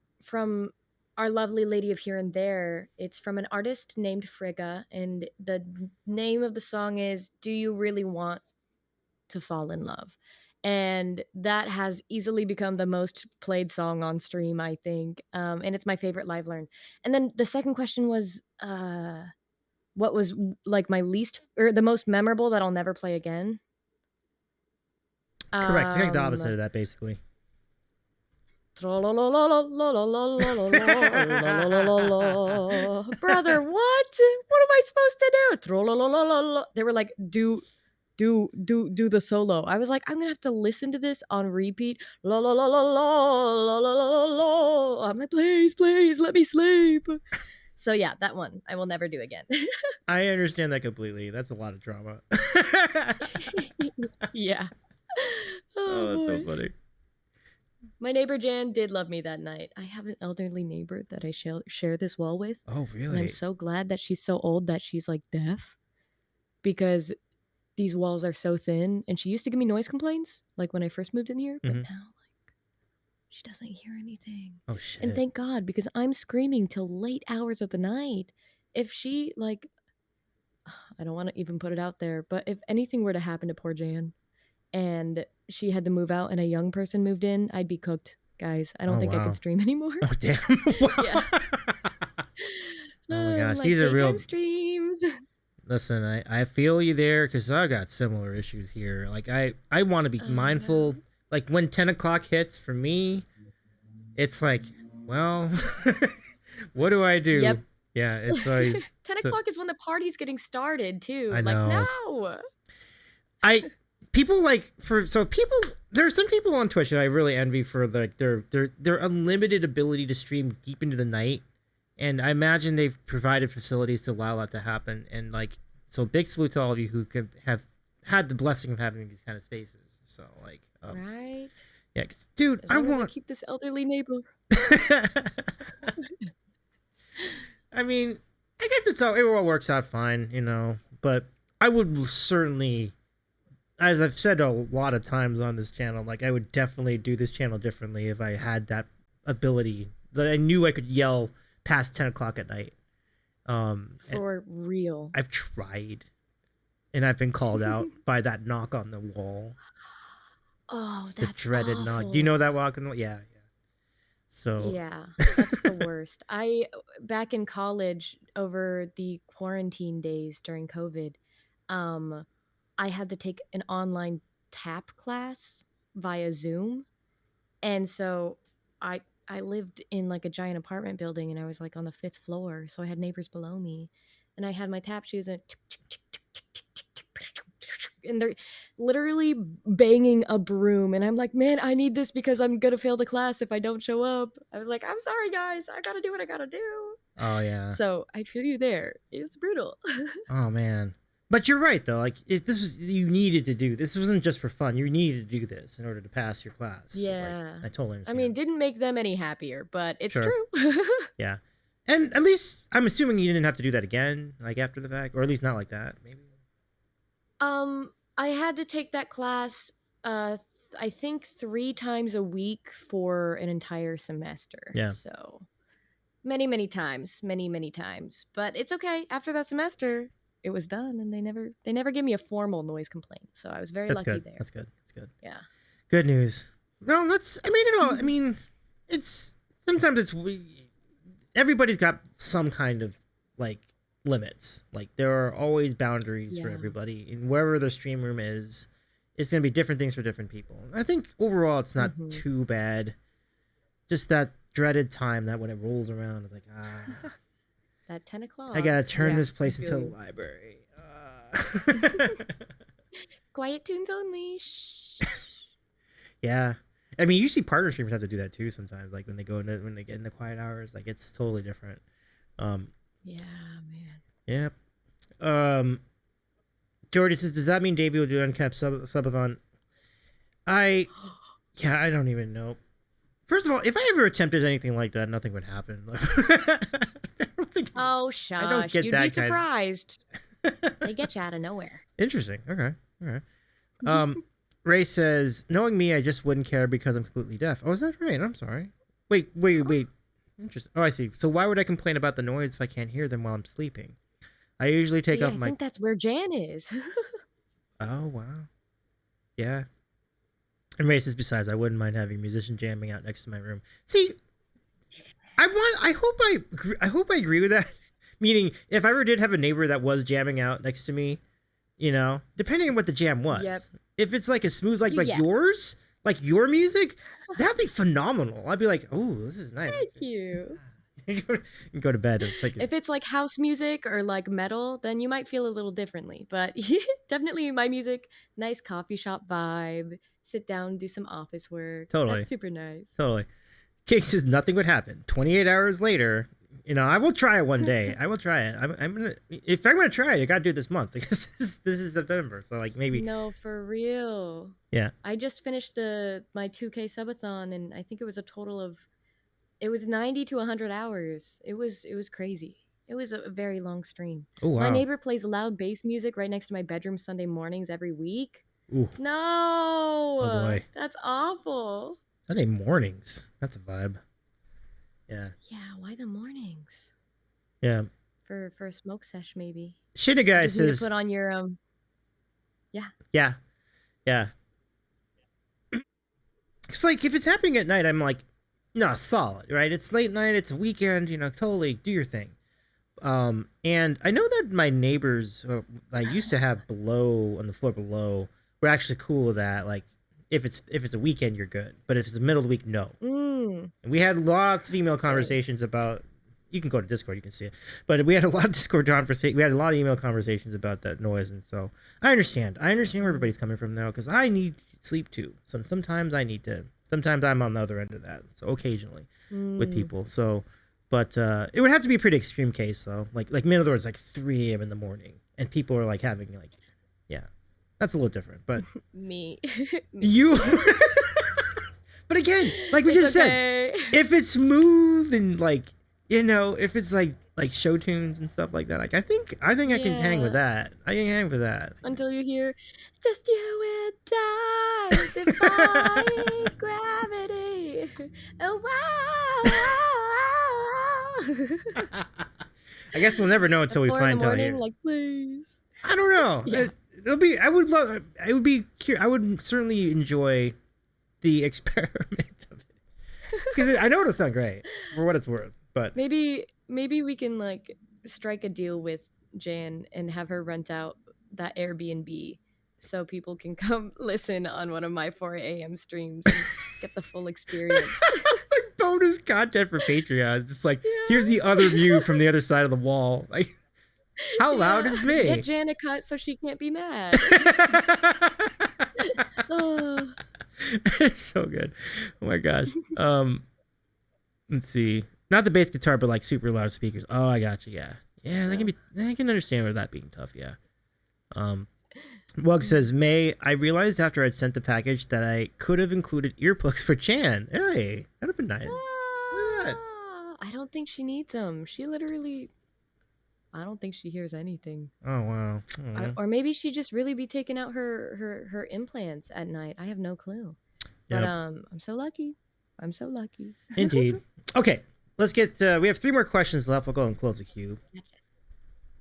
Our Lovely Lady of Here and There. It's from an artist named Frigga, and the name of the song is Do You Really Want to Fall in Love? And that has easily become the most played song on stream, I think. And it's my favorite live learn. And then the second question was what was like my least or the most memorable that I'll never play again? Correct. It's like the opposite of that, basically. Brother, what? What am I supposed to do? They were like, do the solo. I was like, I'm gonna have to listen to this on repeat. I'm like, please let me sleep. So yeah, that one I will never do again. I understand that completely. That's a lot of drama. Yeah. Oh, that's so funny. My neighbor Jan did love me that night. I have an elderly neighbor that I share this wall with. Oh, really? And I'm so glad that she's so old that she's like deaf, because these walls are so thin. And she used to give me noise complaints like when I first moved in here, but now like she doesn't hear anything. Oh shit! And thank God, because I'm screaming till late hours of the night. If she like, I don't want to even put it out there, but if anything were to happen to poor Jan, and she had to move out and a young person moved in, I'd be cooked, guys. I don't think I could stream anymore. Oh, damn. Yeah. Oh my gosh, like, these are real streams. Listen, I feel you there because I got similar issues here. Like I want to be mindful. No. Like when 10 o'clock hits for me, it's like, well, what do I do? Yep. Yeah, it's always 10 o'clock is when the party's getting started too. I know. Like no. People like there are some people on Twitch that I really envy for like their unlimited ability to stream deep into the night, and I imagine they've provided facilities to allow that to happen. And like, so big salute to all of you who have had the blessing of having these kind of spaces. So like, Right? yeah, dude, As I long as I want. keep this elderly neighbor. I mean, I guess it all works out fine, you know. But I would certainly, as I've said a lot of times on this channel, like I would definitely do this channel differently if I had that ability that I knew I could yell past 10 o'clock at night. And For real. I've tried, and I've been called out by that knock on the wall, Oh, the that's dreaded knock. Do you awful. know that walk on the wall? Yeah, yeah. So, Yeah, that's the worst. Back in college over the quarantine days during COVID, um, I had to take an online tap class via Zoom. And so I I lived in like a giant apartment building and I was like on the 5th floor, so I had neighbors below me. And I had my tap shoes and they're literally banging a broom and I'm like, "Man, I need this because I'm going to fail the class if I don't show up." I was like, "I'm sorry guys. I got to do what I got to do." oh yeah. So, I feel you there. It's brutal. Oh man. But you're right though. Like this was you needed to do. This wasn't just for fun. You needed to do this in order to pass your class. So, like, Yeah. I totally I understand. mean, didn't make them any happier, but it's Sure. true. Yeah. And at least I'm assuming you didn't have to do that again, like after the fact, or at least not like that, maybe. I had to take that class, I think 3 times a week for an entire semester. Yeah. So many, many times, many, many times. But it's okay. After that semester, it was done, and they never gave me a formal noise complaint. So I was very That's lucky good. there. That's good. That's good. Yeah. Good news. No, that's. I mean, you know, I mean, it's sometimes everybody's got some kind of like limits. Like there are always boundaries for Yeah. everybody, and wherever their stream room is, it's gonna be different things for different people. I think overall, it's not Mhm. too bad. Just that dreaded time that when it rolls around, it's like That 10 o'clock. I gotta turn Yeah, this I place feel into a you. library. Quiet tunes only. Shh. Yeah. I mean, usually partner streamers have to do that too sometimes. Like when they get into quiet hours, like it's totally different. Yeah, man. Yep. Jordy says, does that mean Davey will do uncapped subathon? I don't even know. First of all, if I ever attempted anything like that, nothing would happen. I don't think. Oh, I don't shush. get You'd that be kind. surprised. They get you out of nowhere. Interesting. Okay. All right. Ray says, knowing me, I just wouldn't care because I'm completely deaf. Oh, is that right? I'm sorry. Wait. Interesting. Oh, I see. So why would I complain about the noise if I can't hear them while I'm sleeping? I usually take See, off I my. think that's where Jan is. Oh wow. Yeah. And Ray says, besides, I wouldn't mind having a musician jamming out next to my room. See, I hope I agree with that. Meaning, if I ever did have a neighbor that was jamming out next to me, you know, depending on what the jam was. Yep. If it's like a smooth like Yeah. yours, like your music, that'd be phenomenal. I'd be like, oh, this is nice. Thank you. You go to bed. It's like If it's like house music or like metal, then you might feel a little differently. But definitely my music, nice coffee shop vibe, sit down, do some office work. Totally. That's super nice. Totally. Cake says nothing would happen. 28 hours later, you know, I will try it one day. I will try it. I'm gonna if I'm gonna try it, I gotta do it this month because this is September. So like maybe No, for real. yeah. I just finished my 2K subathon and I think it was a total of it was 90 to 100 hours. It was crazy. It was a very long stream. Oh wow. My neighbor plays loud bass music right next to my bedroom Sunday mornings every week. Ooh. No. Oh boy. That's awful. Sunday mornings. That's a vibe. Yeah. Yeah, why the mornings? Yeah. For a smoke sesh maybe. Shitty guy Just need to says put on your Yeah. Yeah. It's like if it's happening at night, I'm like, no, solid, right? It's late night, it's a weekend, you know, totally do your thing. And I know that my neighbors I used to have below on the floor below were actually cool with that. Like if it's a weekend, you're good, but if it's the middle of the week, no. And we had lots of email conversations about. You can go to Discord, you can see it. But we had a lot of Discord conversations. We had a lot of email conversations about that noise, and so I understand. I understand where everybody's coming from now because I need sleep too. Sometimes I need to. Sometimes I'm on the other end of that. So occasionally with people. So, but it would have to be a pretty extreme case though. Like in other words, like 3 a.m. in the morning, and people are like having like, yeah. That's a little different, but Me. you. But again, like we It's just said, okay. if it's smooth and like if it's like show tunes and stuff like that, like I think I can hang with Yeah. that. I can hang with that. Until you hear, just you and I defy gravity. Oh, wow. I guess we'll never know At until we 4 in the find out morning, here. like, please. I don't know. Yeah. It'll be. I would love. I would be. I would certainly enjoy the experiment of it because I know it'll sound great for what it's worth. But Maybe we can like strike a deal with Jan and have her rent out that Airbnb so people can come listen on one of my 4 a.m. streams and get the full experience. like bonus content for Patreon. Just like here's Yeah. the other view from the other side of the wall. Like how loud is me? Get Jan a cut so she can't be mad. Oh. It's so good. Oh my gosh. Let's see. Not the bass guitar, but like super loud speakers. Oh, I got you. Yeah, yeah. That can be. I can understand with that being tough. Yeah. Wug says, May, I realized after I'd sent the package that I could have included earplugs for Chan. Hey, that'd have been nice. I don't think she needs them. She literally, I don't think she hears anything. Oh wow. Or maybe she just really be taking out her implants at night. I have no clue. But Yep. I'm so lucky. I'm so lucky. Indeed. Okay, let's get. We have 3 more questions left. We'll go and close the queue. Gotcha.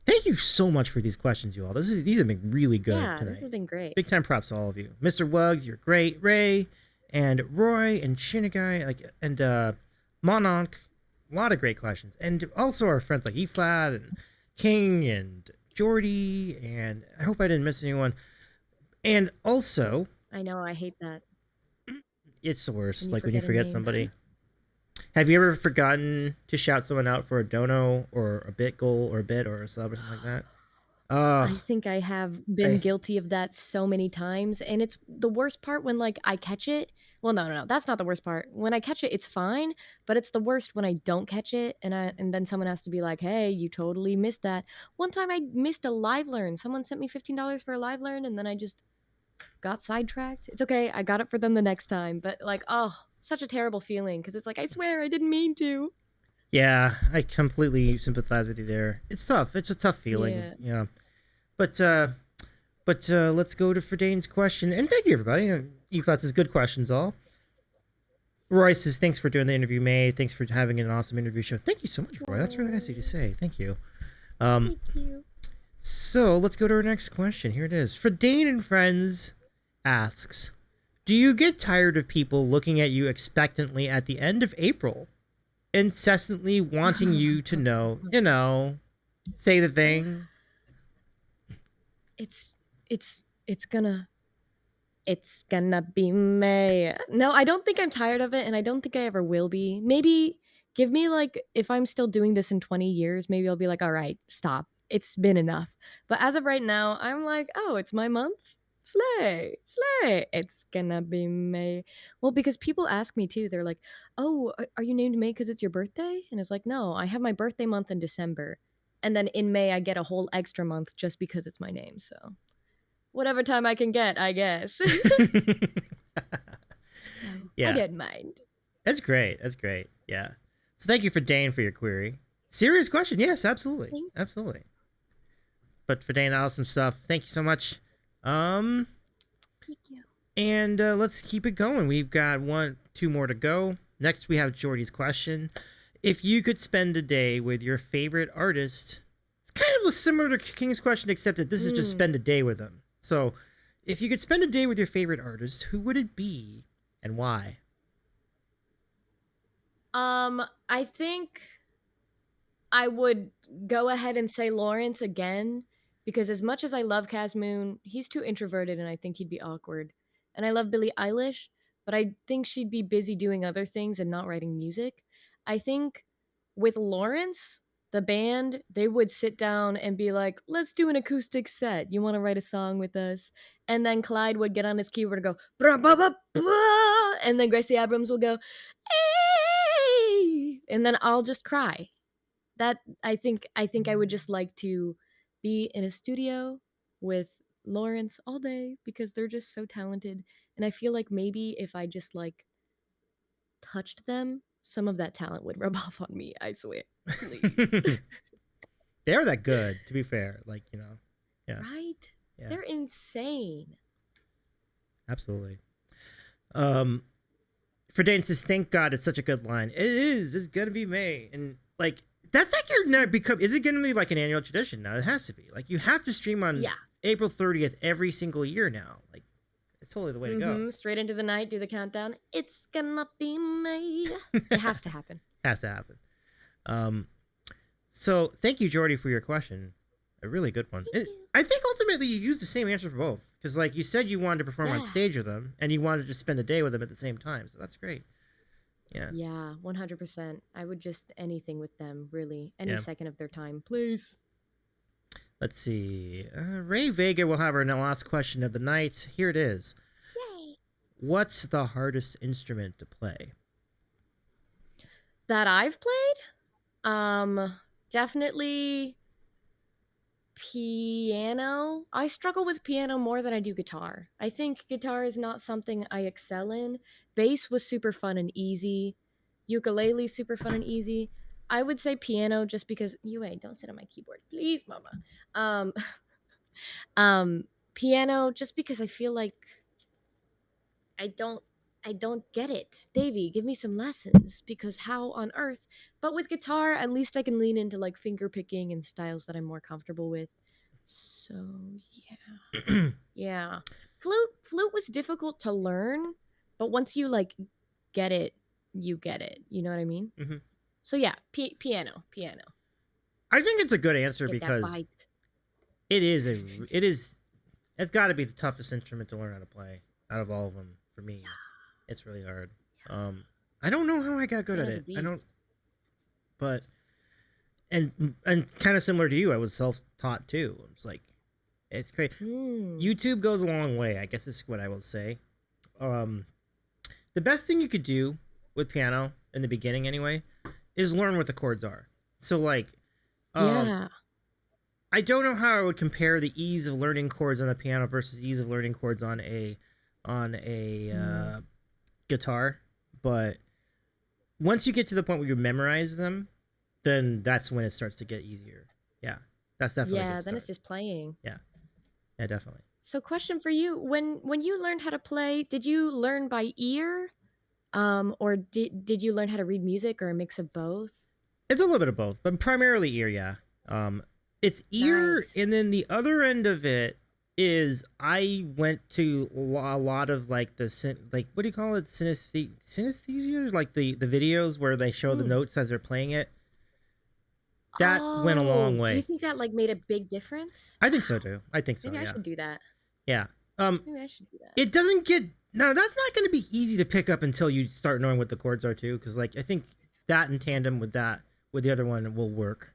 Thank you so much for these questions, you all. These have been really good Yeah, tonight. this has been great. Big time props to all of you, Mr. Wugs. You're great, Ray, and Roy, and Shinigai, and Mononk. A lot of great questions, and also our friends like E Flat and King and Jordy, and I hope I didn't miss anyone. And also, I know, I hate that. it's the worst. When you Like when you forget a forget name. somebody. Have you ever forgotten to shout someone out for a dono or a bit goal or a bit or a sub or something like that? I think I have been guilty of that so many times, and it's the worst part when like I catch it. Well, no, that's not the worst part. When I catch it, it's fine, but it's the worst when I don't catch it, and then someone has to be like, "Hey, you totally missed that." One time I missed a live learn. Someone sent me $15 for a live learn, and then I just got sidetracked. It's okay. I got it for them the next time, but like, oh, such a terrible feeling because it's like I swear I didn't mean to. Yeah, I completely sympathize with you there. It's tough. It's a tough feeling. Yeah. But let's go to Ferdane's question. And thank you, everybody. You thought this good questions all. Roy says, thanks for doing the interview, May. Thanks for having an awesome interview show. Thank you so much, Roy. That's really nice of you to say. Thank you. Thank you. So let's go to our next question. Here it is. Ferdane and Friends asks, do you get tired of people looking at you expectantly at the end of April, incessantly wanting you to know, say the thing? It's gonna be May. No, I don't think I'm tired of it, and I don't think I ever will be. Maybe give me like if I'm still doing this in 20 years, maybe I'll be like, all right, stop. It's been enough. But as of right now, I'm like, oh, it's my month. Slay, slay. It's gonna be May. Well, because people ask me too. They're like, oh, are you named May because it's your birthday? And it's like, no, I have my birthday month in December. And then in May, I get a whole extra month just because it's my name. So whatever time I can get, I guess. So Yeah. I didn't mind. That's great. That's great. Yeah. So thank you for Dane for your query. Serious question. Yes, absolutely. Absolutely. But for Dane, awesome stuff. Thank you so much. Thank you. And let's keep it going. We've got 2 more to go. Next, we have Jordy's question. If you could spend a day with your favorite artist, it's kind of similar to King's question, except that this is just spend a day with them. So, if you could spend a day with your favorite artist, who would it be and why? I think I would go ahead and say Lawrence again because as much as I love Casmoon, he's too introverted and I think he'd be awkward. And I love Billie Eilish, but I think she'd be busy doing other things and not writing music. I think with Lawrence, the band, they would sit down and be like, let's do an acoustic set. You want to write a song with us? And then Clyde would get on his keyboard and go, blah, blah, blah, blah, and then Gracie Abrams will go, hey! And then I'll just cry. That I think I would just like to be in a studio with Lawrence all day because they're just so talented. And I feel like maybe if I just like touched them, some of that talent would rub off on me. I swear. Please. They're that good, to be fair. Like, you know. Yeah. Right? Yeah. They're insane. Absolutely. Ferdane says, "Thank God, it's such a good line." It is. It's gonna be May, and like that's like your now become. Is it gonna be like an annual tradition now? It has to be. Like you have to stream on Yeah. April 30th every single year now. Like it's totally the way to go. Straight into the night, do the countdown. It's gonna be May. It has to happen. Has to happen. So thank you, Jordy, for your question. A really good one. I think ultimately you used the same answer for both because, like you said, you wanted to perform on stage with them and you wanted to spend a day with them at the same time. So that's great. Yeah. Yeah, 100%. I would just anything with them, really. Any second of their time, please. Let's see. Ray Vega will have our last question of the night. Here it is. Yay. What's the hardest instrument to play? That I've played? Definitely piano. I struggle with piano more than I do guitar. I think guitar is not something I excel in. Bass was super fun and easy. Ukulele super fun and easy. I would say piano just because don't sit on my keyboard, please, mama. Piano just because I feel like I don't get it. Davey, give me some lessons because how on earth? But with guitar, at least I can lean into like finger picking and styles that I'm more comfortable with. So, yeah. Yeah. Flute was difficult to learn, but once you like get it, you get it. You know what I mean? Mm-hmm. So yeah, piano. I think it's a good answer Get because it's got to be the toughest instrument to learn how to play out of all of them for me. It's really hard. Yeah. I don't know how I got good at it. I don't, but and kind of similar to you, I was self-taught too. It's like it's crazy. YouTube goes a long way, I guess is what I will say. The best thing you could do with piano in the beginning, anyway, is learn what the chords are. So like, I don't know how I would compare the ease of learning chords on the piano versus ease of learning chords on a guitar, but once you get to the point where you memorize them, then that's when it starts to get easier. Yeah, that's definitely then it's just playing. Yeah, definitely. So, question for you: when you learned how to play, did you learn by ear, or did you learn how to read music, or a mix of both? It's a little bit of both, but primarily ear. Yeah, it's ear, and then the other end of it is I went to a lot of like like what do you call it, synesthesia, like the videos where they show the notes as they're playing it. That went a long way. Do you think that like made a big difference? I think so too. I think so. Maybe I should do that. Yeah. Maybe I should do that. It doesn't get no. That's not going to be easy to pick up until you start knowing what the chords are too. Because like I think that in tandem with the other one will work.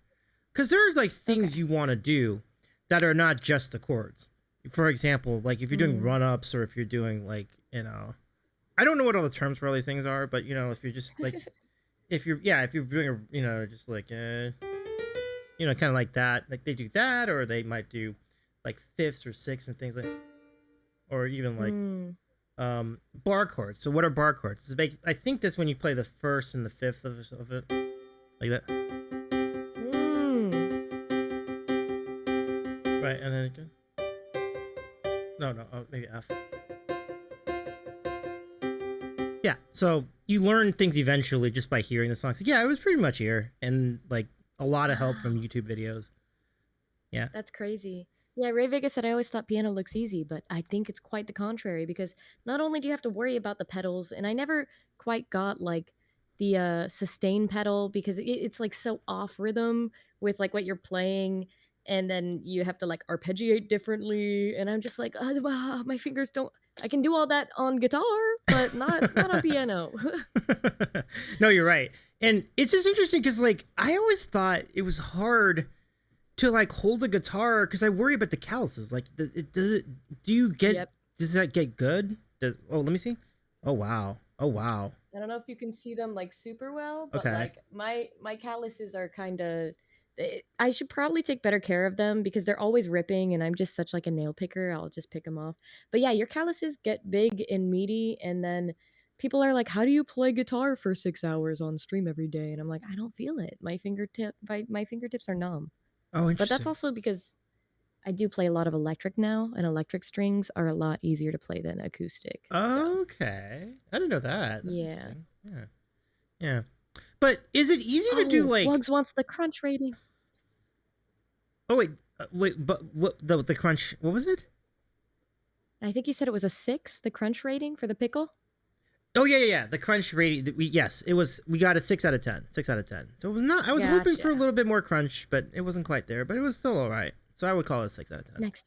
Because there's like things you want to do that are not just the chords. For example, like if you're doing run ups or if you're doing like I don't know what all the terms for all these things are, but if you're just like if you're doing just like kind of like that, like they do that, or they might do like fifths or sixths and things like, or even like bar chords. So what are bar chords? I think that's when you play the first and the fifth of it, like that. Right, and then no, maybe F. Yeah, so you learn things eventually just by hearing the song. So yeah, it was pretty much ear and like a lot of help from YouTube videos. Yeah, that's crazy. Yeah, Ray Vega said, I always thought piano looks easy, but I think it's quite the contrary because not only do you have to worry about the pedals, and I never quite got like the sustain pedal because it's like so off rhythm with like what you're playing, and then you have to like arpeggiate differently, and I'm just like, oh, my fingers don't. I can do all that on guitar, but not on piano. No, you're right, and it's just interesting because like I always thought it was hard to like hold a guitar because I worry about the calluses. Like, does that get good? Let me see. Oh wow. I don't know if you can see them like super well, but like my calluses are kind of I should probably take better care of them because they're always ripping, and I'm just such like a nail picker. I'll just pick them off. But yeah, your calluses get big and meaty, and then people are like, "How do you play guitar for 6 hours on stream every day?" And I'm like, "I don't feel it. My fingertips are numb." Oh, But that's interesting. also because I do play a lot of electric now, and electric strings are a lot easier to play than acoustic. So Okay, I didn't know that. That's yeah. interesting. Yeah, yeah. But is it easier to do Oh, like? Wugs wants the crunch rating. Oh wait, but what the crunch? What was it? I think you said it was a 6, the crunch rating for the pickle. Oh yeah. The crunch rating. Yes, it was. We got a 6 out of 10. 6 out of 10. So it was not. I was hoping for a Gotcha. little bit more crunch, but it wasn't quite there. But it was still all right. So I would call it a 6 out of 10. Next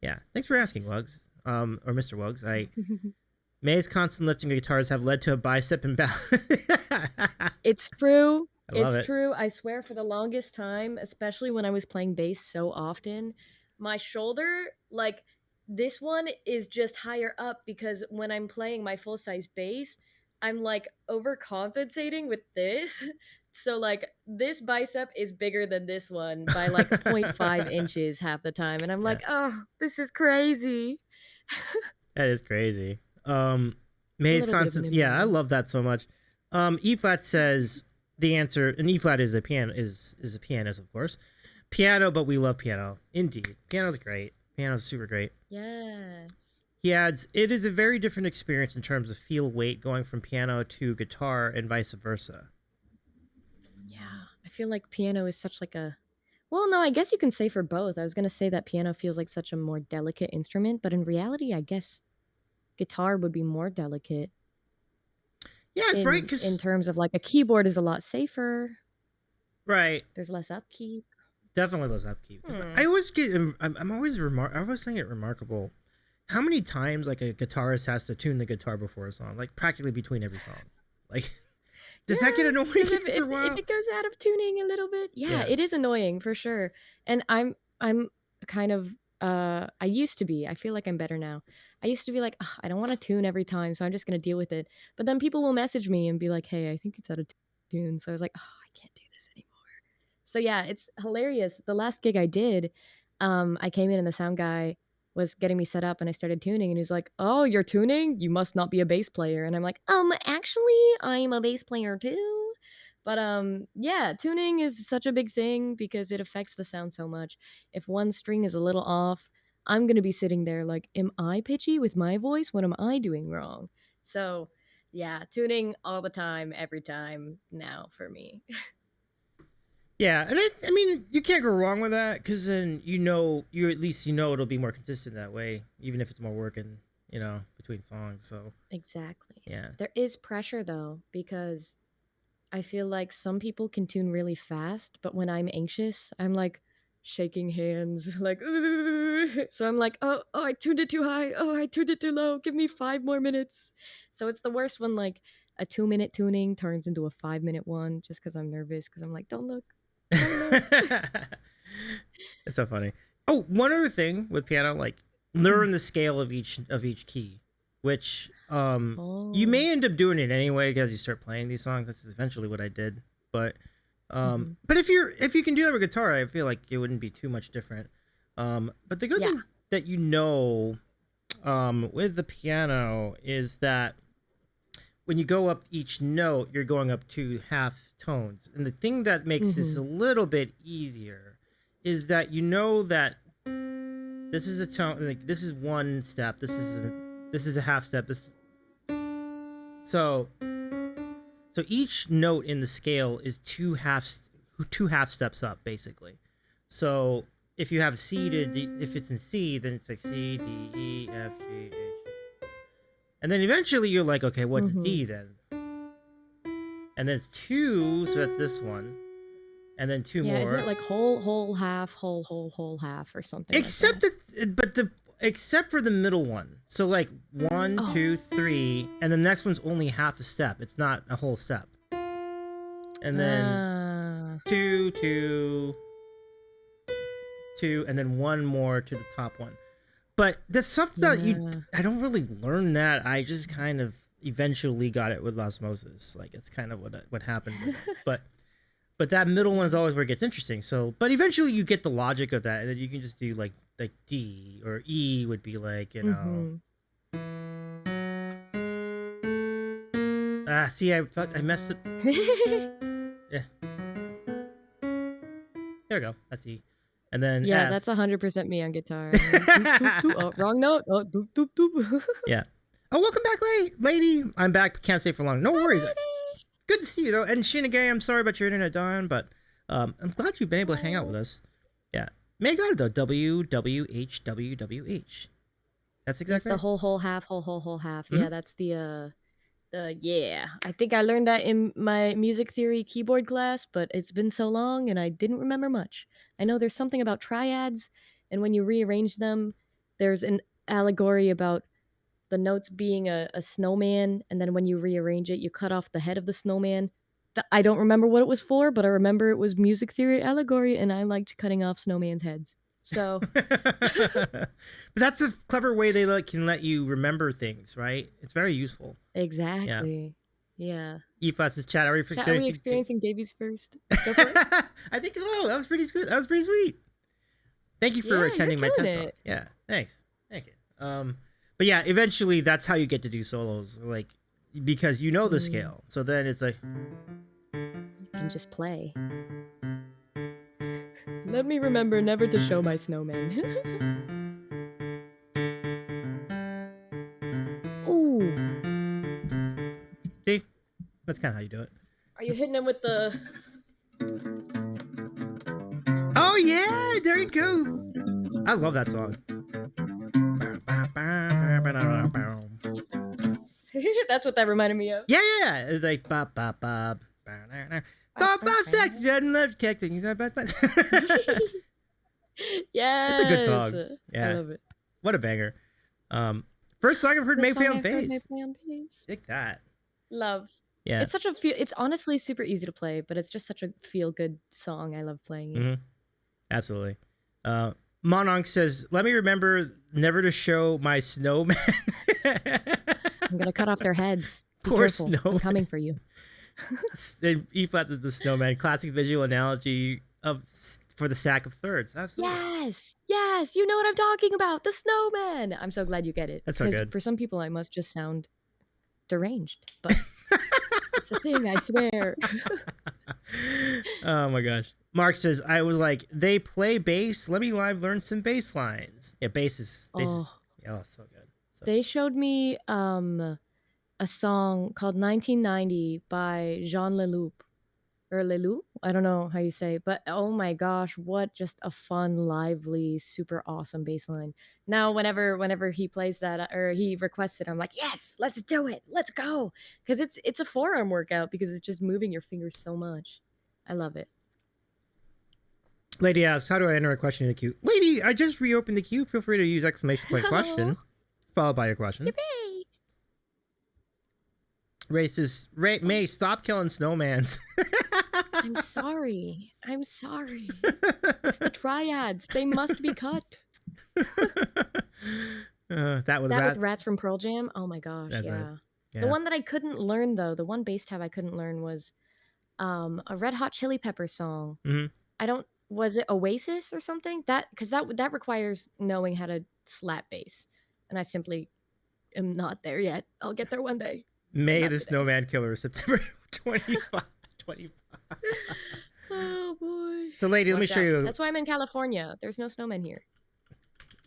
Yeah. Thanks for asking, Wugs. Or Mr. Wugs. time. May's constant lifting of guitars have led to a bicep imbalance. It's true. I love It's it. true. I swear for the longest time, especially when I was playing bass so often, my shoulder, like this one is just higher up because when I'm playing my full size bass, I'm like overcompensating with this. So like this bicep is bigger than this one by like 0.5 inches half the time. And I'm Yeah. like, oh, this is crazy. That is crazy. A May's little bit of an constant. Yeah, I imbalance. love that so much. E flat says the answer, and E flat is a piano is a pianist, of course. Piano, but we love piano. Indeed, piano's great. Piano's super great. Yes. He adds, it is a very different experience in terms of feel weight going from piano to guitar and vice versa. Yeah, I feel like piano is such like a well, no, I guess you can say for both. I was going to say that piano feels like such a more delicate instrument, but in reality, I guess guitar would be more delicate Yeah, right. in Because terms of like a keyboard is a lot safer. right, There's less upkeep. definitely those upkeep. Because Hmm. I always get, I'm always I always find it remarkable how many times like a guitarist has to tune the guitar before a song, like practically between every song. Like, does that get annoying Because after a if while? it goes out of tuning a little bit, yeah, Yeah. it is annoying for sure. And I'm kind of I used to be. I feel like I'm better now. I used to be like, "Ugh, I don't want to tune every time, so I'm just gonna deal with it. But then people will message me and be like, hey, I think it's out of tune. So I was like, oh, I can't do this anymore. So yeah, it's hilarious. The last gig I did, I came in and the sound guy was getting me set up and I started tuning and he's like, "Oh, you're tuning? You must not be a bass player." And I'm like, actually, I'm a bass player too." But yeah, tuning is such a big thing because it affects the sound so much. If one string is a little off, I'm going to be sitting there like, "Am I pitchy with my voice? What am I doing wrong?" So, yeah, tuning all the time, every time now for me. Yeah, and I mean, you can't go wrong with that because then you at least it'll be more consistent that way, even if it's more working, between songs. So Exactly. yeah, There is pressure though, because I feel like some people can tune really fast, but when I'm anxious, I'm like shaking hands, like, "Ugh." So I'm like, I tuned it too high. Oh, I tuned it too low. Give me 5 more minutes. So it's the worst when like a 2 minute tuning turns into a 5 minute one just because I'm nervous. Because I'm like, don't look, don't look. it's so funny. Oh, one other thing with piano, like learn the scale of each key, which you Oh. may end up doing it anyway because you start playing these songs. That's eventually what I did, but Hmm. but if you can do that with guitar, I feel like it wouldn't be too much different. But the good Yeah. thing that with the piano is that when you go up each note, you're going up two half tones. And the thing that makes this Hmm. a little bit easier is that that this is a tone, like this is one step, this is a half step. So so each note in the scale is two half steps up basically. So if you have C to D, if it's in C, then it's like C, D, E, F, G, H. And then eventually you're like, okay, what's Hmm. D then? And then it's two, so that's this one, and then two Yeah. Isn't more. it like whole, half, whole, half, or something like Except that? that, but the except for the middle one. So like one, Oh. 2, 3, and the next one's only half a step. It's not a whole step. And then Ah. 2, 2, 2, and then one more to the top one. But the stuff that Yeah. I don't really learn that. I just kind of eventually got it with osmosis. Like it's kind of what happened with it. But But that middle one is always where it gets interesting. So, but eventually you get the logic of that, and then you can just do like D or E would be like, you know. See, I messed it. Yeah. There we go. That's E. And then Yeah, F. that's 100% me on guitar. Doop, doop, doop. Oh, wrong note. Oh, doop, doop, doop. Yeah. Oh, welcome back, lady. I'm back. Can't stay for long. No worries. Hi, Good to see you though. And Shinigami, I'm sorry about your internet dying, but I'm glad you've been able to hang out with us. Yeah. May God though. WWHWWH. That's exactly That's the whole half, whole half. Yeah, that's the yeah. I think I learned that in my music theory keyboard class, but it's been so long and I didn't remember much. I know there's something about triads, and when you rearrange them, there's an allegory about the notes being a snowman, and then when you rearrange it, you cut off the head of the snowman. I don't remember what it was for, but I remember it was music theory allegory, and I liked cutting off snowman's heads. So but that's a clever way they can let you remember things, right? It's very useful. exactly. Yeah. E-Flats' chat. Are we Chat, are we experiencing Davies first? Go for it. I think that was pretty good. That was pretty sweet. Thank you for attending my TED Talk. Yeah, thanks. Thank you. But yeah, eventually that's how you get to do solos, like because you know the scale. So then it's like you can just play. Let me remember never to show my snowman. Ooh. See, that's kind of how you do it. Are you hitting him with the? Oh yeah, there you go. I love that song. That's what that reminded me of. Yeah. It's like ba ba ba ba ba sex and left kicking. Yeah, it's a good song. Yeah, I love it. What a banger. First song I've heard May play on bass. Take that. Love. Yeah. It's such a feel. It's honestly super easy to play, but it's just such a feel good song. I love playing it. Absolutely. Mononk says, "Let me remember never to show my snowman." I'm gonna cut off their heads. Be Poor careful. snowman. I'm coming for you. E-Flats is the snowman. Classic visual analogy for the sack of thirds. Absolutely. Yes. You know what I'm talking about. The snowman. I'm so glad you get it. That's so good. For some people, I must just sound deranged, but it's a thing. I swear. Oh my gosh. Mark says, I was like, they play bass. Let me live learn some bass lines. Yeah, bass is so good. So they showed me a song called 1990 by Jean Leloup. Or Leloup? I don't know how you say it, but oh my gosh, what just a fun, lively, super awesome bass line. Now, whenever he plays that or he requests it, I'm like, yes, let's do it. Let's go. Because it's a forearm workout because it's just moving your fingers so much. I love it. Lady asks, how do I enter a question in the queue? Lady, I just reopened the queue. Feel free to use exclamation point question, followed by your question. Yippee! Ray says, May, stop killing snowmans. I'm sorry. It's the triads. They must be cut. That with Rats from Pearl Jam. Oh my gosh, That's yeah. Nice. Yeah. The one that I couldn't learn though, the one bass tab I couldn't learn was a Red Hot Chili Pepper song. Was it Oasis or something? Because that requires knowing how to slap bass, and I simply am not there yet. I'll get there one day. May the Snowman Killer, September 25. Oh boy. So lady, let me show you. That's why I'm in California. There's no snowmen here.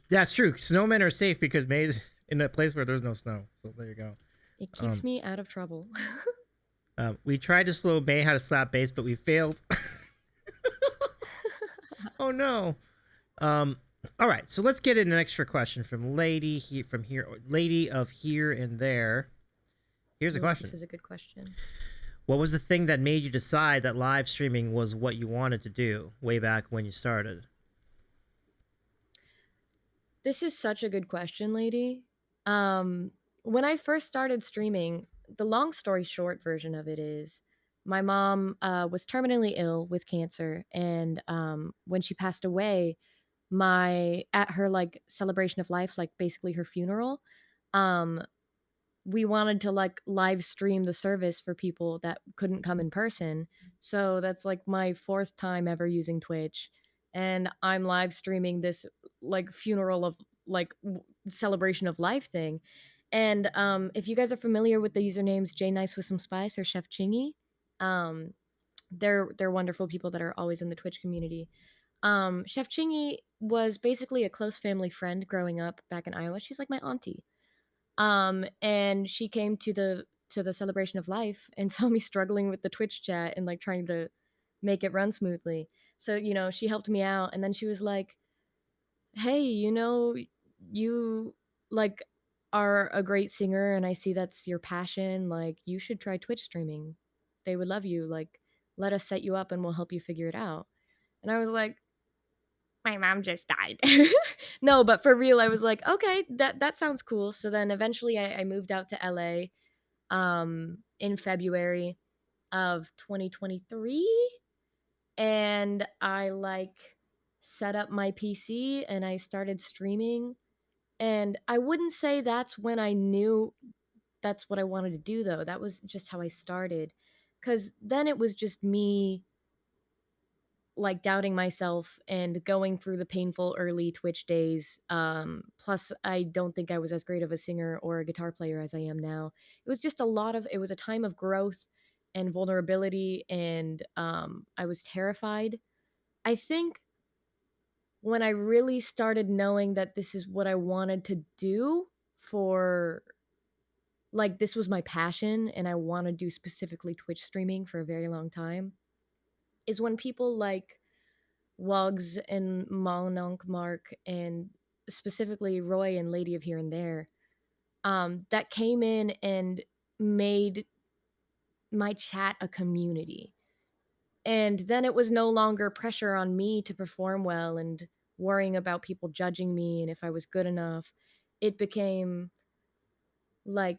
That's true. Snowmen are safe because May's in a place where there's no snow. So there you go. It keeps me out of trouble. We tried to show May how to slap bass, but we failed. Oh no. All right, so let's get in an extra question from lady of here and there. Here's a question. This is a good question. What was the thing that made you decide that live streaming was what you wanted to do way back when you started? This is such a good question, lady. When I first started streaming, the long story short version of it is my mom was terminally ill with cancer, and when she passed away, at her like celebration of life, like basically her funeral, we wanted to like live stream the service for people that couldn't come in person. So that's like my 4th time ever using Twitch, and I'm live streaming this like funeral of like celebration of life thing. And if you guys are familiar with the usernames J Nice with some spice or Chef Chingy, um, they're wonderful people that are always in the Twitch community. Chef Chingy was basically a close family friend growing up back in Iowa. She's like my auntie. And she came to the celebration of life and saw me struggling with the Twitch chat and like trying to make it run smoothly. So, you know, she helped me out, and then she was like, "Hey, you know, you like are a great singer and I see that's your passion. Like, you should try Twitch streaming. They would love you. Like, let us set you up and we'll help you figure it out." And I was like, my mom just died. No, but for real, I was like, okay, that sounds cool. So then eventually I moved out to LA in February of 2023, and I like set up my PC and I started streaming. And I wouldn't say that's when I knew that's what I wanted to do though. That was just how I started. Cuz then it was just me like doubting myself and going through the painful early Twitch days. Plus, I don't think I was as great of a singer or a guitar player as I am now. It was just it was a time of growth and vulnerability, and I was terrified. I think when I really started knowing that this is what I wanted to do for like this was my passion and I want to do specifically Twitch streaming for a very long time is when people like Wugs and Mononk Mark and specifically Roy and Lady of Here and There, that came in and made my chat a community. And then it was no longer pressure on me to perform well and worrying about people judging me and if I was good enough. It became like,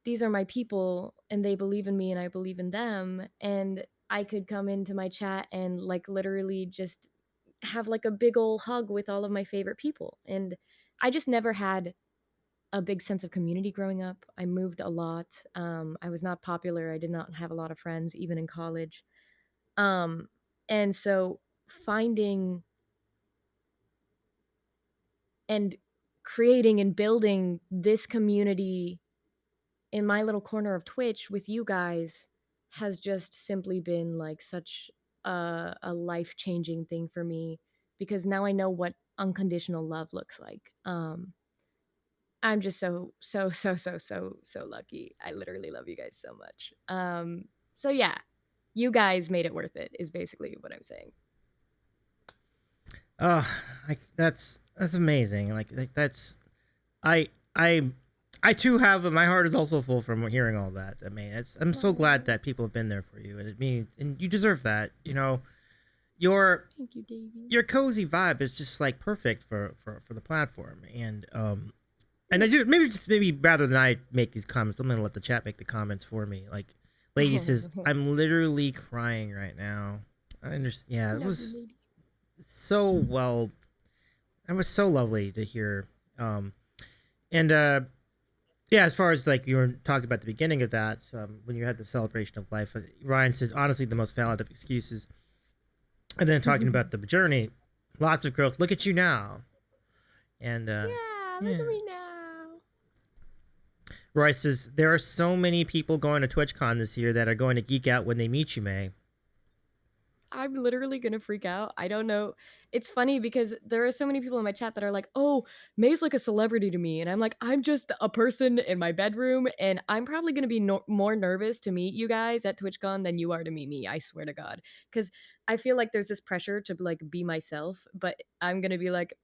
these are my people and they believe in me and I believe in them. And I could come into my chat and like literally just have like a big old hug with all of my favorite people. And I just never had a big sense of community growing up. I moved a lot. I was not popular. I did not have a lot of friends, even in college. Um, and so finding and creating and building this community in my little corner of Twitch with you guys has just simply been like such a life changing thing for me because now I know what unconditional love looks like. I'm just so lucky. I literally love you guys so much. So yeah, you guys made it worth it is basically what I'm saying. Oh, that's amazing. Like that's I I I too have my heart is also full from hearing all that. I mean, I'm so glad that people have been there for you, and it means and you deserve that. You know, your Thank you, Davey. your cozy vibe is just like perfect for the platform, and I do maybe rather than I make these comments, I'm gonna let the chat make the comments for me. Like, lady says, I'm literally crying right now. I understand. Yeah, it was so well. It was so lovely to hear. And yeah, as far as like you were talking about the beginning of that, when you had the celebration of life, Ryan said honestly the most valid of excuses. And then talking about the journey, lots of growth. Look at you now. And yeah, look at me now. Roy says there are so many people going to TwitchCon this year that are going to geek out when they meet you, May. I'm literally gonna freak out. I don't know. It's funny because there are so many people in my chat that are like, "Oh, May's like a celebrity to me," and I'm like, "I'm just a person in my bedroom, and I'm probably gonna be more nervous to meet you guys at TwitchCon than you are to meet me. I swear to God, because I feel like there's this pressure to like be myself, but I'm gonna be like,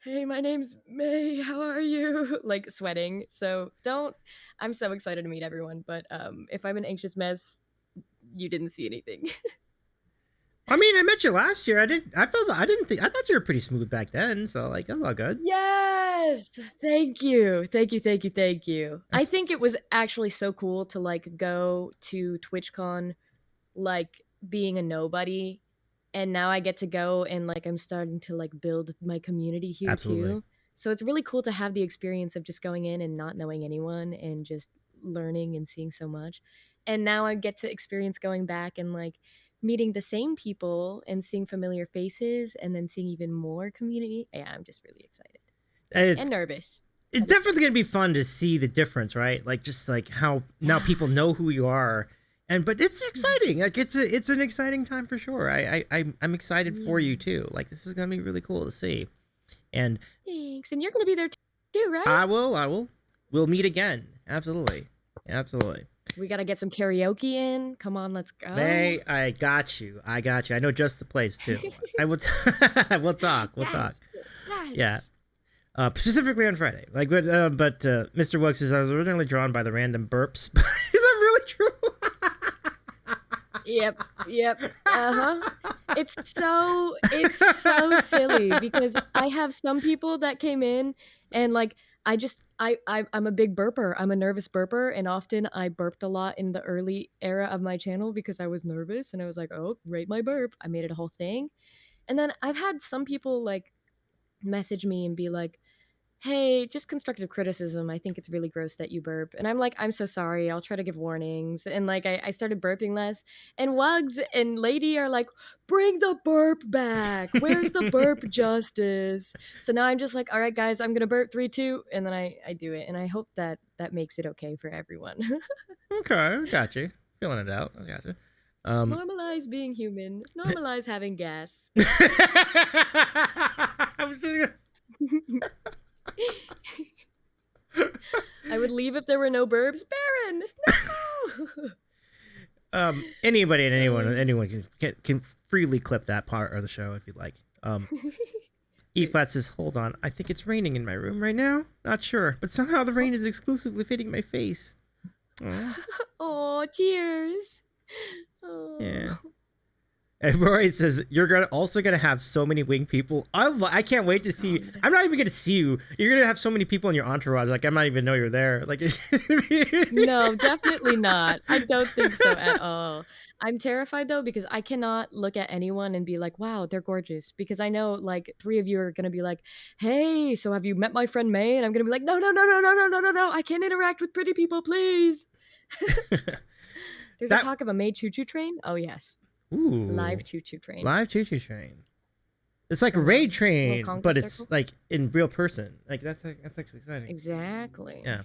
"Hey, my name's May. How are you?" like sweating. So don't. I'm so excited to meet everyone, but if I'm an anxious mess, you didn't see anything. I mean, I met you last year. I didn't think. I thought you were pretty smooth back then. So like, that's all good. Yes. Thank you. Thank you. Thank you. Thank you. I think it was actually so cool to like go to TwitchCon like being a nobody, and now I get to go and like I'm starting to like build my community here Absolutely. too. So it's really cool to have the experience of just going in and not knowing anyone and just learning and seeing so much. And now I get to experience going back and like meeting the same people and seeing familiar faces and then seeing even more community. Yeah, I'm just really excited and nervous. It's definitely going to be fun to see the difference, right? Like just like how now people know who you are. But it's exciting. Like it's an exciting time for sure. I'm excited for you too. Like this is going to be really cool to see. And thanks. And you're going to be there too, right? I will. We'll meet again. Absolutely. We got to get some karaoke in. Come on, let's go. May, I got you. I know just the place too. I will. We'll talk. Yes. Yeah. Specifically on Friday. Like, but Mr. Wilkes says I was originally drawn by the random burps. Is that really true? Yep. It's so silly because I have some people that came in and like I'm a big burper. I'm a nervous burper, and often I burped a lot in the early era of my channel because I was nervous and I was like, oh, rate my burp. I made it a whole thing. And then I've had some people like message me and be like, hey, just constructive criticism. I think it's really gross that you burp. And I'm like, I'm so sorry. I'll try to give warnings. And like, I started burping less. And Wugs and Lady are like, bring the burp back. Where's the burp justice? So now I'm just like, all right, guys, I'm going to burp 3, 2. And then I do it. And I hope that makes it okay for everyone. Okay, I got you. Feeling it out. I got you. Normalize being human. Normalize having gas. I would leave if there were no burps. Baron, no. Anybody and anyone can freely clip that part of the show if you'd like. E Flat says, "Hold on, I think it's raining in my room right now. Not sure, but somehow the rain is exclusively fitting my face." Oh, tears. Oh. Yeah. And Roy says, "You're also gonna have so many wing people. I can't wait to see. I'm not even gonna see you. You're gonna have so many people in your entourage. Like I might even know you're there. Like no, definitely not. I don't think so at all. I'm terrified though because I cannot look at anyone and be like, "Wow, they're gorgeous." Because I know like 3 of you are gonna be like, "Hey, so have you met my friend May?" And I'm gonna be like, "No. I can't interact with pretty people, please." There's a talk of a May choo-choo train. Oh yes. Ooh. Live choo-choo train. Live choo-choo train. It's like a raid train, but it's like in real person. Like that's actually exciting. Exactly. Yeah.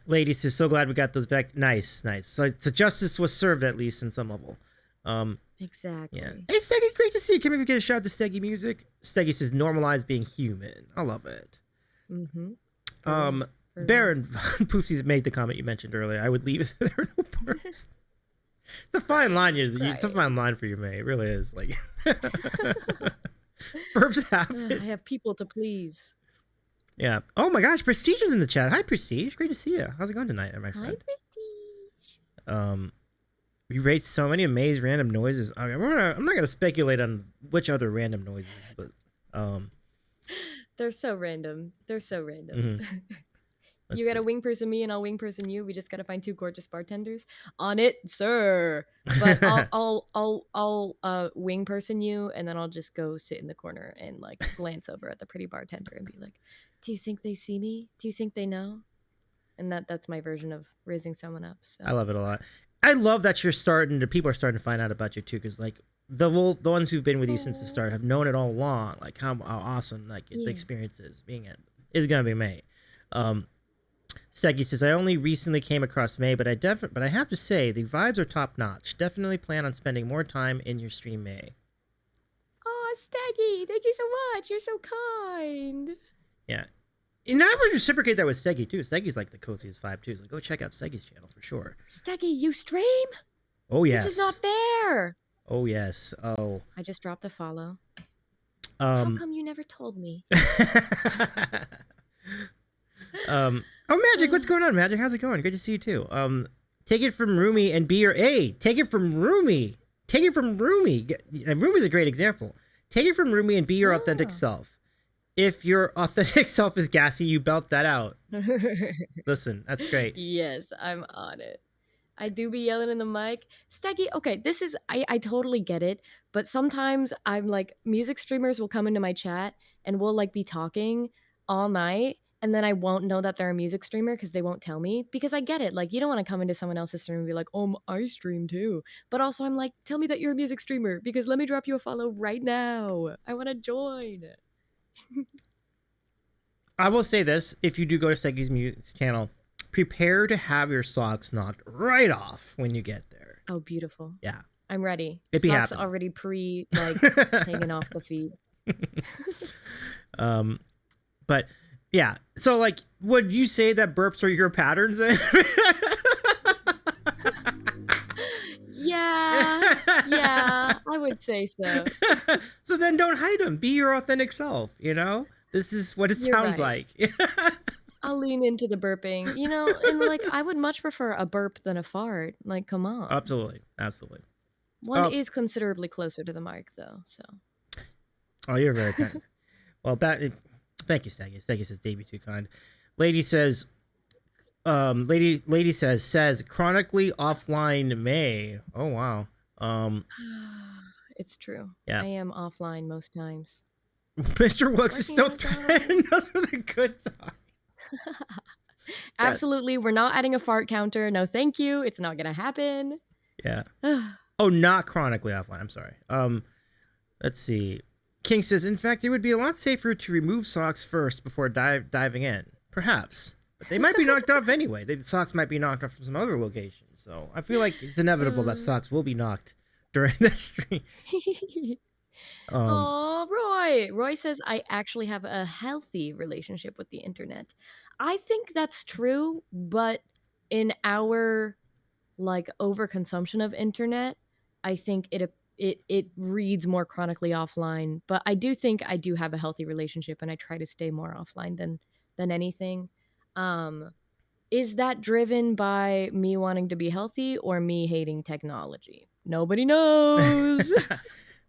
Lady says, "So glad we got those back." Nice. So justice was served at least in some level. Exactly. Yeah. Hey Steggy, great to see you. Can we get a shout out to Steggy music? Steggy says, "Normalize being human." I love it. Baron Poopsies made the comment you mentioned earlier. I would leave if there are no burps. It's a fine line. It's a fine line for you, May. It really is. Like, burps happen. I have people to please. Yeah. Oh my gosh, Prestige is in the chat. Hi, Prestige. Great to see you. How's it going tonight, my friend? Hi, Prestige. We rate so many amazing random noises. I'm not gonna speculate on which other random noises, but they're so random. Mm-hmm. You gotta wing person me and I'll wing person you. We just gotta find 2 gorgeous bartenders. On it, sir. But I'll wing person you and then I'll just go sit in the corner and like glance over at the pretty bartender and be like, "Do you think they see me? Do you think they know?" And that's my version of raising someone up. So I love it a lot. I love that people are starting to find out about you too, because like the ones who've been with you since the start have known it all along, like how awesome like the experience is is gonna be May. Steggy says, "I only recently came across May, but I have to say the vibes are top notch. Definitely plan on spending more time in your stream, May." Oh, Steggy, thank you so much. You're so kind. Yeah. And I would reciprocate that with Steggy too. Steggy's like the coziest vibe too. So go check out Steggy's channel for sure. Steggy, you stream? Oh yes. This is not fair. Oh yes. Oh. I just dropped a follow. How come you never told me? Oh, Magic, what's going on, Magic? How's it going? Good to see you too. Take it from Rumi and be your take it from Rumi. Rumi's a great example. Take it from Rumi and be your authentic self. If your authentic self is gassy, you belt that out. Listen, that's great. Yes, I'm on it. I do be yelling in the mic. Steggy, okay, this is, I totally get it, but sometimes I'm like, music streamers will come into my chat and we'll like be talking all night, and then I won't know that they're a music streamer because they won't tell me. Because I get it, like you don't want to come into someone else's stream and be like, "Oh, I stream too." But also, I'm like, "Tell me that you're a music streamer because let me drop you a follow right now. I want to join." I will say this: if you do go to Steggy's music channel, prepare to have your socks knocked right off when you get there. Oh, beautiful. Yeah, I'm ready. it'd be Socks happening. already like hanging off the feet. But yeah, so like, would you say that burps are your patterns? Yeah, I would say so. So then don't hide them. Be your authentic self, you know? This is what it You're sounds right. like. I'll lean into the burping, you know, and like I would much prefer a burp than a fart. Like, come on. Absolutely. One is considerably closer to the mic, though. So. Oh, you're very kind. Well, thank you, Staggy. Staggy says, Davey, too kind. Lady says, lady says chronically offline May. Oh wow. It's true. Yeah. I am offline most times. Mr. Wooks is still threatening us with a good time. Absolutely, we're not adding a fart counter. No, thank you. It's not gonna happen. Yeah. Oh, not chronically offline. I'm sorry. Let's see. King says, in fact, it would be a lot safer to remove socks first before diving in. Perhaps. But they might be knocked off anyway. The socks might be knocked off from some other location. So I feel like it's inevitable that socks will be knocked during this stream. Oh, Roy. Roy says, I actually have a healthy relationship with the internet. I think that's true, but in our like overconsumption of internet, I think it reads more chronically offline. But I do think I do have a healthy relationship, and I try to stay more offline than anything. Is that driven by me wanting to be healthy or me hating technology? Nobody knows.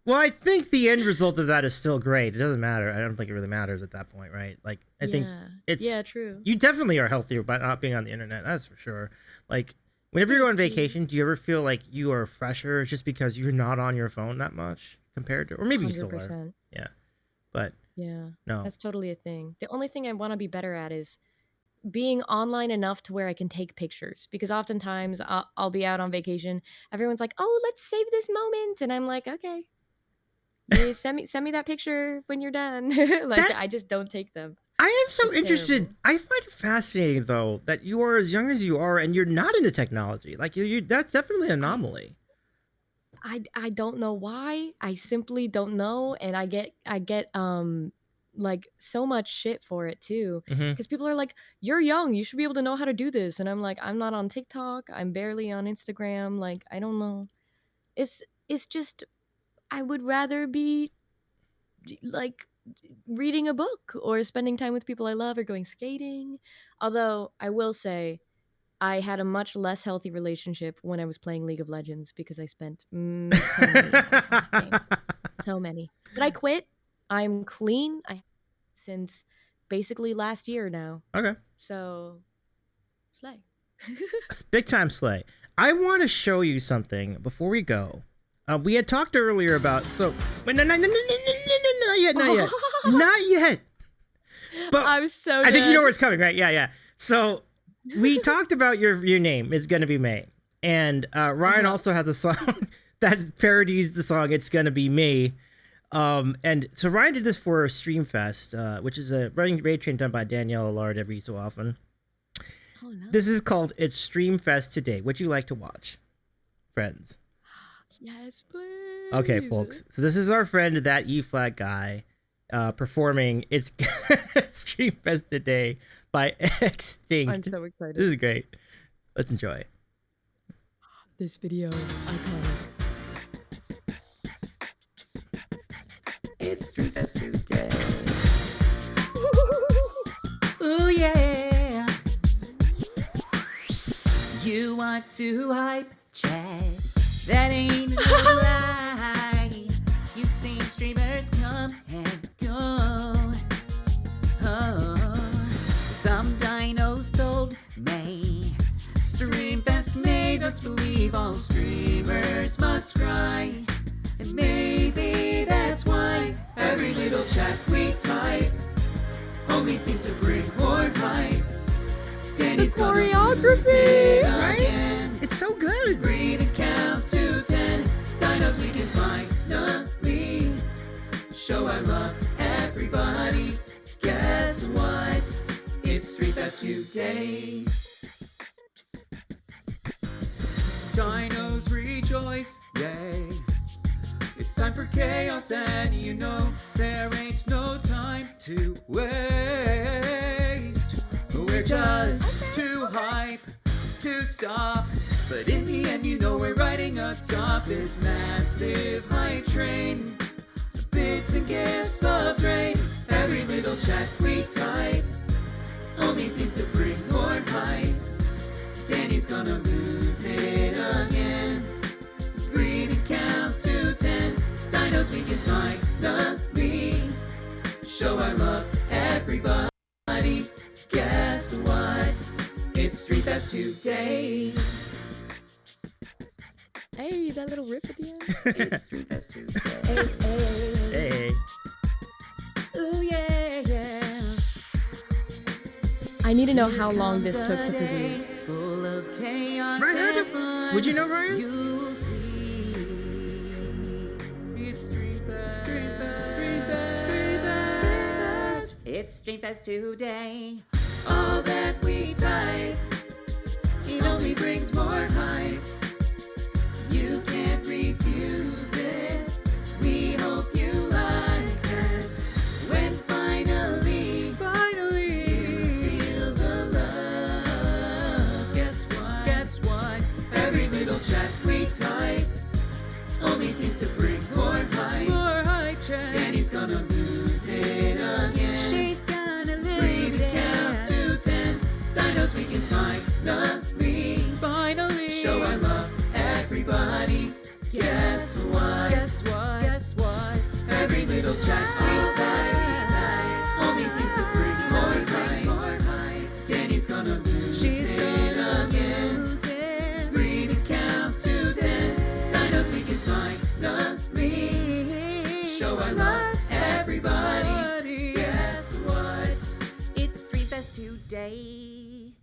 Well, I think the end result of that is still great. It doesn't matter. I don't think it really matters at that point, right? Like, I think it's true. You definitely are healthier by not being on the internet. That's for sure. Like, whenever you go on vacation, do you ever feel like you are fresher just because you're not on your phone that much compared to, or maybe 100%. You still are. Yeah, but yeah, no, that's totally a thing. The only thing I want to be better at is being online enough to where I can take pictures, because oftentimes I'll be out on vacation. Everyone's like, "Oh, let's save this moment," and I'm like, "Okay." Yeah, send me that picture when you're done. Like I just don't take them. I am so interested. Terrible. I find it fascinating though that you are as young as you are and you're not into technology. Like you that's definitely an anomaly. I don't know why. I simply don't know, and I get like so much shit for it too, because people are like, "You're young, you should be able to know how to do this," and I'm like, "I'm not on TikTok. I'm barely on Instagram. Like I don't know. It's just I would rather be like reading a book or spending time with people I love or going skating. Although I will say I had a much less healthy relationship when I was playing League of Legends because I spent so many hours on the game. So many. But I quit. I'm clean. Since basically last year now. Okay. So slay. Big time slay. I want to show you something before we go. We had talked earlier about but not yet. But I'm so I think you know where it's coming, right? Yeah. So we talked about your name is gonna be May, and Ryan also has a song that parodies the song "It's Gonna Be Me." And so Ryan did this for Streamfest, which is a running raid train done by Danielle Allard every so often. Oh, no. This is called "It's Streamfest Today." Would you like to watch, friends? Yes, please. Okay, folks. So this is our friend, that E-flat guy, performing "It's Streamfest Today" by Extinct. I'm so excited. This is great. Let's enjoy. This video, iconic. It's Streamfest Today. Ooh yeah. You want to hype chat? That ain't no lie. You've seen streamers come and go. Oh, some dinos told me Streamfest made us believe all streamers must cry. And maybe that's why every little chat we type only seems to bring more hype. Danny's The gonna choreography! lose it Right? again. It's so good. Breathe and count to 10. Dinos we can finally show our love to everybody. Guess what? It's Street Fest today. Dinos rejoice, yay. It's time for chaos and you know there ain't no time to waste. We're just too hype to stop. But in the end you know we're riding atop this massive hype train. Bits and gifts of rain. Every little chat we type only seems to bring more hype. Danny's gonna lose it again. Breathe and count to 10. Dinos we can finally show our love to everybody. Guess what? It's Street Fest today. Hey, that little riff at the end. It's Street Fest today. Hey. Ooh yeah, yeah. I need to know how long this took to produce. Full of chaos Ryan, and how'd fun. would you know, Ryan? You'll see. It's Street Fest. Street Fest. Street Fest. Street Fest. Street Fest. It's Street Fest today. All that we type, it only brings more hype. You can't refuse it. We hope you like it. When finally you feel the love. Guess what? Guess what? Every little chat we type only seems to bring more hype. More hype chat. Danny's gonna lose it again. She's gonna lose Breathe it. Count to 10. Dinos we can finally show our love to everybody. Guess what? Guess what? Guess what? Every little chat we type only seems to bring more hype. Danny's gonna lose it again. Breathe and count to 10. Dinos we can finally show our love to everybody. Guess what? It's Street Fest today.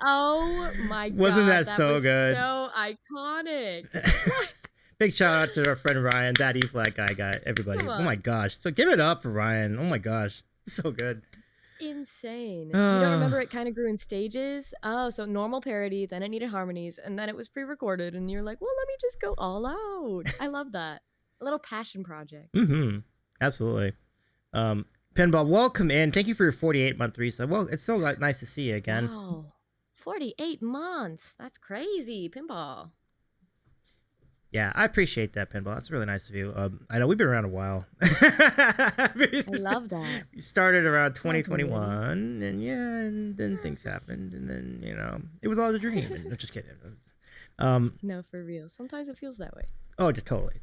Oh my god. Wasn't that so was good? So iconic. Big shout out to our friend Ryan, that E-flat guy, everybody. Come Oh on. my gosh. So give it up for Ryan. Oh my gosh. So good. Insane. You don't remember it kind of grew in stages? Oh, so normal parody, then it needed harmonies, and then it was pre-recorded, and you're like, well, let me just go all out. I love that. A little passion project. Mm-hmm. Absolutely. Pinball, welcome in. Thank you for your 48-month resub. Well, it's so nice to see you again. Wow. 48 months. That's crazy. Pinball. Yeah, I appreciate that, Pinball. That's really nice of you. I know we've been around a while. I love that. We started around 2021, and yeah, and then things happened, and then, you know, it was all a dream. And, just kidding. No, for real. Sometimes it feels that way. Oh, totally.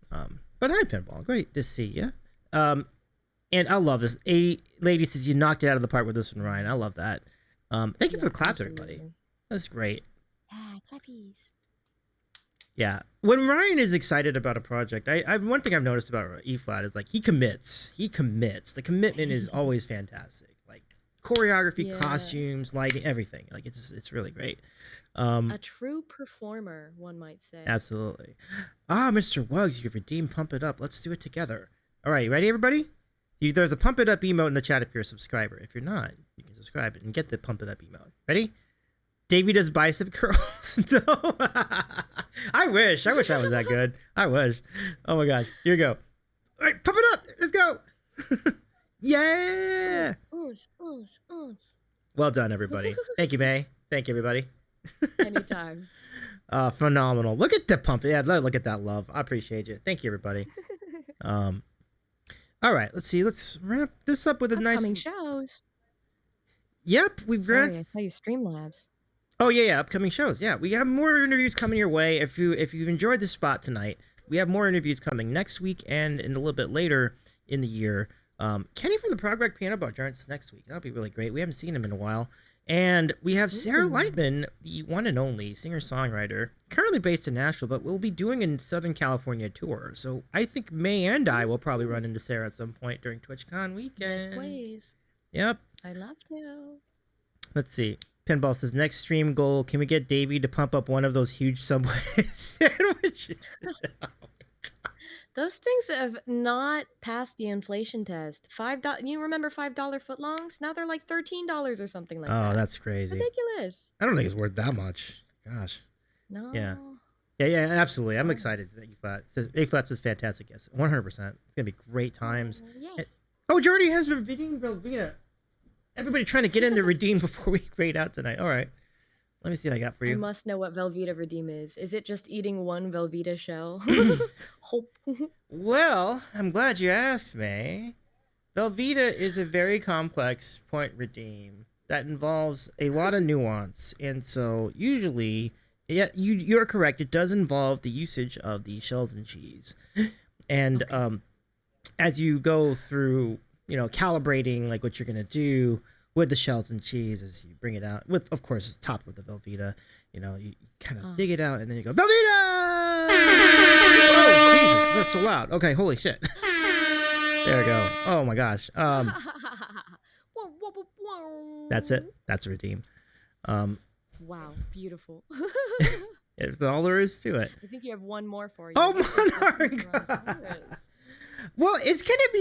But hi, Pinball. Great to see you. And I love this. Lady says you knocked it out of the park with this one, Ryan. I love that. Thank you for the claps, everybody. That's great. Yeah, clappies. Yeah. When Ryan is excited about a project, I one thing I've noticed about E-flat is like he commits. The commitment is always fantastic. Like choreography, Yeah. costumes, lighting, everything. Like it's really great. A true performer, one might say. Absolutely. Mr. Wugs, you can redeem Pump It Up. Let's do it together. All right, ready, everybody? There's a Pump It Up emote in the chat if you're a subscriber. If you're not, you can subscribe and get the Pump It Up emote. Ready? Davey does bicep curls. No. I wish I was that good. I wish. Oh my gosh. Here we go. All right, pump it up. Let's go. Yeah. Well done, everybody. Thank you, May. Thank you, everybody. Anytime. Phenomenal. Look at the pump. Yeah, look at that love. I appreciate you. Thank you, everybody. All right, let's see. Let's wrap this up with a nice. Upcoming shows. Yep, we've Sorry, got. I tell you Streamlabs. Oh yeah, upcoming shows. Yeah, we have more interviews coming your way. If you've enjoyed the spot tonight, we have more interviews coming next week and a little bit later in the year. Kenny from the Prog Rock Piano Bar joins us next week. That'll be really great. We haven't seen him in a while, And we have Sarah Ooh. Lightman, the one and only singer-songwriter, currently based in Nashville, but we'll be doing a Southern California tour. So I think May and I will probably run into Sarah at some point during TwitchCon weekend. Yes, please. Yep. I love to. Let's see. Pinball says, next stream goal, can we get Davey to pump up one of those huge Subway sandwiches? Those things have not passed the inflation test. $5. You remember $5 footlongs? Now they're like $13 or something like that. Oh, that's crazy. Ridiculous. I don't think it's worth that much. Gosh. No. Yeah, absolutely. I'm excited. A-Flats is fantastic. Yes, 100%. It's going to be great times. Yeah. Oh, Jordy has redeemed Velveeta. Everybody trying to get in to redeem before we grade out tonight. All right. Let me see what I got for I you. must know what Velveeta Redeem is. Is it just eating one Velveeta shell? Hope. Well, I'm glad you asked, May. Velveeta is a very complex point redeem that involves a lot of nuance. And so usually, yeah, you're correct. It does involve the usage of the shells and cheese. And as you go through, calibrating like what you're going to do with the shells and cheese as you bring it out, with, of course, topped with the Velveeta, you kind of dig it out and then you go, Velveeta! Oh, Jesus, that's so loud. Okay, holy shit. There we go. Oh my gosh. That's it. That's a redeem. Wow, beautiful. That's all there is to it. I think you have one more for you. Oh, Monarch! Well, it's gonna be.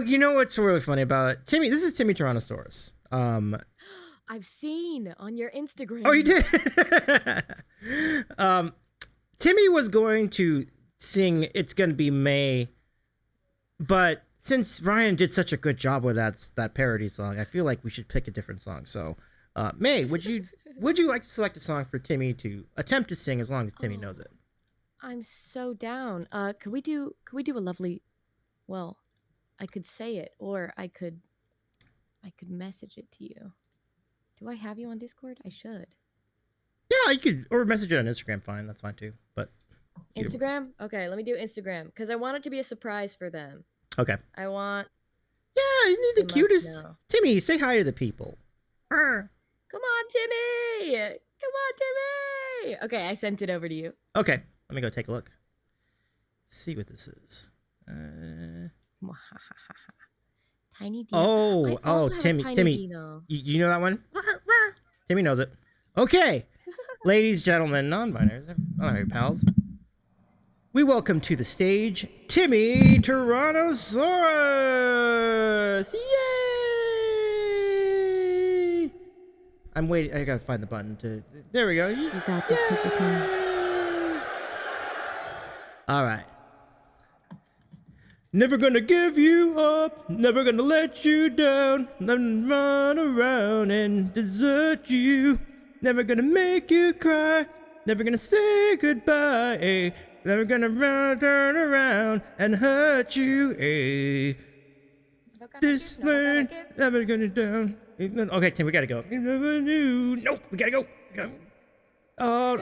You know what's really funny about it? Timmy? This is Timmy Tyrannosaurus. I've seen on your Instagram. Oh, you did. Timmy was going to sing "It's Gonna Be May," but since Ryan did such a good job with that parody song, I feel like we should pick a different song. So, May, would you like to select a song for Timmy to attempt to sing as long as Timmy knows it? I'm so down. Could we do a lovely? Well, I could say it, or I could message it to you. Do I have you on Discord? I should. Yeah, you could, or message it on Instagram. Fine, that's fine too. But Instagram? Okay, let me do Instagram because I want it to be a surprise for them. Okay. I want. Yeah, you need the cutest. Timmy, say hi to the people. Come on, Timmy! Come on, Timmy! Okay, I sent it over to you. Okay, let me go take a look. See what this is. Tiny Dino. Oh, Timmy. Dino. You know that one? Timmy knows it. Okay, ladies, gentlemen, non-binary pals. We welcome to the stage Timmy Tyrannosaurus. Yay! I'm waiting. I gotta find the button to. There we go. You got this, Pokemon. All right. Never gonna give you up, never gonna let you down, never run around and desert you, never gonna make you cry, never gonna say goodbye, never gonna turn around and hurt you. This man, never gonna down. Okay, Tim, we gotta go. You never knew. Nope, we gotta go. Oh,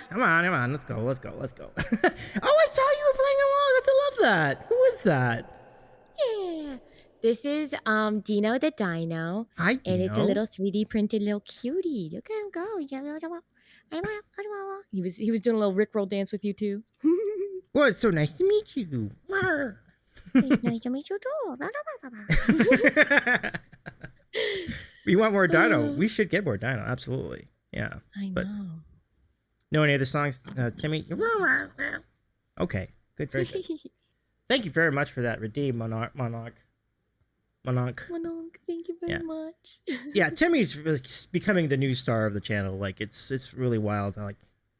come on, let's go. Oh, I saw you were playing along. I love that. Who is that? Yeah. This is Dino the Dino. Hi, Dino. And it's a little 3D printed little cutie. Look at him go. He was doing a little Rickroll dance with you too. Well, it's so nice to meet you. It's nice to meet you too. We want more Dino. We should get more Dino. Absolutely. Yeah. I know. Know any other songs, Timmy? Okay. Good. Very good. Thank you very much for that redeem, Monarch. Monarch, thank you very much. Yeah, Timmy's becoming the new star of the channel. Like it's really wild, like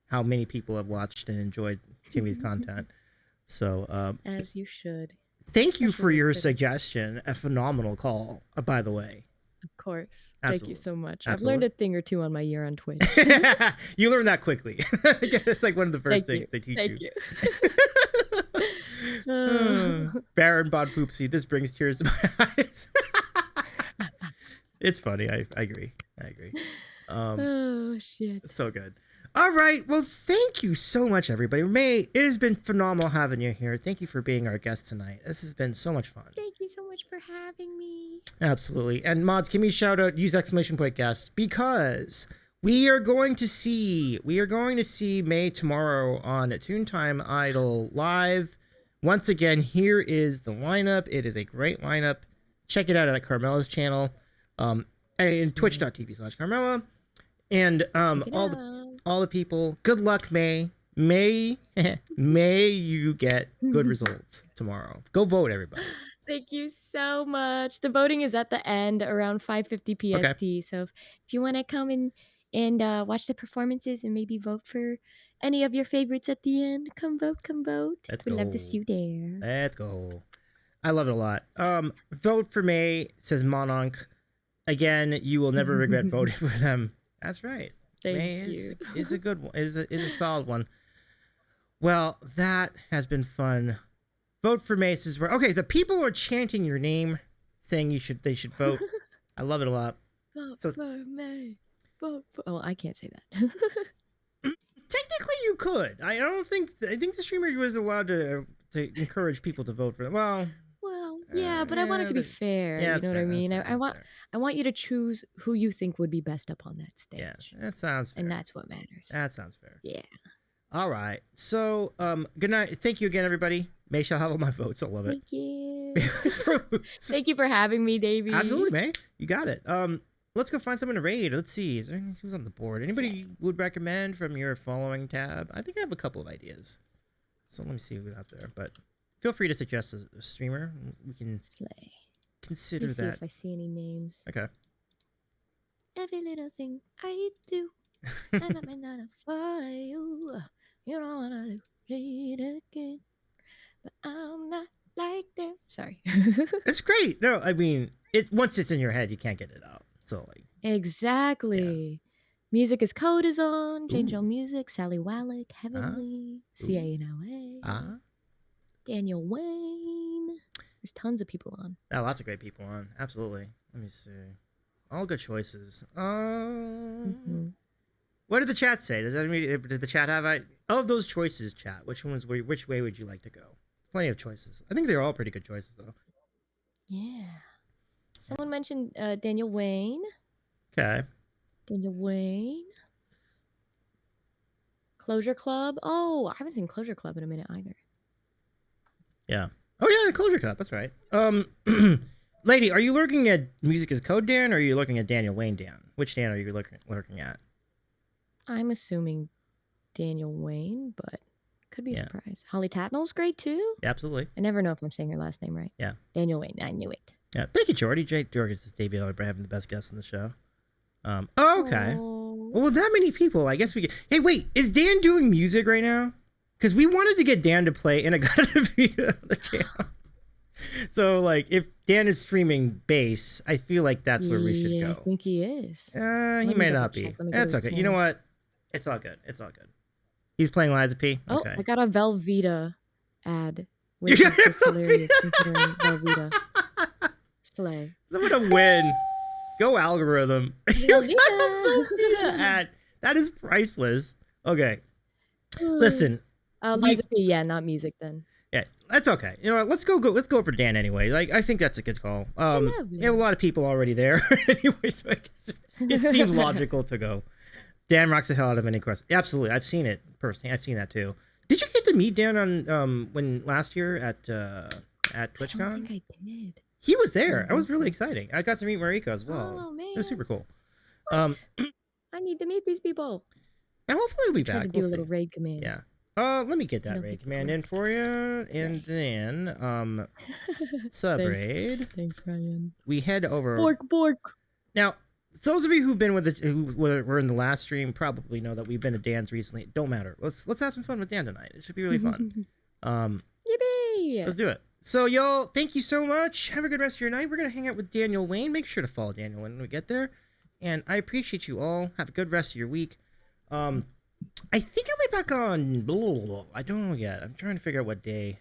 how many people have watched and enjoyed Timmy's content. So as you should. Thank you for your suggestion. A phenomenal call, by the way. Of course. Absolutely. Thank you so much. Absolutely. I've learned a thing or two on my year on Twitch. You learn that quickly. It's like one of the first things they teach Thank you. Baron Bod Poopsie, this brings tears to my eyes. It's funny. I agree. Oh, shit. So good. All right. Well, thank you so much, everybody. May, it has been phenomenal having you here. Thank you for being our guest tonight. This has been so much fun. Thank you so much for having me. Absolutely. And mods, give me a shout out, use exclamation point guest, because we are going to see May tomorrow on Toontime Idol Live. Once again, here is the lineup. It is a great lineup. Check it out at Carmela's channel. And twitch.tv/Carmela. And all the people. Good luck, May. May you get good results tomorrow. Go vote, everybody. Thank you so much. The voting is at the end around 5:50 PST. So if you want to come and watch the performances and maybe vote for any of your favorites at the end, come vote. We'd love to see you there. Let's go. I love it a lot. Vote for May, says Mononk. Again, you will never regret voting for them. That's right. May is a good one. Is a solid one. Well, that has been fun. Vote for May says where. Okay, the people are chanting your name, saying they should vote. I love it a lot. Vote for May. Vote for. Oh, I can't say that. Technically, you could. I think the streamer was allowed to encourage people to vote for them. Well, yeah, but I want it to be fair. Yeah, you know what I mean? I want you to choose who you think would be best up on that stage. Yeah, that sounds fair. And that's what matters. That sounds fair. Yeah. All right. So, good night. Thank you again, everybody. May shall have all my votes. I love it. Thank you. Thank you for having me, Davey. Absolutely, May. You got it. Let's go find someone to raid. Let's see. Is there who's on the board? Anybody would recommend from your following tab? I think I have a couple of ideas. So let me see who's out there. But feel free to suggest a streamer. We can consider Let me that. see if I see any names. Okay. Every little thing I do, I might not for you. You don't wanna do it again, but I'm not like them. Sorry. It's great. No, I mean, once it's in your head, you can't get it out. So like. Exactly. Yeah. Music is Code is on. Jangel Music, Sally Wallach, Heavenly, CANLA, Daniel Wayne. There's tons of people on. Oh, lots of great people on. Absolutely. Let me see. All good choices. What did the chat say? Did the chat have of those choices, chat? Which way would you like to go? Plenty of choices. I think they're all pretty good choices, though. Yeah. Someone mentioned Daniel Wayne. Okay. Daniel Wayne. Closure Club. Oh, I haven't seen Closure Club in a minute either. Yeah. Oh yeah, Closure Club. That's right. Lady, are you looking at Music is Code Dan, or are you looking at Daniel Wayne Dan? Which Dan are you looking at? I'm assuming Daniel Wayne, but could be a surprise. Holly Tatnall's great too. Yeah, absolutely. I never know if I'm saying her last name right. Yeah. Daniel Wayne. I knew it. Yeah. Thank you, Jordy. Jake Jorgen says Davey for having the best guest on the show. Okay. Well, with that many people, I guess we can. Hey, wait, is Dan doing music right now? Because we wanted to get Dan to play In-A-Gadda-Da-Vida on the channel. So, like, if Dan is streaming bass, I feel like that's where we should go. I think he is. He may not be. That's okay. You know what? It's all good. It's all good. He's playing Liza P. Okay. Oh, I got a Velveeta ad. Which is just hilarious considering Velveeta. Slay. I'm gonna win. Go algorithm. You got a Velveeta ad. That is priceless. Okay. Listen. Liza P. Yeah, not music then. Yeah, that's okay. You know what? Let's go for Dan anyway. Like, I think that's a good call. We have a lot of people already there anyway, so I guess it seems logical to go. Dan rocks the hell out of any quest. Absolutely, I've seen it personally. I've seen that too. Did you get to meet Dan on when last year at TwitchCon? I don't think I did. He was there. That was really exciting. I got to meet Mariko as well. Oh man, it was super cool. I need to meet these people. And hopefully we'll be back. Try to do a little raid command. Yeah. Let me get that raid command in for you, and then sub-raid. Thanks, Ryan. We head over. Bork. Now, those of you who were in the last stream probably know that we've been to Dan's recently. It don't matter. Let's have some fun with Dan tonight. It should be really fun. Yippee! Let's do it. So, y'all, thank you so much. Have a good rest of your night. We're gonna hang out with Daniel Wayne. Make sure to follow Daniel when we get there. And I appreciate you all. Have a good rest of your week. I think I'll be back on. I don't know yet. I'm trying to figure out what day.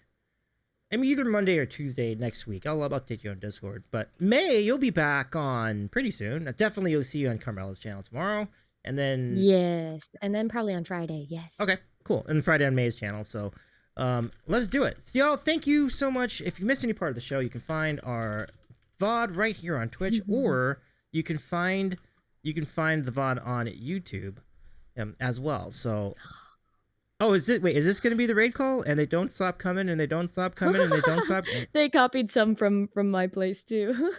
I'm either Monday or Tuesday next week. I'll update you on Discord. But May, you'll be back on pretty soon. Definitely, you'll see you on Carmela's channel tomorrow, and then yes, and then probably on Friday. Yes. Okay, cool. And Friday on May's channel. So, let's do it. So, y'all, thank you so much. If you missed any part of the show, you can find our VOD right here on Twitch, or you can find the VOD on YouTube as well. So, is this going to be the raid call? And they don't stop coming, and they don't stop coming, and they don't stop. They copied some from my place too.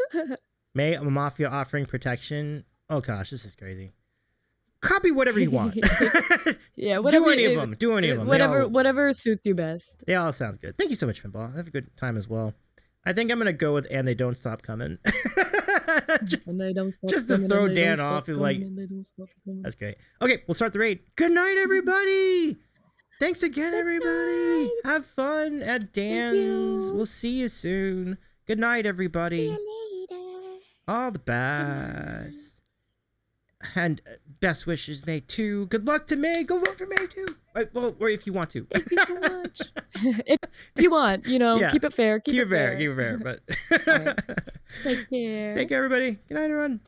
May a mafia offering protection. Oh gosh, this is crazy. Copy whatever you want. Yeah, whatever. Do any of them. Do any of them. Whatever suits you best. They all sound good. Thank you so much, Pinball. Have a good time as well. I think I'm gonna go with "and they don't stop coming." And they don't stop just to coming, throw and they Dan don't stop off. coming, Like, and they don't stop coming. that's great. Okay, we'll start the raid. Good night, everybody. Thanks again, everybody. night. Have fun at Dan's. you. We'll see you soon. Good night, everybody. See you later. All the best. And best wishes, May 2. Good luck to May. Go vote for May 2. Well, or if you want to. Thank you so much. if you want, Yeah. keep it fair. Keep it fair. Keep it fair. But All right. Take care. take care, everybody. Good night, everyone.